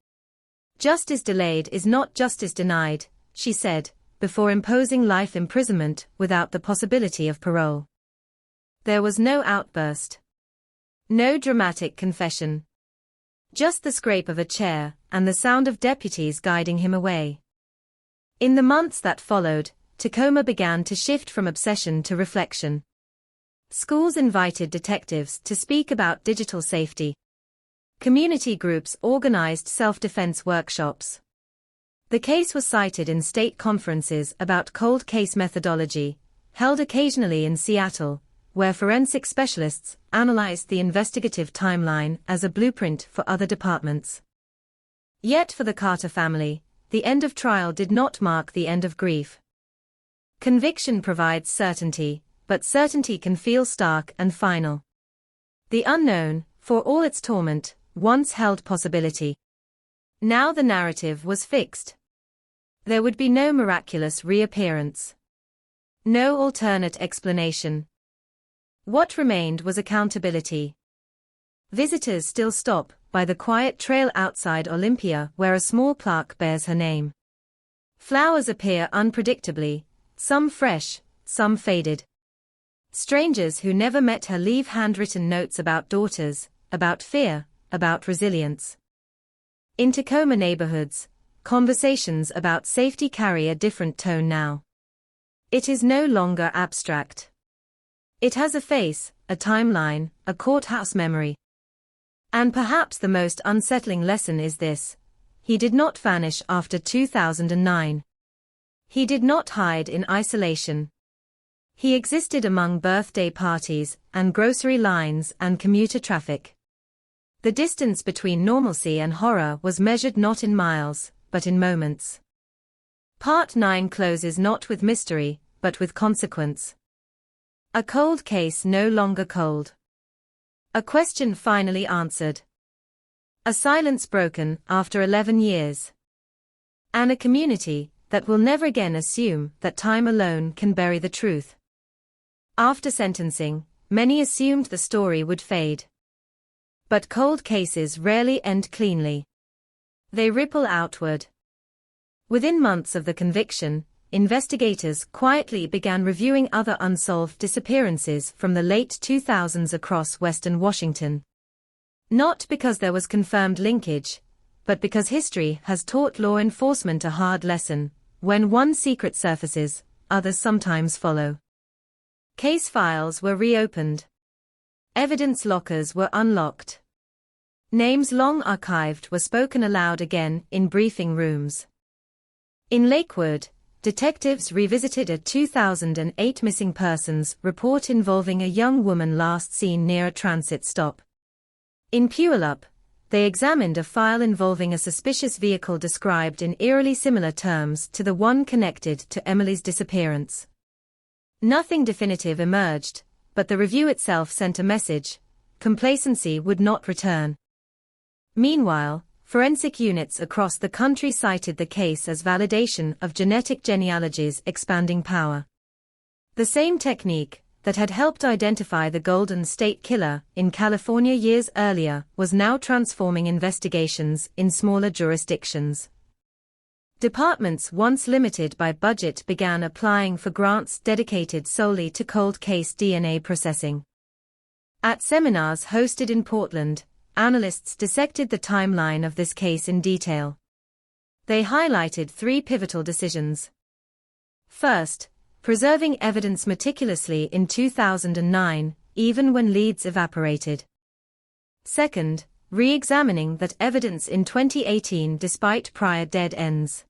Justice delayed is not justice denied, she said, before imposing life imprisonment without the possibility of parole. There was no outburst. No dramatic confession. Just the scrape of a chair, and the sound of deputies guiding him away. In the months that followed, Tacoma began to shift from obsession to reflection. Schools invited detectives to speak about digital safety. Community groups organized self-defense workshops. The case was cited in state conferences about cold case methodology, held occasionally in Seattle, where forensic specialists analyzed the investigative timeline as a blueprint for other departments. Yet for the Carter family, the end of trial did not mark the end of grief. Conviction provides certainty, but certainty can feel stark and final. The unknown, for all its torment, once held possibility. Now the narrative was fixed. There would be no miraculous reappearance. No alternate explanation. What remained was accountability. Visitors still stop by the quiet trail outside Olympia where a small plaque bears her name. Flowers appear unpredictably, some fresh, some faded. Strangers who never met her leave handwritten notes about daughters, about fear, about resilience. In Tacoma neighborhoods, conversations about safety carry a different tone now. It is no longer abstract. It has a face, a timeline, a courthouse memory. And perhaps the most unsettling lesson is this: he did not vanish after 2009. He did not hide in isolation. He existed among birthday parties and grocery lines and commuter traffic. The distance between normalcy and horror was measured not in miles, but in moments. Part 9 closes not with mystery, but with consequence. A cold case no longer cold. A question finally answered. A silence broken after 11 years. And a community that will never again assume that time alone can bury the truth. After sentencing, many assumed the story would fade. But cold cases rarely end cleanly. They ripple outward. Within months of the conviction, investigators quietly began reviewing other unsolved disappearances from the late 2000s across Western Washington. Not because there was confirmed linkage, but because history has taught law enforcement a hard lesson: when one secret surfaces, others sometimes follow. Case files were reopened. Evidence lockers were unlocked. Names long archived were spoken aloud again in briefing rooms. In Lakewood, detectives revisited a 2008 missing persons report involving a young woman last seen near a transit stop. In Puyallup, they examined a file involving a suspicious vehicle described in eerily similar terms to the one connected to Emily's disappearance. Nothing definitive emerged, but the review itself sent a message: complacency would not return. Meanwhile, forensic units across the country cited the case as validation of genetic genealogy's expanding power. The same technique that had helped identify the Golden State Killer in California years earlier was now transforming investigations in smaller jurisdictions. Departments once limited by budget began applying for grants dedicated solely to cold case DNA processing. At seminars hosted in Portland, analysts dissected the timeline of this case in detail. They highlighted 3 pivotal decisions. First, preserving evidence meticulously in 2009, even when leads evaporated. Second, re-examining that evidence in 2018 despite prior dead ends.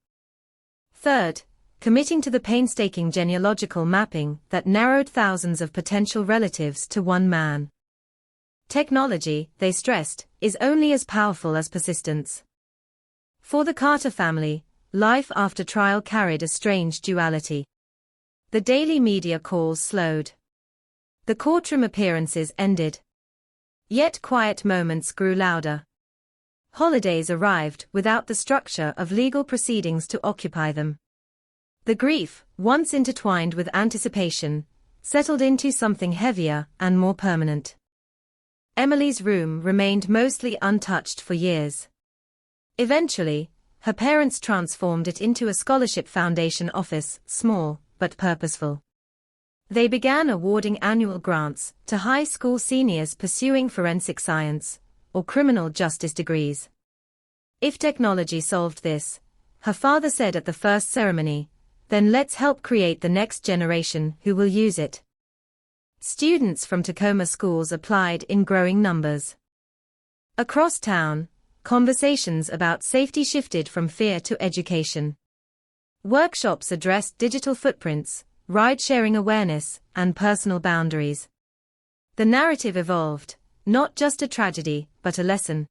Third, committing to the painstaking genealogical mapping that narrowed thousands of potential relatives to one man. Technology, they stressed, is only as powerful as persistence. For the Carter family, life after trial carried a strange duality. The daily media calls slowed. The courtroom appearances ended. Yet quiet moments grew louder. Holidays arrived without the structure of legal proceedings to occupy them. The grief, once intertwined with anticipation, settled into something heavier and more permanent. Emily's room remained mostly untouched for years. Eventually, her parents transformed it into a scholarship foundation office, small but purposeful. They began awarding annual grants to high school seniors pursuing forensic science or criminal justice degrees. If technology solved this, her father said at the first ceremony, then let's help create the next generation who will use it. Students from Tacoma schools applied in growing numbers. Across town, conversations about safety shifted from fear to education. Workshops addressed digital footprints, ride-sharing awareness, and personal boundaries. The narrative evolved, not just a tragedy, but a lesson.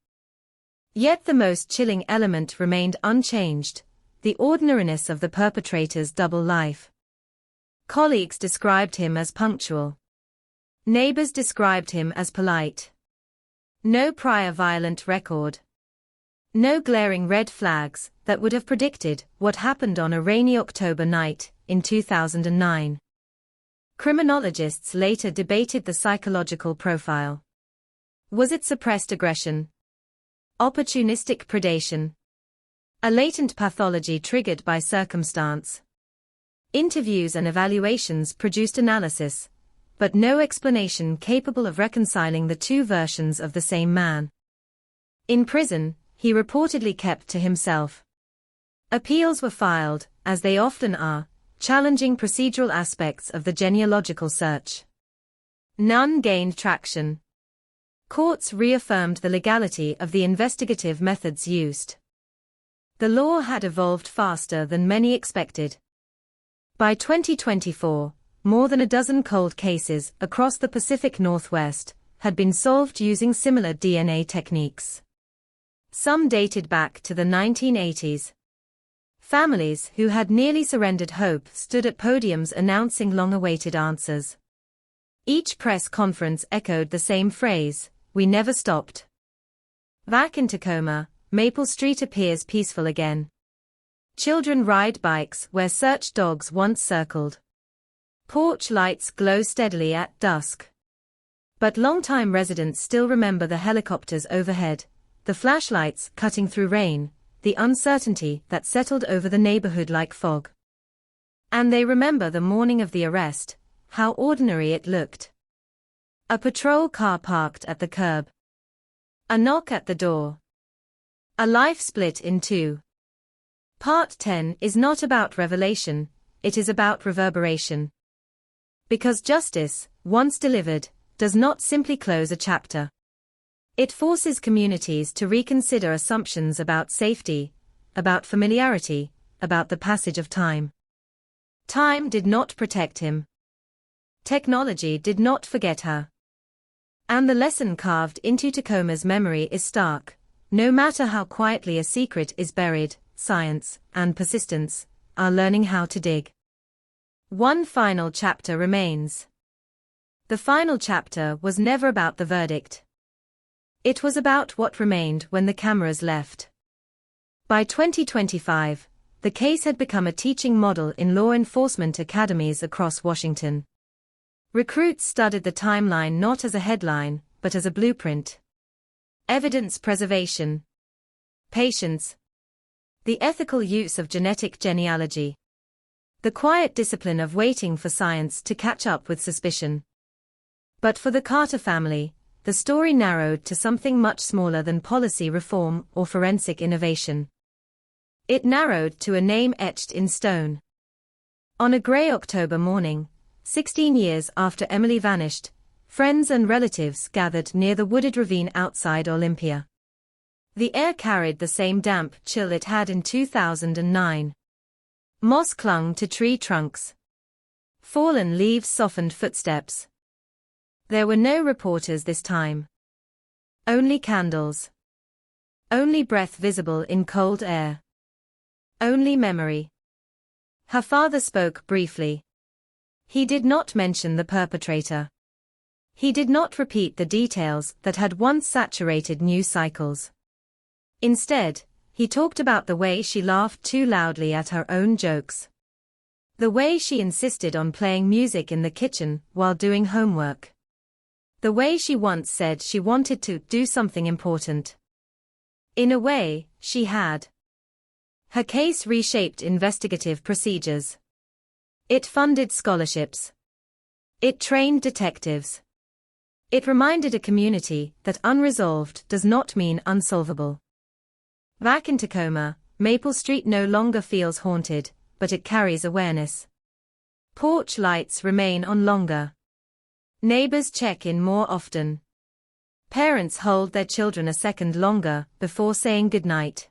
Yet the most chilling element remained unchanged: the ordinariness of the perpetrator's double life. Colleagues described him as punctual. Neighbors described him as polite. No prior violent record. No glaring red flags that would have predicted what happened on a rainy October night in 2009. Criminologists later debated the psychological profile. Was it suppressed aggression? Opportunistic predation? A latent pathology triggered by circumstance? Interviews and evaluations produced analysis, but no explanation capable of reconciling the 2 versions of the same man. In prison, he reportedly kept to himself. Appeals were filed, as they often are, challenging procedural aspects of the genealogical search. None gained traction. Courts reaffirmed the legality of the investigative methods used. The law had evolved faster than many expected. By 2024, more than a dozen cold cases across the Pacific Northwest had been solved using similar DNA techniques. Some dated back to the 1980s. Families who had nearly surrendered hope stood at podiums announcing long-awaited answers. Each press conference echoed the same phrase, "We never stopped." Back in Tacoma, Maple Street appears peaceful again. Children ride bikes where search dogs once circled. Porch lights glow steadily at dusk. But longtime residents still remember the helicopters overhead, the flashlights cutting through rain, the uncertainty that settled over the neighborhood like fog. And they remember the morning of the arrest, how ordinary it looked. A patrol car parked at the curb. A knock at the door. A life split in two. Part 10 is not about revelation, it is about reverberation. Because justice, once delivered, does not simply close a chapter. It forces communities to reconsider assumptions about safety, about familiarity, about the passage of time. Time did not protect him. Technology did not forget her. And the lesson carved into Tacoma's memory is stark. No matter how quietly a secret is buried, science and persistence are learning how to dig. One final chapter remains. The final chapter was never about the verdict. It was about what remained when the cameras left. By 2025, the case had become a teaching model in law enforcement academies across Washington. Recruits studied the timeline not as a headline, but as a blueprint. Evidence preservation. Patience. The ethical use of genetic genealogy. The quiet discipline of waiting for science to catch up with suspicion. But for the Carter family, the story narrowed to something much smaller than policy reform or forensic innovation. It narrowed to a name etched in stone. On a gray October morning, 16 years after Emily vanished, friends and relatives gathered near the wooded ravine outside Olympia. The air carried the same damp chill it had in 2009. Moss clung to tree trunks. Fallen leaves softened footsteps. There were no reporters this time. Only candles. Only breath visible in cold air. Only memory. Her father spoke briefly. He did not mention the perpetrator. He did not repeat the details that had once saturated news cycles. Instead, he talked about the way she laughed too loudly at her own jokes. The way she insisted on playing music in the kitchen while doing homework. The way she once said she wanted to do something important. In a way, she had. Her case reshaped investigative procedures. It funded scholarships. It trained detectives. It reminded a community that unresolved does not mean unsolvable. Back in Tacoma, Maple Street no longer feels haunted, but it carries awareness. Porch lights remain on longer. Neighbors check in more often. Parents hold their children a second longer before saying goodnight.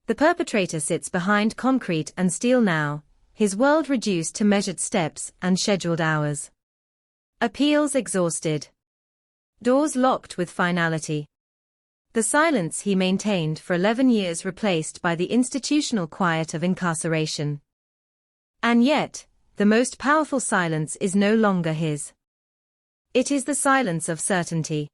The perpetrator sits behind concrete and steel now, his world reduced to measured steps and scheduled hours. Appeals exhausted. Doors locked with finality. The silence he maintained for 11 years replaced by the institutional quiet of incarceration. And yet, the most powerful silence is no longer his. It is the silence of certainty.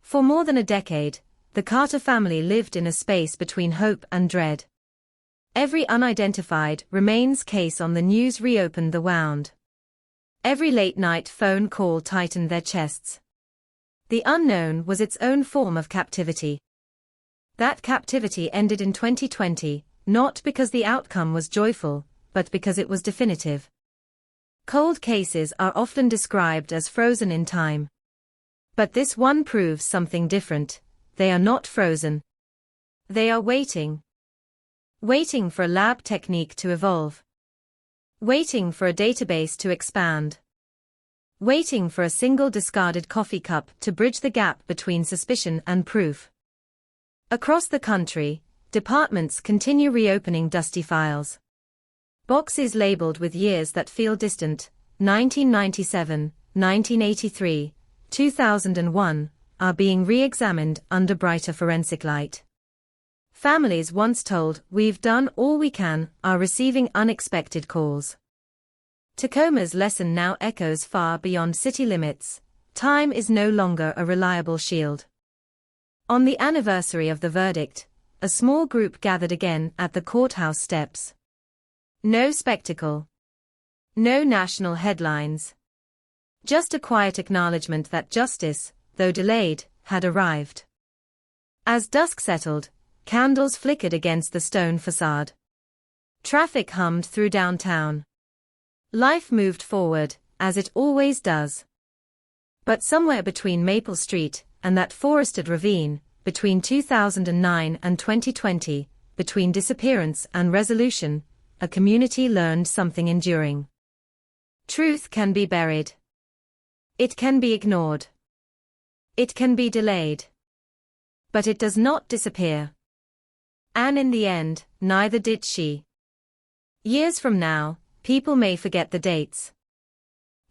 For more than a decade, the Carter family lived in a space between hope and dread. Every unidentified remains case on the news reopened the wound. Every late-night phone call tightened their chests. The unknown was its own form of captivity. That captivity ended in 2020, not because the outcome was joyful, but because it was definitive. Cold cases are often described as frozen in time. But this one proves something different. They are not frozen. They are waiting. Waiting for a lab technique to evolve. Waiting for a database to expand. Waiting for a single discarded coffee cup to bridge the gap between suspicion and proof. Across the country, departments continue reopening dusty files. Boxes labeled with years that feel distant, 1997, 1983, 2001, are being re-examined under brighter forensic light. Families once told, "We've done all we can," are receiving unexpected calls. Tacoma's lesson now echoes far beyond city limits. Time is no longer a reliable shield. On the anniversary of the verdict, a small group gathered again at the courthouse steps. No spectacle. No national headlines. Just a quiet acknowledgement that justice, though delayed, had arrived. As dusk settled, candles flickered against the stone facade. Traffic hummed through downtown. Life moved forward, as it always does. But somewhere between Maple Street and that forested ravine, between 2009 and 2020, between disappearance and resolution, a community learned something enduring. Truth can be buried. It can be ignored. It can be delayed. But it does not disappear. And in the end, neither did she. Years from now, people may forget the dates.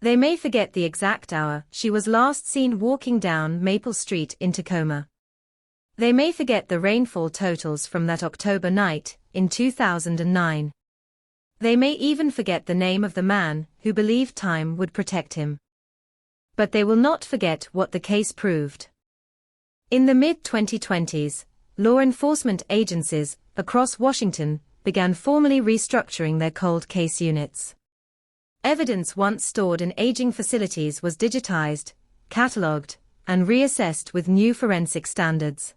They may forget the exact hour she was last seen walking down Maple Street in Tacoma. They may forget the rainfall totals from that October night in 2009. They may even forget the name of the man who believed time would protect him. But they will not forget what the case proved. In the mid-2020s, law enforcement agencies across Washington began formally restructuring their cold case units. Evidence once stored in aging facilities was digitized, cataloged, and reassessed with new forensic standards.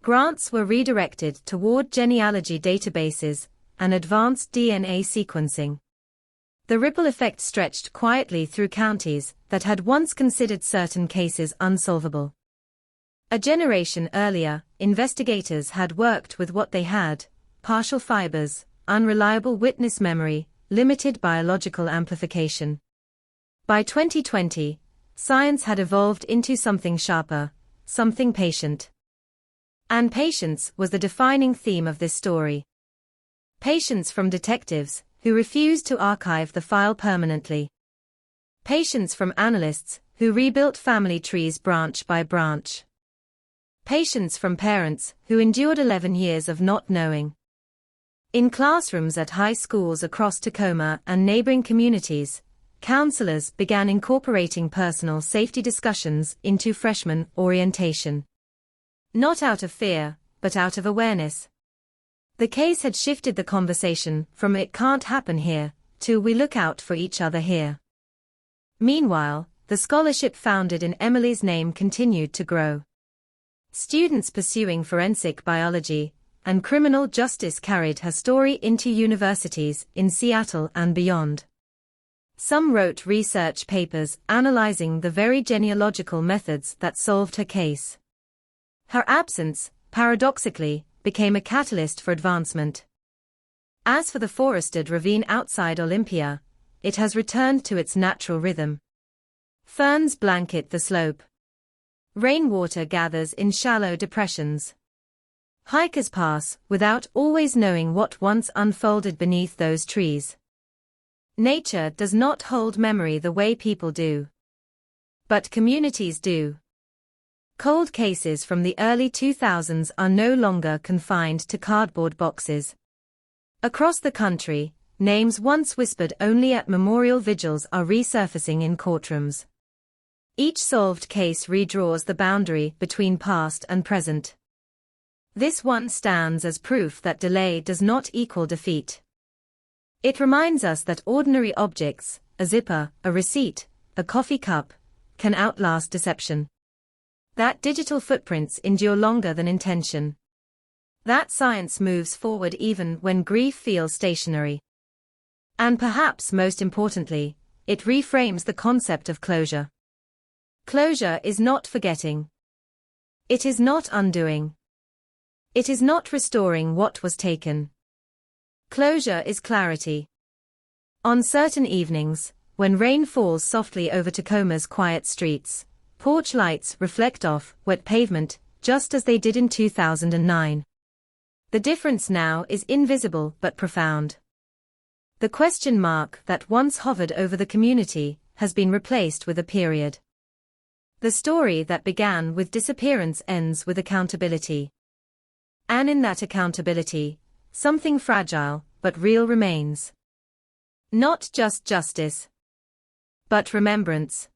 Grants were redirected toward genealogy databases and advanced DNA sequencing. The ripple effect stretched quietly through counties that had once considered certain cases unsolvable. A generation earlier, investigators had worked with what they had: partial fibers, unreliable witness memory, limited biological amplification. By 2020, science had evolved into something sharper, something patient. And patience was the defining theme of this story. Patience from detectives who refused to archive the file permanently. Patience from analysts who rebuilt family trees branch by branch. Patience from parents who endured 11 years of not knowing. In classrooms at high schools across Tacoma and neighboring communities, counselors began incorporating personal safety discussions into freshman orientation. Not out of fear, but out of awareness. The case had shifted the conversation from "it can't happen here" to "we look out for each other here." Meanwhile, the scholarship founded in Emily's name continued to grow. Students pursuing forensic biology and criminal justice carried her story into universities in Seattle and beyond. Some wrote research papers analyzing the very genealogical methods that solved her case. Her absence, paradoxically, became a catalyst for advancement. As for the forested ravine outside Olympia, it has returned to its natural rhythm. Ferns blanket the slope. Rainwater gathers in shallow depressions. Hikers pass without always knowing what once unfolded beneath those trees. Nature does not hold memory the way people do. But communities do. Cold cases from the early 2000s are no longer confined to cardboard boxes. Across the country, names once whispered only at memorial vigils are resurfacing in courtrooms. Each solved case redraws the boundary between past and present. This one stands as proof that delay does not equal defeat. It reminds us that ordinary objects, a zipper, a receipt, a coffee cup, can outlast deception. That digital footprints endure longer than intention. That science moves forward even when grief feels stationary. And perhaps most importantly, it reframes the concept of closure. Closure is not forgetting. It is not undoing. It is not restoring what was taken. Closure is clarity. On certain evenings, when rain falls softly over Tacoma's quiet streets, porch lights reflect off wet pavement just as they did in 2009. The difference now is invisible but profound. The question mark that once hovered over the community has been replaced with a period. The story that began with disappearance ends with accountability. And in that accountability, something fragile but real remains. Not just justice, but remembrance.